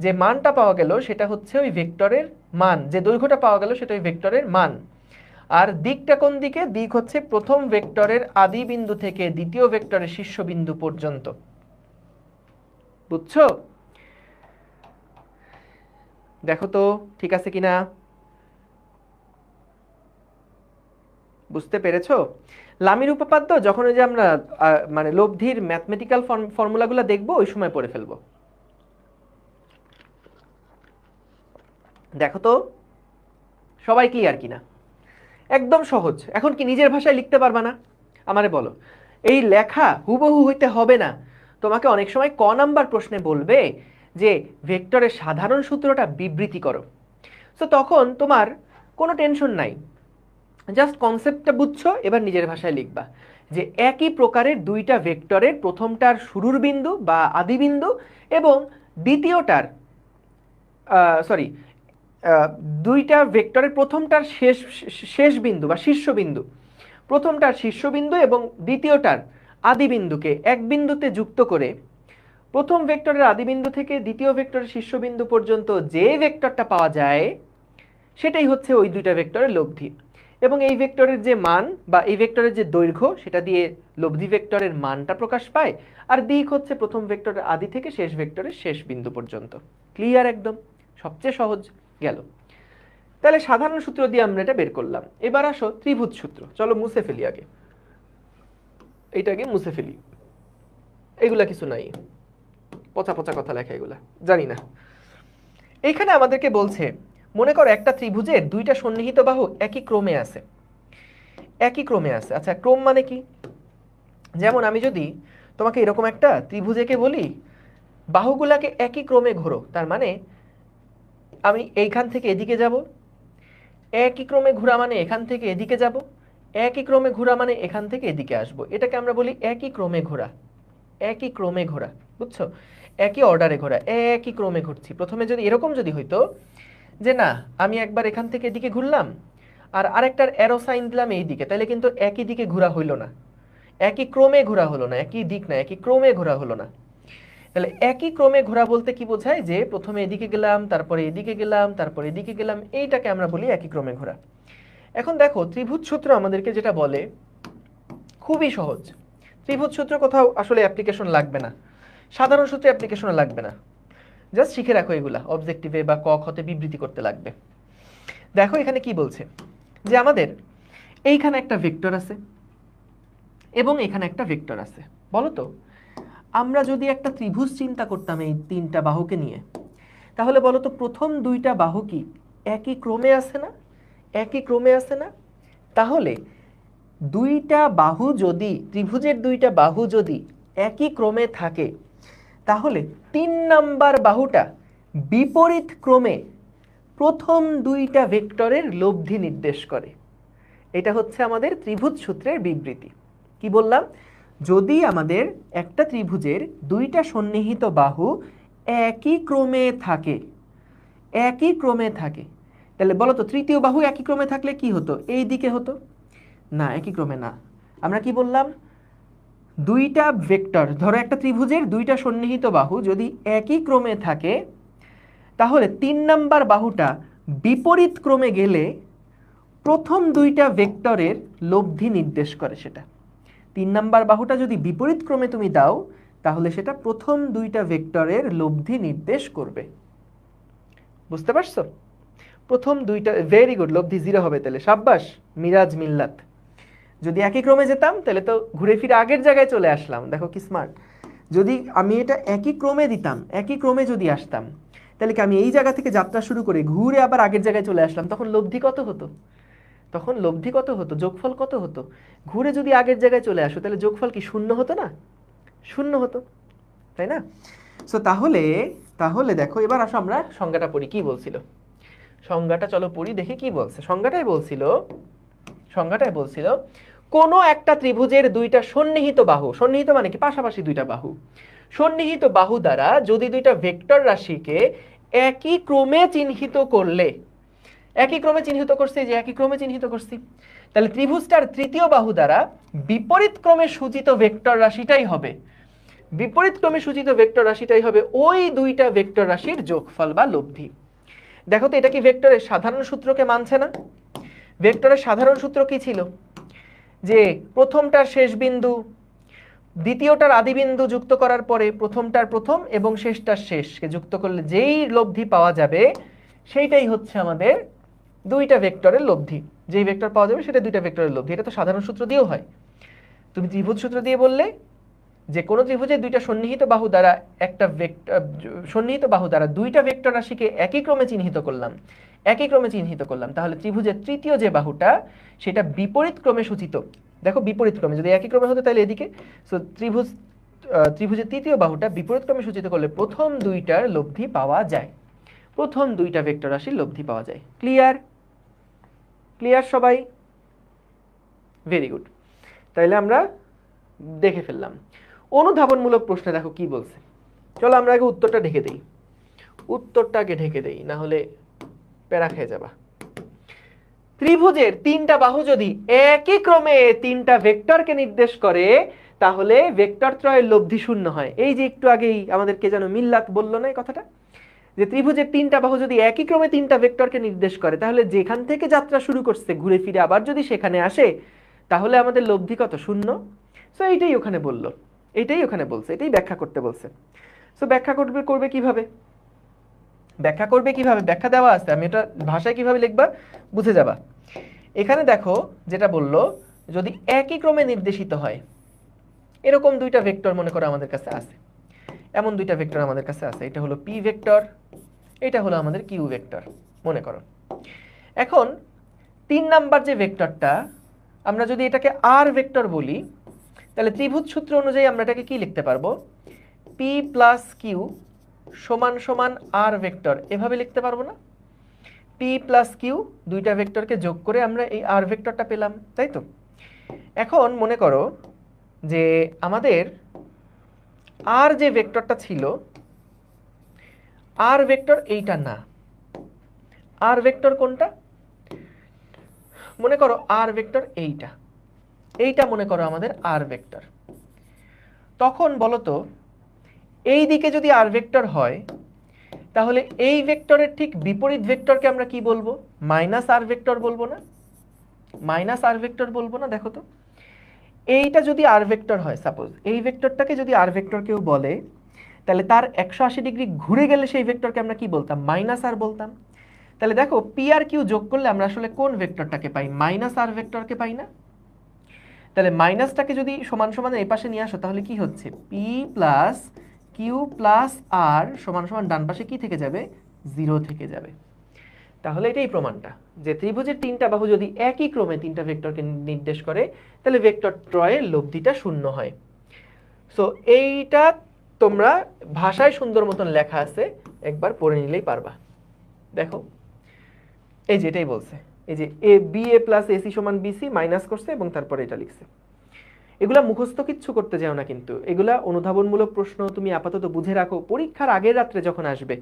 যে মানটা পাওয়া গেল সেটা হচ্ছে ওই ভেক্টরের মান, যে দৈর্ঘ্যটা পাওয়া গেল সেটা ওই ভেক্টরের মান। আর দিকটা কোন দিকে? দিক হচ্ছে প্রথম ভেক্টরের আদি বিন্দু থেকে দ্বিতীয় ভেক্টরের শীর্ষবিন্দু পর্যন্ত। বুঝছো? দেখো তো ঠিক আছে কিনা, বুঝতে পেরেছো? লামির উপপাদ্য যখন ওই যে আমরা মানে লব্ধির ম্যাথমেটিক্যাল ফর্মুলাগুলো দেখবো ওই সময় পড়ে ফেলবো। দেখো তো সবাই ক্লিয়ার কিনা? একদম সহজ। এখন কি নিজের ভাষায় লিখতে পারবা না? আমারে বলো। এই লেখা হুবহু হইতে হবে না। তোমাকে অনেক সময় ক নাম্বার প্রশ্নে বলবে যে ভেক্টরের সাধারণ সূত্রটা বিবৃতি করো। সো তখন তোমার কোনো টেনশন নাই, জাস্ট কনসেপ্টটা বুঝছো, এবার নিজের ভাষায় লিখবা যে একই প্রকারের দুইটা ভেক্টরের প্রথমটার শুরুর বিন্দু বা আদি বিন্দু এবং দ্বিতীয়টার সরি দুইটা ভেক্টরের প্রথমটার শেষ বিন্দু বা শীর্ষবিন্দু, প্রথমটার শীর্ষবিন্দু এবং দ্বিতীয়টার আদি বিন্দুকে এক বিন্দুতে যুক্ত করে প্রথম ভেক্টরের আদি বিন্দু থেকে দ্বিতীয় ভেক্টরের শীর্ষবিন্দু পর্যন্ত যে ভেক্টরটা পাওয়া যায় সেটাই হচ্ছে ওই দুইটা ভেক্টরের লব্ধি। এবং এই ভেক্টরের যে মান বা এই ভেক্টরের যে দৈর্ঘ্য সেটা দিয়ে লব্ধি ভেক্টরের মানটা প্রকাশ পায়। আর দিক হচ্ছে প্রথম ভেক্টরের আদি থেকে শেষ ভেক্টরের শেষ বিন্দু পর্যন্ত। ক্লিয়ার? একদম সবচেয়ে সহজ গেল। তাহলে সাধারণ সূত্র দিয়ে আমরা এটা বের করলাম। এবার আসো ত্রিভুজ সূত্র। চলো মুছে ফেলি আগে, এইটাকে মুছে ফেলি। এগুলা কিছু নাই, পচা পচা কথা লেখা, এগুলা জানি না। এইখানে আমাদেরকে বলছে মনে করো একটা ত্রিভুজের দুইটা সন্নিহিত বাহু একই ক্রমে আছে। একই ক্রমে আছে। আচ্ছা ক্রম মানে কি? যেমন আমি যদি তোমাকে এরকম একটা ত্রিভুজেকে বলি বাহুগুলাকে একই ক্রমে ঘোরো, তার মানে আমি এইখান থেকে এদিকে যাব, একই ক্রমে ঘোরা মানে এখান থেকে এদিকে যাব, একই ক্রমে ঘোরা মানে এখান থেকে এদিকে আসব। এটাকে আমরা বলি একই ক্রমে ঘোরা। একই ক্রমে ঘোরা, বুঝছো? একই অর্ডারে ঘোরা, একই ক্রমে ঘুরছি। প্রথমে যদি এরকম যদি হইতো যে না আমি একবার এখান থেকে এদিকে ঘুরলাম আর আরেকটার অ্যারো সাইন দিলাম এই দিকে, তাহলে কিন্তু একই দিকে ঘোরা হইল না, একই ক্রমে ঘোরা হলো না, একই দিক না, একই ক্রমে ঘোরা হলো না। তাহলে একই ক্রমে ঘোরা বলতে কি বোঝায়? যে প্রথমে এদিকে গেলাম, তারপরে এদিকে গেলাম, তারপরে এদিকে গেলাম, এইটাকে আমরা বলি একই ক্রমে ঘোরা। এখন দেখো ত্রিভুজ সূত্র আমাদেরকে যেটা বলে খুবই সহজ। ত্রিভুজ সূত্র কোথাও আসলে অ্যাপ্লিকেশন লাগবে না, সাধারণ সূত্রে অ্যাপ্লিকেশনে লাগবে না, জাস্ট শিখে রাখো এগুলা অবজেক্টিভে বা ক খতে বিবৃতি করতে লাগবে। দেখো এখানে কি বলছে যে আমাদের এইখানে একটা ভেক্টর আছে এবং এখানে একটা ভেক্টর আছে। বলো তো আমরা যদি একটা ত্রিভুজ চিন্তা করতাম এই তিনটা বাহুকে নিয়ে, তাহলে বলো তো প্রথম দুইটা বাহু কি একই ক্রমে আছে না? একই ক্রমে আছে না? তাহলে দুইটা বাহু যদি, ত্রিভুজের দুইটা বাহু যদি একই ক্রমে থাকে, তাহলে 3 নাম্বার বাহুটা বিপরীত ক্রমে প্রথম দুইটা ভেক্টরের লব্ধি নির্দেশ করে। এটা হচ্ছে আমাদের ত্রিভুজ সূত্রের বিবৃতি। কি বললাম? যদি আমাদের একটা ত্রিভুজের দুইটা সন্নিহিত বাহু একই ক্রমে থাকে, একই ক্রমে থাকে, তাহলে বলো তো তৃতীয় বাহু একই ক্রমে থাকলে কি হতো? এই দিকে হতো না, একই ক্রমে না। আমরা কি বললাম? দুইটা ভেক্টর, ধরো একটা ত্রিভুজের দুইটা সন্নিহিত বাহু যদি একই ক্রমে থাকে, তাহলে 3 নাম্বার বাহুটা বিপরীত ক্রমে গেলে প্রথম দুইটা ভেক্টরের লব্ধি নির্দেশ করে। সেটা 3 নাম্বার বাহুটা যদি বিপরীত ক্রমে তুমি দাও, তাহলে সেটা প্রথম দুইটা ভেক্টরের লব্ধি নির্দেশ করবে। বুঝতে পারছো? প্রথম দুইটা, ভেরি গুড, লব্ধি 0 হবে। তাহলে সাব্বাস মিরাজ মিল্লাত। যদি একই ক্রমে যেতাম তাহলে তো ঘুরে ফিরে আগের জায়গায় চলে আসলাম। দেখো কি স্মার্ট। যদি আমি এটা একই ক্রমে দিতাম, একই ক্রমে যদি আসতাম, তাহলে কি আমি এই জায়গা থেকে যাত্রা শুরু করে ঘুরে আবার আগের জায়গায় চলে আসলাম, তখন লব্ধি কত হতো? তখন লব্ধি কত হতো? যোগফল কত হতো? ঘুরে যদি আগের জায়গায় চলে আসো তাহলে যোগফল কি শূন্য হতো না? শূন্য হতো, তাই না? সো তাহলে দেখো এবার আসো আমরা সংজ্ঞাটা পড়ি। কি বলছিল সংজ্ঞাটা? চলো পড়ি, দেখি কি বলছে। সংজ্ঞাটাই বলছিল কোনো একটা ত্রিভুজের দুইটা সন্নিহিত বাহু, সন্নিহিত মানে কি? পাশাপাশি দুইটা বাহু, সন্নিহিত বাহু দ্বারা যদি দুইটা ভেক্টর রাশিকে একই ক্রমে চিহ্নিত করলে, একই ক্রমে চিহ্নিত করছি, যে একই ক্রমে চিহ্নিত করছি, তাহলে ত্রিভুজটার তৃতীয় বাহু দ্বারা বিপরীত ক্রমে সূচিত ভেক্টর রাশিটাই হবে বিপরীত ক্রমে সূচিত ভেক্টর রাশিটাই হবে ওই দুইটা ভেক্টর রাশির যোগফল বা লব্ধি। দেখো তো এটা কি ভেক্টরের সাধারণ সূত্রকে মানছে না? ভেক্টরের সাধারণ সূত্র কি ছিল? যে প্রথমটার শেষ বিন্দু দ্বিতীয়টার আদি বিন্দু যুক্ত করার পরে প্রথমটার প্রথম এবং শেষটার শেষকে যুক্ত করলে যেই লব্ধি পাওয়া যাবে সেইটাই হচ্ছে আমাদের দুইটা ভেক্টরের লব্ধি। যেই ভেক্টর পাওয়া যাবে সেটা দুইটা ভেক্টরের লব্ধি। এটা তো সাধারণ সূত্র দিয়েও হয়। তুমি ত্রিভুজ সূত্র দিয়ে বললে যে কোনো ত্রিভুজের দুইটা সন্নিহিত বাহু দ্বারা দুইটা ভেক্টর রাশিকে একই ক্রমে চিহ্নিত করলাম, তাহলে ত্রিভুজের তৃতীয় যে বাহুটা সেটা বিপরীত ক্রমে সূচিত। দেখো বিপরীত ক্রমে, যদি একই ক্রমে হতো তাহলে এদিকে। সো ত্রিভুজের তৃতীয় বাহুটা বিপরীত ক্রমে সূচিত করলে প্রথম দুইটার লব্ধি পাওয়া যায়, প্রথম দুইটা ভেক্টর রাশির লব্ধি পাওয়া যায়। ক্লিয়ার? ক্লিয়ার সবাই? Very good. তাইলে আমরা দেখে ফেললাম। অনুধাবনমূলক প্রশ্নে দেখো কি বলছে। চলো আমরা আগে উত্তরটা ঢেকে দেই, উত্তরটাকে ঢেকে দেই, না হলে প্যারা খেয়ে যাবা। ত্রিভুজের তিনটা বাহু যদি একই ক্রমে তিনটা ভেক্টরকে নির্দেশ করে তাহলে ভেক্টর ত্রয়ের লব্ধি শূন্য হয়। এই যে একটু আগেই আমাদেরকে যেন মিল্লাত বললো না এই কথাটা, যে ত্রিভুজের তিনটা বাহু যদি একই ক্রমে তিনটা ভেক্টরকে নির্দেশ করে তাহলে যেখান থেকে যাত্রা শুরু করছে ঘুরে ফিরে আবার যদি সেখানে আসে তাহলে আমাদের লব্ধি কত? শূন্য। সো এইটাই ওখানে বললো, এইটাই ওখানে বলছে, এটাই ব্যাখ্যা করতে বলছে। সো ব্যাখ্যা করবে কিভাবে? ব্যাখ্যা দেওয়া আছে, আমি এটা ভাষায় কিভাবে লিখবা বুঝে যাবা। এখানে দেখো যেটা বললো, যদি একই ক্রমে নির্দেশিত হয় এরকম দুইটা ভেক্টর মনে করো আমাদের কাছে আছে, এমন দুইটা ভেক্টর আমাদের কাছে আছে, এটা হলো পি ভেক্টর, এটা হলো আমাদের কিউ ভেক্টর মনে করো। এখন 3 নাম্বার যে ভেক্টরটা, আমরা যদি এটাকে আর ভেক্টর বলি তাহলে ত্রিভুজ সূত্র অনুযায়ী আমরা এটাকে কি লিখতে পারবো? পি প্লাস কিউ সমান সমান আর ভেক্টর, এভাবে লিখতে পারবো না? পি প্লাস কিউ দুইটা ভেক্টরকে যোগ করে আমরা এই আর ভেক্টরটা পেলাম, তাই তো? এখন মনে করো যে আমাদের আর যে ভেক্টরটা ছিল, আর ভেক্টর এইটা না, আর ভেক্টর কোনটা? মনে করো আর ভেক্টর এইটা, এইটা মনে করো আমাদের আর ভেক্টর। তখন বলো তো এই দিকে যদি আর ভেক্টর হয় তাহলে এই ভেক্টরের ঠিক বিপরীত ভেক্টরকে আমরা কি বলবো? মাইনাস আর ভেক্টর বলবো না? মাইনাস আর ভেক্টর বলবো না? দেখো তো এইটা যদি আর ভেক্টর হয়, সাপোজ এই ভেক্টরটাকে যদি আর ভেক্টর কেউ বলে তাহলে তার 180 ডিগ্রি ঘুরে গেলে সেই ভেক্টরকে আমরা কি বলতাম? মাইনাস আর বলতাম। তাহলে দেখো পি আর কিউ যোগ করলে আমরা আসলে কোন ভেক্টরটাকে পাই? মাইনাস আর ভেক্টরকে পাই না? তাহলে মাইনাসটাকে যদি সমান সমান এই পাশে নিয়ে আসো তাহলে কি হচ্ছে? পি প্লাস কিউ প্লাস আর সমান সমান ডান পাশে কি থেকে যাবে? 0 থেকে যাবে। তাহলে এটাই প্রমাণটা যে ত্রিভুজের তিনটা বাহু যদি একই ক্রমে তিনটা ভেক্টরকে নির্দেশ করে তাহলে ভেক্টর ত্রয়ের লব্ধিটা শূন্য হয়। সো এইটা তোমরা ভাষায় সুন্দর মতন লেখা আছে, একবার পড়ে নিলেই পারবা। দেখো এই যে এটাই বলছে, এই যে A B A plus AC সমান বিসি মাইনাস করছে এবং তারপরে এটা লিখছে। এগুলা মুখস্থ কিচ্ছু করতে যাও না, কিন্তু এগুলা অনুধাবনমূলক প্রশ্ন তুমি আপাতত বুঝে রাখো। পরীক্ষার আগের রাত্রে যখন আসবে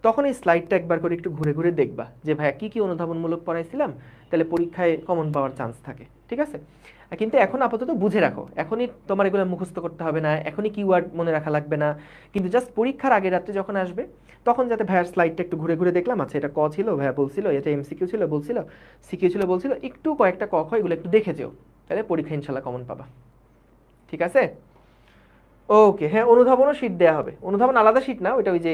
তখন এই স্লাইডটা একবার করে একটু ঘুরে ঘুরে দেখবা যে ভাইয়া কি কি অনুধাবনমূলক পড়াইছিলাম, তাহলে পরীক্ষায় কমন পাওয়ার চান্স থাকে, ঠিক আছে? কিন্তু এখন আপাতত বুঝে রাখো, এখনই তোমার এগুলো মুখস্থ করতে হবে না, এখনই কিওয়ার্ড মনে রাখা লাগবে না, কিন্তু জাস্ট পরীক্ষার আগের রাত্রে যখন আসবে তখন যাতে ভাইয়ার স্লাইডটা একটু ঘুরে ঘুরে দেখলাম, আচ্ছা এটা ক ছিল, ভাইয়া বলছিল, এটা এমসিকিউ ছিল বলছিল, সিকিউ ছিল বলছিল, একটু কয়েকটা ক খ এগুলো একটু দেখে যেও, তাহলে পরীক্ষা ইনশাল্লাহ কমন পাবা, ঠিক আছে? ওকে, হ্যাঁ অনুধাবনও শীট দেওয়া হবে। অনুধাবন আলাদা শীট না, ওইটা ওই যে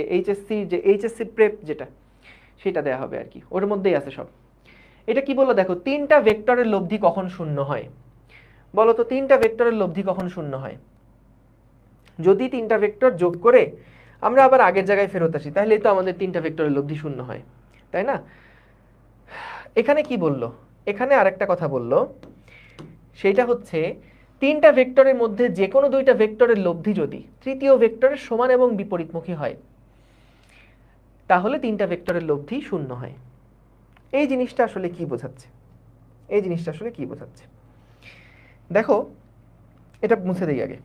এইচএসসি প্রেপ যেটা সেটা দেওয়া হবে আর কি, ওর মধ্যেই আছে সব। এটা কি বললো দেখো, তিনটা ভেক্টরের লব্ধি কখন শূন্য হয়? বলো তো তিনটা ভেক্টরের লব্ধি কখন শূন্য হয়? যদি তিনটা ভেক্টর যোগ করে আমরা আবার আগের জায়গায় ফেরত আসি তাহলেই তো আমাদের তিনটা ভেক্টরের লব্ধি শূন্য হয়, তাই না? এখানে কি বললো, এখানে আরেকটা কথা বললো, সেইটা হচ্ছে তিনটা ভেক্টরের মধ্যে যে কোনো দুইটা ভেক্টরের লব্ধি যদি তৃতীয় ভেক্টরের সমান এবং বিপরীতমুখী হয় তাহলে তিনটা ভেক্টরের লব্ধি শূন্য হয়। এই জিনিসটা আসলে কি বোঝাচ্ছে? এই জিনিসটা আসলে কি বোঝাচ্ছে দেখো, এটা মুছে দেই, আগে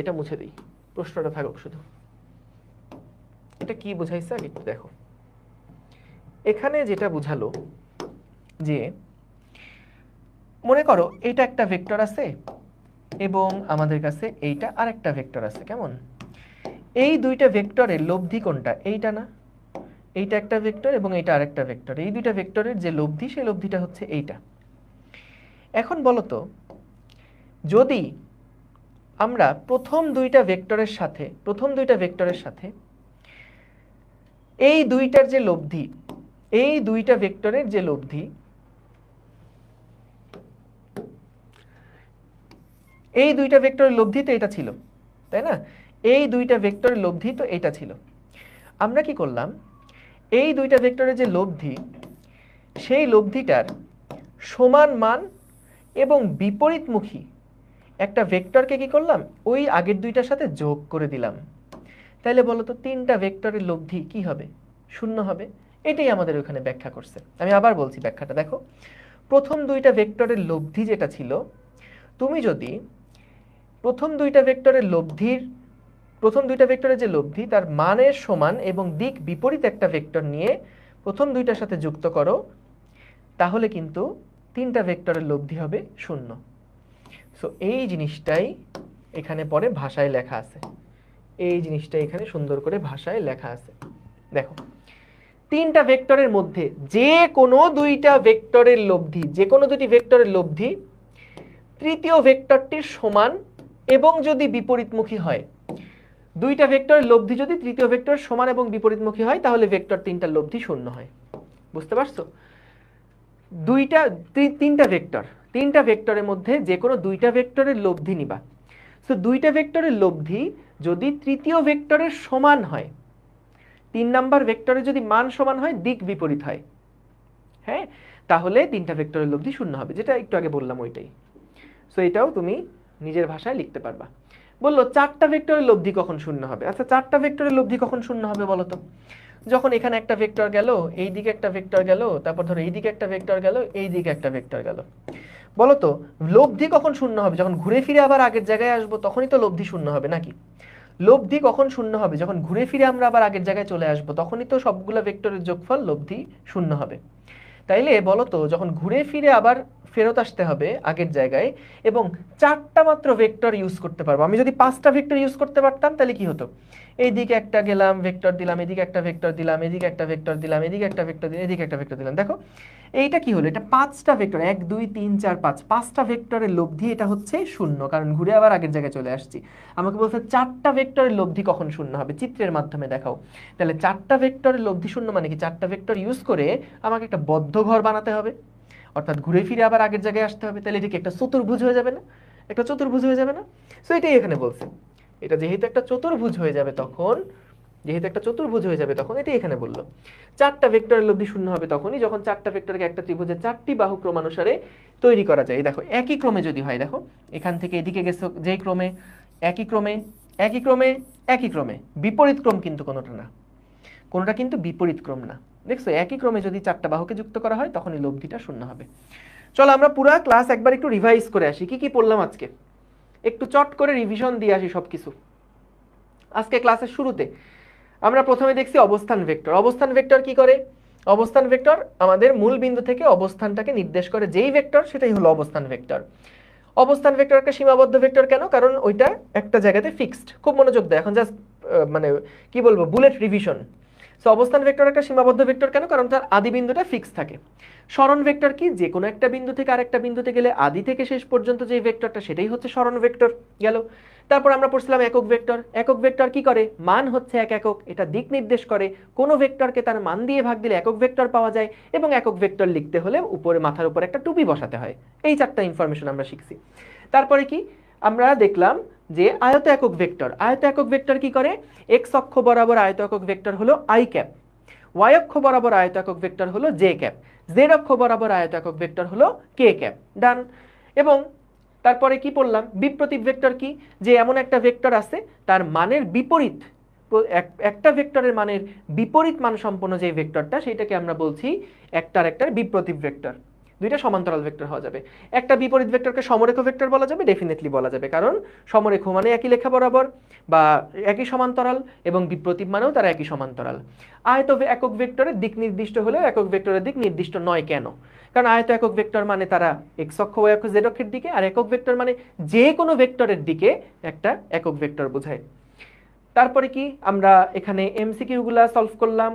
এটা মুছে দেই, প্রশ্নটা থাকুক শুধু। এটা কি বোঝাইছে আগে একটু দেখো। এখানে যেটা বুঝালো যে মনে করো এটা একটা ভেক্টর আছে, এবং আমাদের কাছে এইটা আরেকটা ভেক্টর আছে, কেমন? এই দুইটা ভেক্টরের লব্ধি কোনটা? এইটা না? এইটা একটা ভেক্টর এবং এইটা আরেকটা ভেক্টর। এই দুইটা ভেক্টরের যে লব্ধি, সেই লব্ধিটা হচ্ছে এইটা। এখন বলো তো, যদি আমরা প্রথম দুইটা ভেক্টরের সাথে এই দুইটার যে লব্ধি, এই দুইটা ভেক্টরের যে লব্ধি, এই দুইটা ভেক্টরের লব্ধি তো এটা ছিল, তাই না? এই দুইটা ভেক্টরের লব্ধি তো এটা ছিল। আমরা কি করলাম, এই দুইটা ভেক্টরের যে লব্ধি, সেই লব্ধিটার সমান মান এবং বিপরীতমুখী একটা ভেক্টরকে কি করলাম, ওই আগের দুইটার সাথে যোগ করে দিলাম। তাহলে বলো তো, তিনটা ভেক্টরের লব্ধি কি হবে? শূন্য হবে। এটাই আমাদের ওখানে ব্যাখ্যা করছে। আমি আবার বলছি ব্যাখ্যাটা, দেখো। প্রথম দুইটা ভেক্টরের লব্ধি যেটা ছিল, তুমি যদি প্রথম দুইটা ভেক্টরের যে লব্ধি তার মানের সমান এবং দিক বিপরীত একটা ভেক্টর নিয়ে প্রথম দুইটার সাথে যুক্ত করো, তাহলে কিন্তু তিনটা ভেক্টরের লব্ধি হবে শূন্য। সো এই জিনিসটাই এখানে পরে ভাষায় লেখা আছে, এই জিনিসটা এখানে সুন্দর করে ভাষায় লেখা আছে। দেখো, তিনটা ভেক্টরের মধ্যে যে কোনো দুইটা ভেক্টরের লব্ধি, যে কোনো দুটি ভেক্টরের লব্ধি তৃতীয় ভেক্টরটির সমান এবং যদি বিপরীতমুখী হয়, দুইটা ভেক্টরের লব্ধি যদি তৃতীয় ভেক্টরের সমান এবং বিপরীতমুখী হয়, তাহলে ভেক্টর তিনটার লব্ধি শূন্য হয়। বুঝতে পারছো? তিনটা ভেক্টরের মধ্যে যে কোনো দুইটা ভেক্টরের লব্ধি নিবা। সো দুইটা ভেক্টরের লব্ধি যদি তৃতীয় ভেক্টরের সমান হয়, 3 নাম্বার ভেক্টরের যদি মান সমান হয়, দিক বিপরীত হয়, হ্যাঁ, তাহলে তিনটা ভেক্টরের লব্ধি শূন্য হবে, যেটা একটু আগে বললাম ওইটাই। সো এটাও তুমি নিজের ভাষায় লিখতে পারবা। বললো চারটা ভেক্টরের লব্ধি কখন শূন্য হবে? আচ্ছা, চারটা ভেক্টরের লব্ধি কখন শূন্য হবে বলো তো? যখন এখানে একটা ভেক্টর গেল, এই দিকে একটা ভেক্টর গেল, তারপর ধরো এই দিকে একটা ভেক্টর গেল, এই দিকে একটা ভেক্টর গেল। বলো তো, লব্ধি কখন শূন্য হবে? যখন ঘুরে ফিরে আবার আগের জায়গায় আসবো, তখনই তো লব্ধি শূন্য হবে, নাকি? লব্ধি কখন শূন্য হবে? যখন ঘুরে ফিরে আমরা আবার আগের জায়গায় চলে আসবো, তখনই তো সবগুলো ভেক্টরের যোগফল লব্ধি শূন্য হবে। তাইলে বলো তো, যখন ঘুরে ফিরে আবার ফেরত আসতে হবে আগের জায়গায় এবং চারটা মাত্র ভেক্টর ইউজ করতে পারবো, আমি যদি 5টা ভেক্টর ইউজ করতে পারতাম, তাহলে কি হতো? এইদিকে একটা গেলাম, ভেক্টর দিলাম, এদিকে একটা ভেক্টর দিলাম, এদিকে একটা ভেক্টর দিলাম, এদিকে একটা ভেক্টর দিলাম, এদিকে একটা ভেক্টর দিলাম। দেখো, এইটা কি হলো? এটা 5টা ভেক্টর, 1 2 3 4 5, 5টা ভেক্টরের লব্ধি এটা হচ্ছে শূন্য, কারণ ঘুরে আবার আগের জায়গায় চলে আসছি। আমাকে বলছে চারটা ভেক্টরের লব্ধি কখন শূন্য হবে, চিত্রের মাধ্যমে দেখাও। তাহলে চারটা ভেক্টরের লব্ধি শূন্য মানে কি? চারটা ভেক্টর ইউজ করে আমাকে একটা বদ্ধ ঘর বানাতে হবে, অর্থাৎ ঘুরে ফিরে আবার আগের জায়গায় আসতে হবে। তাহলে এটা কি একটা চতুর্ভুজ হয়ে যাবে না? একটা চতুর্ভুজ হয়ে যাবে না? সো এটাই এখানে বলছে, এটা যেহেতু একটা চতুর্ভুজ হয়ে যাবে তখন, এটাই এখানে বললো চারটা ভেক্টরের লব্ধি শূন্য হবে তখনই যখন চারটা ভেক্টরকে একটা ত্রিভুজের চারটি বাহু ক্রমানুসারে তৈরি করা যায়। দেখো, একই ক্রমে যদি হয়, দেখো এখান থেকে এদিকে গেছো যেই ক্রমে, একই ক্রমে, একই ক্রমে, একই ক্রমে, বিপরীত ক্রম কিন্তু কোনোটা না, কোনোটা কিন্তু বিপরীত ক্রম না। দেখছো, একই ক্রমে যদি চারটা বাহুকে যুক্ত করা হয়, তখনই লব্ধিটা শূন্য হবে। চলো আমরা পুরো ক্লাস একবার একটু রিভাইজ করে আসি, কি কি পড়লাম আজকে, একটু চট করে রিভিশন দিয়ে আসি সবকিছু। আজকে ক্লাসের শুরুতে আমরা প্রথমে দেখছি অবস্থান ভেক্টর। অবস্থান ভেক্টর কি করে? অবস্থান ভেক্টর আমাদের মূল বিন্দু থেকে অবস্থানটাকে নির্দেশ করে, যেই ভেক্টর সেটাই হলো অবস্থান ভেক্টর। অবস্থান ভেক্টর একটা সীমাবদ্ধ ভেক্টর, কেন? কারণ ওইটা একটা জায়গাতে ফিক্সড। খুব মনোযোগ দেয়, এখন জাস্ট মানে কি বলবো, বুলেট রিভিশন। সো অবস্থান ভেক্টর একটা সীমাবদ্ধ ভেক্টর, কেন? কারণ তার আদি বিন্দুটা ফিক্স থাকে। সরণ ভেক্টর কি? যে কোনো একটা বিন্দু থেকে আরেকটা বিন্দুতে গেলে আদি থেকে শেষ পর্যন্ত যে ভেক্টরটা, সেটাই হচ্ছে সরণ ভেক্টর। গেল। তারপর আমরা পড়ছিলাম একক ভেক্টর। একক ভেক্টর কি করে? মান হচ্ছে এক একক, এটা দিক নির্দেশ করে। কোনো ভেক্টরকে তার মান দিয়ে ভাগ দিলে একক ভেক্টর পাওয়া যায়, এবং একক ভেক্টর লিখতে হলে উপরে মাথার উপর একটা টুপি বসাতে হয়। এই চারটা ইনফরমেশন আমরা শিখছি। তারপরে কি আমরা দেখলাম যে আয়ত একক ভেক্টর। আয়ত একক ভেক্টর কি করে? এক্স অক্ষ বরাবর আয়ত একক ভেক্টর হলো আই ক্যাপ, ওয়াই অক্ষ বরাবর আয়ত একক ভেক্টর হলো জে ক্যাপ, জেড অক্ষ বরাবর আয়ত একক ভেক্টর হলো কে ক্যাপ। ডান। এবং তারপরে কি পড়লাম? বিপ্রতীপ ভেক্টর কি? যে এমন একটা ভেক্টর আছে, তার মানের বিপরীত, একটা ভেক্টরের মানের বিপরীত মান সম্পন্ন যে ভেক্টরটা, সেটাকে আমরা বলছি একটার বিপ্রতীপ ভেক্টর। দুইটা সমান্তরাল ভেক্টর হওয়া যাবে। একটা বিপরীত ভেক্টরকে সমরেখ ভেক্টর বলা যাবে, ডেফিনেটলি বলা যাবে, কারণ সমরেখ মানে একই লেখা বরাবর বা একই সমান্তরাল, এবং বিপ্রতীপ মানেও তারা একই সমান্তরাল। আয়ত একক ভেক্টরের দিক নির্দিষ্ট হলেও একক ভেক্টরের দিক নির্দিষ্ট নয় কেন? কারণ আয়ত একক ভেক্টর মানে তারা এক্স অক্ষ ওয়াই অক্ষ জেড অক্ষের দিকে, আর একক ভেক্টর মানে যে কোনো ভেক্টরের দিকে একটা একক ভেক্টর বোঝায়। তারপরে কি আমরা এখানে এমসিকিউ গুলা সলভ করলাম।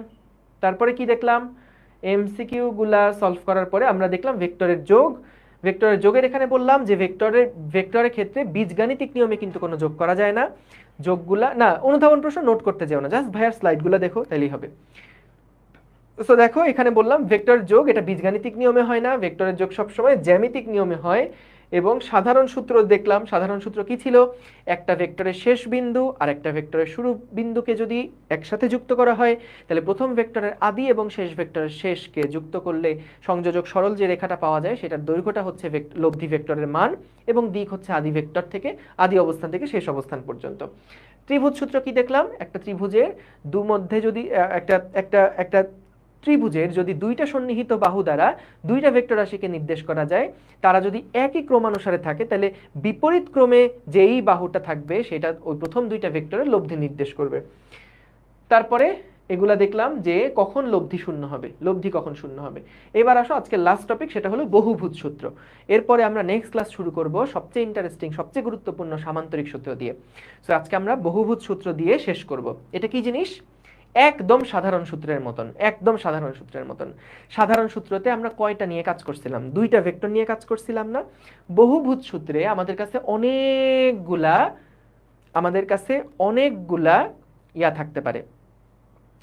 তারপরে কি দেখলাম? এমসিকিউ গুলা সলভ করার পরে আমরা দেখলাম ভেক্টরের যোগ। ভেক্টরের যোগের এখানে বললাম যে ভেক্টরের ক্ষেত্রে বীজগাণিতিক নিয়মে কিন্তু কোনো যোগ করা যায় না। যোগগুলা না, অনুধাবন প্রশ্ন নোট করতে যাও না, জাস্ট ভাইয়ার স্লাইডগুলো দেখো তাহলেই হবে। সো দেখো এখানে বললাম ভেক্টর যোগ এটা বীজগাণিতিক নিয়মে হয় না, ভেক্টরের যোগ সবসময় জ্যামিতিক নিয়মে হয়। এবং সাধারণ সূত্র দেখলাম, সাধারণ সূত্র কি ছিল? একটা ভেক্টরের শেষ বিন্দু আর একটা ভেক্টরের শুরু বিন্দুকে যদি একসাথে যুক্ত করা হয়, তাহলে প্রথম ভেক্টরের আদি এবং শেষ ভেক্টরের শেষকে যুক্ত করলে সংযোজক সরল যে রেখাটা পাওয়া যায় সেটার দৈর্ঘ্যটা হচ্ছে লব্ধি ভেক্টরের মান, এবং দিক হচ্ছে আদি ভেক্টর থেকে, আদি অবস্থান থেকে শেষ অবস্থান পর্যন্ত। ত্রিভুজ সূত্র কি দেখলাম? একটা ত্রিভুজের মধ্যে যদি একটা ত্রিভুজের যদি দুইটা সন্নিহিত বাহু দ্বারা দুইটা ভেক্টর রাশিকে নির্দেশ করা যায়, তারা যদি একই ক্রমানুসারে থাকে, তাহলে বিপরীত ক্রমে যেই বাহুটা থাকবে সেটা ওই প্রথম দুইটা ভেক্টরের লব্ধি নির্দেশ করবে। তারপরে এগুলা দেখলাম যে কখন লব্ধি শূন্য হবে, লব্ধি কখন শূন্য হবে। এবার আসো আজকে লাস্ট টপিক, সেটা হলো বহুভুজ সূত্র। এরপরে আমরা নেক্সট ক্লাস শুরু করব সবচেয়ে ইন্টারেস্টিং, সবচেয়ে গুরুত্বপূর্ণ সামান্তরিক সূত্র দিয়ে। সো আজকে আমরা বহুভুজ সূত্র দিয়ে শেষ করব। এটা কি জিনিস? একদম সাধারণ সূত্রের মতন, একদম সাধারণ সূত্রের মতন। সাধারণ সূত্রতে আমরা কয়টা নিয়ে কাজ করছিলাম? দুইটা ভেক্টর নিয়ে কাজ করছিলাম না? বহুভুজ সূত্রে আমাদের কাছে অনেকগুলা ইয়া থাকতে পারে,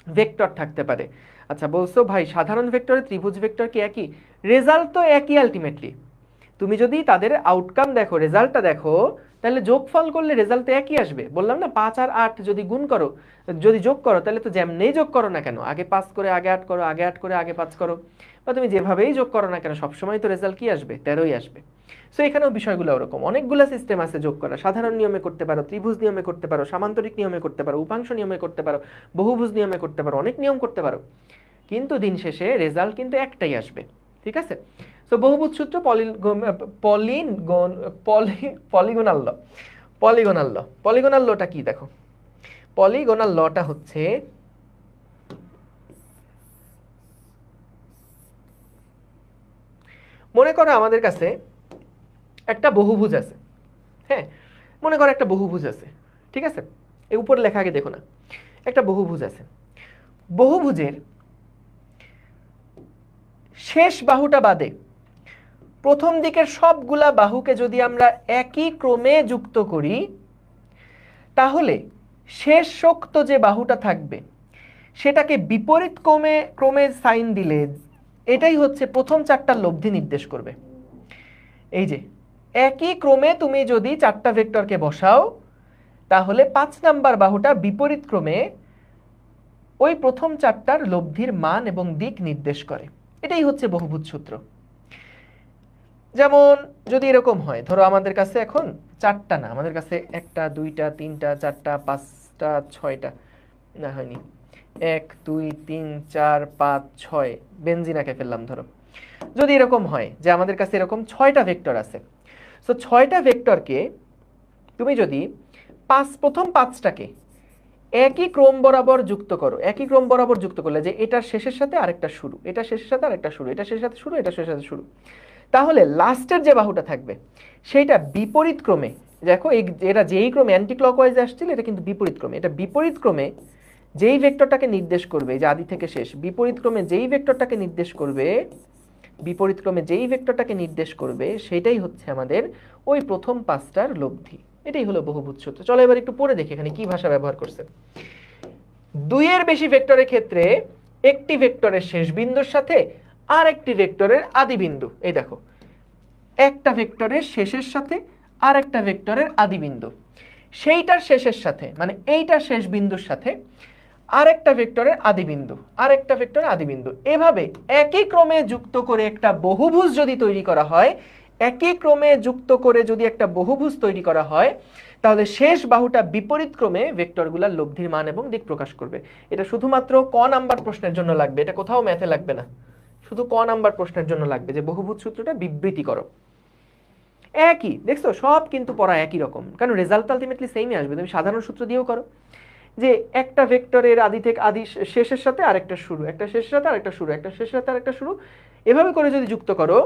ভেক্টর থাকতে পারে। আচ্ছা বলছো ভাই সাধারণ ভেক্টরে ত্রিভুজ ভেক্টর কি একই? রেজাল্ট তো একই আলটিমেটলি। তুমি যদি তাদের আউটকাম দেখো, রেজাল্টটা দেখো, তাহলে যোগফল করলে রেজাল্ট তো একই আসবে। বললাম না 5 আর 8 যদি গুণ করো, যদি যোগ করো, তাহলে তো যেমনেই যোগ করো না কেন, আগে 5 করে আগে 8 করো, আগে 8 করে আগে 5 করো, বা তুমি যেভাবেই যোগ করো না কেন সবসময় তো রেজাল্ট কি আসবে? 13ই আসবে। সো এখানেও বিষয়গুলো ওরকম, অনেকগুলো সিস্টেম আছে যোগ করা। সাধারণ নিয়মে করতে পারো, ত্রিভুজ নিয়মে করতে পারো, সামান্তরিক নিয়মে করতে পারো, উপাংশ নিয়মে করতে পারো, বহুভুজ নিয়মে করতে পারো, অনেক নিয়ম করতে পারো, কিন্তু দিন শেষে রেজাল্ট কিন্তু একটাই আসবে। ঠিক আছে? সো বহুভুজ সূত্র পলিগোনাল লটা কি দেখো? পলিগোনাল লটা হচ্ছে মনে করো আমাদের কাছে একটা বহুভুজ আছে। হ্যাঁ, মনে করো একটা বহুভুজ আছে, ঠিক আছে? এই উপরে লেখা আগে দেখো না, একটা বহুভুজ আছে। বহুভুজের শেষ বাহুটা বাদে প্রথম দিকের সবগুলা বাহুকে যদি আমরা একই ক্রমে যুক্ত করি, তাহলে শেষোক্ত যে বাহুটা থাকবে সেটাকে বিপরীত ক্রমে সাইন দিলে এটাই হচ্ছে প্রথম চারটার লব্ধি নির্দেশ করবে। এই যে একই ক্রমে তুমি যদি চারটা ভেক্টরকে বসাও, তাহলে 5 নাম্বার বাহুটা বিপরীত ক্রমে ওই প্রথম চারটার লব্ধির মান এবং দিক নির্দেশ করে। এটাই হচ্ছে বহুভুজ সূত্র। যেমন যদি এরকম হয়, ধরো আমাদের কাছে এখন চারটা না, আমাদের কাছে 1টা 2টা 3টা 4টা 5টা 6টা, না হয়নি, 1 2 3 4 5 6 বেনজিনাকে ফেললাম। ধরো যদি এরকম হয় যে আমাদের কাছে এরকম 6টা ভেক্টর আছে, সো 6টা ভেক্টরকে তুমি যদি প্রথম 5টাকে একই ক্রম বরাবর যুক্ত করো, একই ক্রম বরাবর যুক্ত করলে যে এটার শেষের সাথে আরেকটা শুরু, এটা শেষের সাথে আরেকটা শুরু, এটা শেষের সাথে শুরু, এটা শেষের সাথে শুরু, তাহলে লাস্টের যে বাহুটা থাকবে সেইটা বিপরীত ক্রমে, দেখো এটা যেই ক্রমে অ্যান্টি ক্লকওয়াইজ আসছিল, এটা কিন্তু বিপরীত ক্রমে, এটা বিপরীত ক্রমে যেই ভেক্টরটাকে নির্দেশ করবে, যে আদি থেকে শেষ, বিপরীত ক্রমে যেই ভেক্টরটাকে নির্দেশ করবে, বিপরীত ক্রমে যেই ভেক্টরটাকে নির্দেশ করবে সেটাই হচ্ছে আমাদের ওই প্রথম 5টার লব্ধি। এটাই হলো বহুভুজ সূত্র। চলো এবার একটু পড়ে দেখি এখানে কি ভাষা ব্যবহার করছে। 2 এর বেশি ভেক্টরের ক্ষেত্রে একটি ভেক্টরের শেষ বিন্দুর সাথে আর একটি ভেক্টরের আদি বিন্দু, এই দেখো একটা ভেক্টরের শেষের সাথে আর একটা ভেক্টরের আদি বিন্দু, সেইটার শেষের সাথে মানে এইটার শেষ বিন্দুর সাথে আরেকটা ভেক্টরের আদি বিন্দু, আরেকটা ভেক্টরের আদি বিন্দু, এভাবে একই ক্রমে যুক্ত করে একটা বহুভুজ যদি তৈরি করা হয়, একই ক্রমে যুক্ত করে যদি একটা বহুভুজ তৈরি করা হয়, তাহলে শেষ বাহুটা বিপরীত ক্রমে ভেক্টরগুলোর লব্ধির মান এবং দিক প্রকাশ করবে। এটা শুধুমাত্র ক নাম্বার প্রশ্নের জন্য লাগবে, এটা কোথাও ম্যাথে লাগবে না। শুধু ক নাম্বার প্রশ্নের জন্য লাগবে যে বহুভুজ সূত্রটা বিবৃতি করো। একই, দেখছো সব কিন্তু পড়া একই রকম, কারণ রেজাল্ট আলটিমেটলি সেমই আসবে। তুমি সাধারণ সূত্র দিয়েও করো, যে একটা ভেক্টরের আদি থেকে আদি শেষের সাথে আরেকটা শুরু, একটা শেষের সাথে আরেকটা শুরু, একটা শেষের সাথে আরেকটা শুরু, এভাবে করে যদি যুক্ত করো,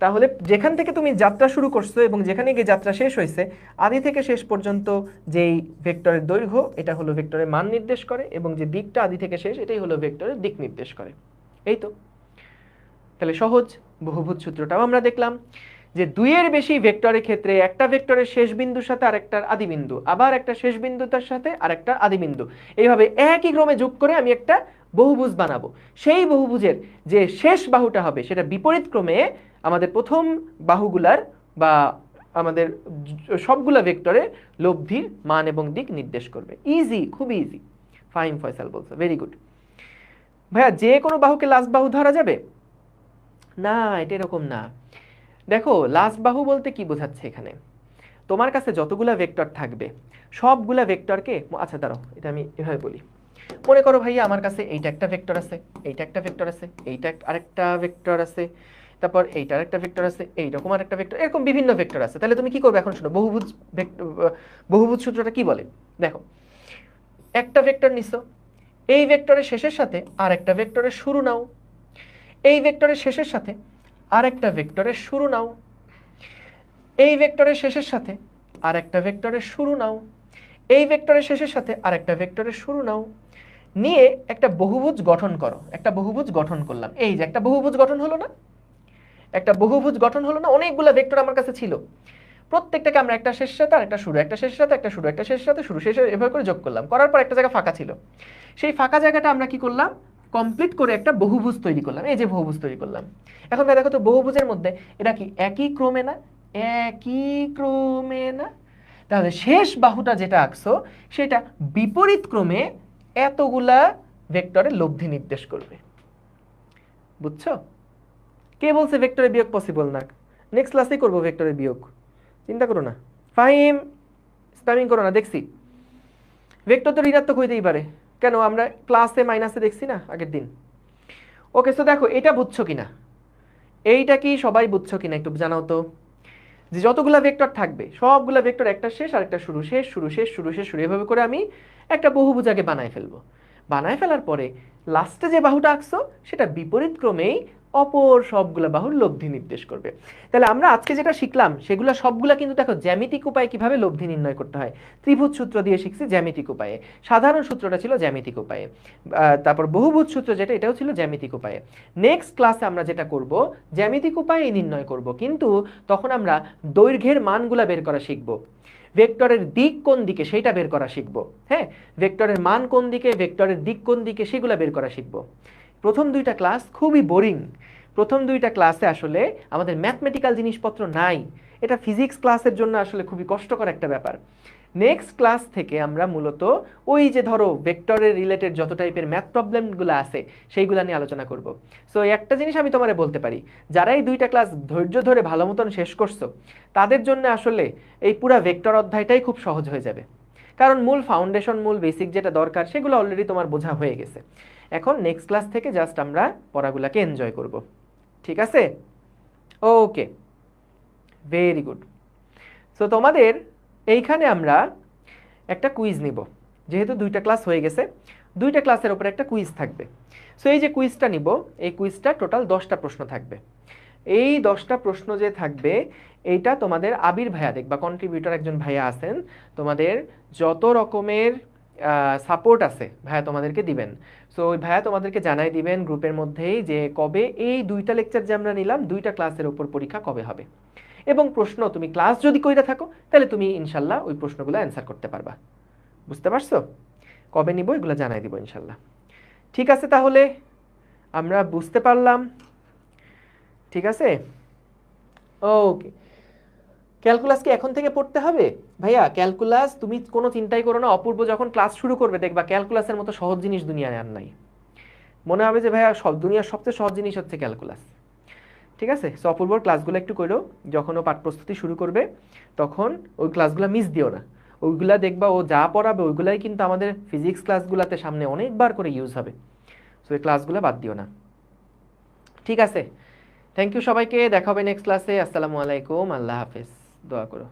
তাহলে যেখান থেকে তুমি যাত্রা শুরু করছো এবং যেখানে গিয়ে যাত্রা শেষ হয়েছে, আদি থেকে শেষ পর্যন্ত যেই ভেক্টরের দৈর্ঘ্য, এটা হলো ভেক্টরের মান নির্দেশ করে, এবং যে দিকটা আদি থেকে শেষ, এটাই হলো ভেক্টরের দিক নির্দেশ করে। এই তো, তাহলে সহজ। বহুভুজ সূত্রটাও আমরা দেখলাম যে দুইয়ের বেশি ভেক্টরের ক্ষেত্রে একটা ভেক্টরের শেষ বিন্দুর সাথে আরেকটার আদি বিন্দু, আবার একটা শেষ বিন্দুটার সাথে আরেকটা আদি বিন্দু, এইভাবে একই ক্রমে যোগ করে আমি একটা বহুভুজ বানাবো। সেই বহুভুজের যে শেষ বাহুটা হবে সেটা বিপরীত ক্রমে আমাদের প্রথম বাহুগুলার বা আমাদের সবগুলা ভেক্টরে লব্ধির মান এবং দিক নির্দেশ করবে। ইজি, খুবই ইজি। ফাহিম ফয়সাল বলছে, ভেরি গুড। ভাইয়া যে কোনো বাহুকে লাস্ট বাহু ধরা যাবে না? এটা এরকম না। দেখো, লাস্ট বাহু বলতে কি বোঝাচ্ছে এখানে, তোমার কাছে যতগুলা ভেক্টর থাকবে সবগুলা ভেক্টরকে, আচ্ছা দাঁড়াও, এটা আমি এভাবে বলি। মনে করো ভাইয়া আমার কাছে এইটা একটা ভেক্টর আছে, এইটা একটা ভেক্টর আছে, এইটা আরেকটা ভেক্টর আছে, তারপর এইটা আরেকটা ভেক্টর আছে, এইরকম আরেকটা ভেক্টর, এরকম বিভিন্ন ভেক্টর আছে। তাহলে তুমি কি করবে এখন শোনো, বহুভুজ সূত্রটা কি বলে দেখো। একটা ভেক্টর নিছো, এই ভেক্টরের শেষের সাথে আরেকটা ভেক্টরের শুরু নাও, এই ভেক্টরের শেষের সাথে আরেকটা ভেক্টরের শুরু নাও, এই ভেক্টরের শেষের সাথে আরেকটা ভেক্টরের শুরু নাও, এই ভেক্টরের শেষের সাথে আরেকটা ভেক্টরের শুরু নাও, নিয়ে একটা বহুভুজ গঠন করো। একটা বহুভুজ গঠন করলাম, এই যে একটা বহুভুজ গঠন হলো না, একটা বহুভুজ গঠন হলো না। অনেকগুলো ভেক্টর আমার কাছে ছিল, প্রত্যেকটাকে আমরা একটা শেষের সাথে আরেকটা শুরু, একটা শেষের সাথে একটা শুরু, একটা শেষের সাথে শুরু, শেষে এভাবে করে যোগ করলাম। করার পর একটা জায়গা ফাঁকা ছিল, সেই ফাঁকা জায়গাটা আমরা কি করলাম, কমপ্লিট করে একটা বহুভুজ তৈরি করলাম। এই যে বহুভুজ তৈরি করলাম। এখন দেখো তো বহুভুজের মধ্যে এটা কি একই ক্রমে না? একই ক্রমে না? তাহলে শেষ বাহুটা যেটা আঁকছো সেটা বিপরীত ক্রমে এতগুলা ভেক্টরের লব্ধি নির্দেশ করবে। বুঝছো? কে বলছে ভেক্টরের বিয়োগ পসিবল না? নেক্সট ক্লাসেই করবো ভেক্টরের বিয়োগ, চিন্তা করো না। ফাহিম, স্প্যামিং করো না। দেখছি ভেক্টর তো ঋণাত্মক হইতেই পারে, কেন? আমরা ক্লাসে মাইনাসে দেখছি না আগের দিন। ওকে, সো দেখো এটা বুঝছো কিনা, এইটা কি সবাই বুঝছো কিনা একটু জানাও তো, যে যতগুলা ভেক্টর থাকবে সবগুলা ভেক্টর একটা শেষ আর একটা শুরু, শেষ শুরু, শেষ শুরু, শেষ শুরু, এভাবে করে আমি একটা বহুভুজ আগে বানায় ফেলবো। বানায় ফেলার পরে লাস্টে যে বাহুটা আঁকছো সেটা বিপরীত ক্রমেই অপর সবগুলা বাহুর লব্ধি নির্দেশ করবে। তাহলে আমরা আজকে যেটা শিখলাম সেগুলো সবগুলা কিন্তু দেখো জ্যামিতিক উপায়ে কিভাবে লব্ধি নির্ণয় করতে হয়। ত্রিভুজ সূত্র দিয়ে শিখছি জ্যামিতিক উপায়ে, সাধারণ সূত্রটা ছিল জ্যামিতিক উপায়ে, তারপর বহুভুজ সূত্র যেটা, এটাও ছিল জ্যামিতিক উপায়ে। নেক্সট ক্লাসে আমরা যেটা করব, জ্যামিতিক উপায়ে নির্ণয় করব, কিন্তু তখন আমরা দৈর্ঘ্যের মানগুলা বের করা শিখব, ভেক্টরের দিক কোন দিকে সেইটা বের করা শিখব। হ্যাঁ, ভেক্টরের মান কোন দিকে, ভেক্টরের দিক কোন দিকে, সেগুলো বের করা শিখব। প্রথম দুইটা ক্লাস খুবই বোরিং। প্রথম দুইটা ক্লাসে আসলে আমাদের ম্যাথমেটিক্যাল জিনিসপত্র নাই, এটা ফিজিক্স ক্লাসের জন্য আসলে খুবই কষ্টকর একটা ব্যাপার। নেক্সট ক্লাস থেকে আমরা মূলত ওই যে ধরো ভেক্টরের রিলেটেড যত টাইপের ম্যাথ প্রবলেমগুলো আছে সেইগুলো নিয়ে আলোচনা করব। সো একটা জিনিস আমি তোমারে বলতে পারি, যারা এই দুইটা ক্লাস ধৈর্য ধরে ভালো মতন শেষ করছো তাদের জন্য আসলে এই পুরা ভেক্টর অধ্যায়টাই খুব সহজ হয়ে যাবে, কারণ মূল ফাউন্ডেশন, মূল বেসিক যেটা দরকার সেগুলো অলরেডি তোমার বোঝা হয়ে গেছে। এখন নেক্সট ক্লাস থেকে জাস্ট আমরা পড়াগুলোকে এনজয় করব, ঠিক আছে? ওকে, ভেরি গুড। সো তোমাদের এইখানে আমরা একটা কুইজ নিব, যেহেতু দুইটা ক্লাস হয়ে গেছে, দুইটা ক্লাসের উপরে একটা কুইজ থাকবে। সো এই যে কুইজটা নিব, এই কুইজটা টোটাল 10টা প্রশ্ন থাকবে। এই 10টা প্রশ্ন যে থাকবে এইটা তোমাদের আবির ভাইয়া দেখবা, কন্ট্রিবিউটর একজন ভাইয়া আছেন, তোমাদের যত রকমের সাপোর্ট আছে ভাইয়া তোমাদেরকে দিবেন। সো ওই ভাইয়া তোমাদেরকে জানাই দিবেন গ্রুপের মধ্যেই যে কবে এই দুইটা লেকচার যে আমরা নিলাম, দুইটা ক্লাসের উপর পরীক্ষা কবে হবে, এবং প্রশ্ন তুমি ক্লাস যদি কইরা থাকো তাহলে তুমি ইনশাল্লাহ ওই প্রশ্নগুলো অ্যান্সার করতে পারবা। বুঝতে পারছো? কবে নিব এগুলো জানাই দিব ইনশাল্লাহ। ঠিক আছে, তাহলে আমরা বুঝতে পারলাম, ঠিক আছে? ওকে, ক্যালকুলাস কি এখন থেকে পড়তে হবে? ভাইয়া ক্যালকুলাস তুমি কোনো চিন্তাই করো না, অপূর্ব যখন ক্লাস শুরু করবে দেখবা ক্যালকুলাসের মতো সহজ জিনিস দুনিয়ায় আর নাই। মনে হবে যে ভাইয়া সব দুনিয়ার সবচেয়ে সহজ জিনিস হচ্ছে ক্যালকুলাস। ঠিক আছে? সো অপূর্বর ক্লাসগুলো একটু করো, যখন ও পাঠ প্রস্তুতি শুরু করবে তখন ওই ক্লাসগুলো মিস দিও না। ওইগুলা দেখবা ও যা পড়াবে ওইগুলাই কিন্তু আমাদের ফিজিক্স ক্লাসগুলোতে সামনে অনেকবার করে ইউজ হবে। সো এই ক্লাসগুলো বাদ দিও না। ঠিক আছে, থ্যাংক ইউ সবাইকে, দেখা হবে নেক্সট ক্লাসে। আসসালামু আলাইকুম, আল্লাহ হাফেজ, দোয়া করো।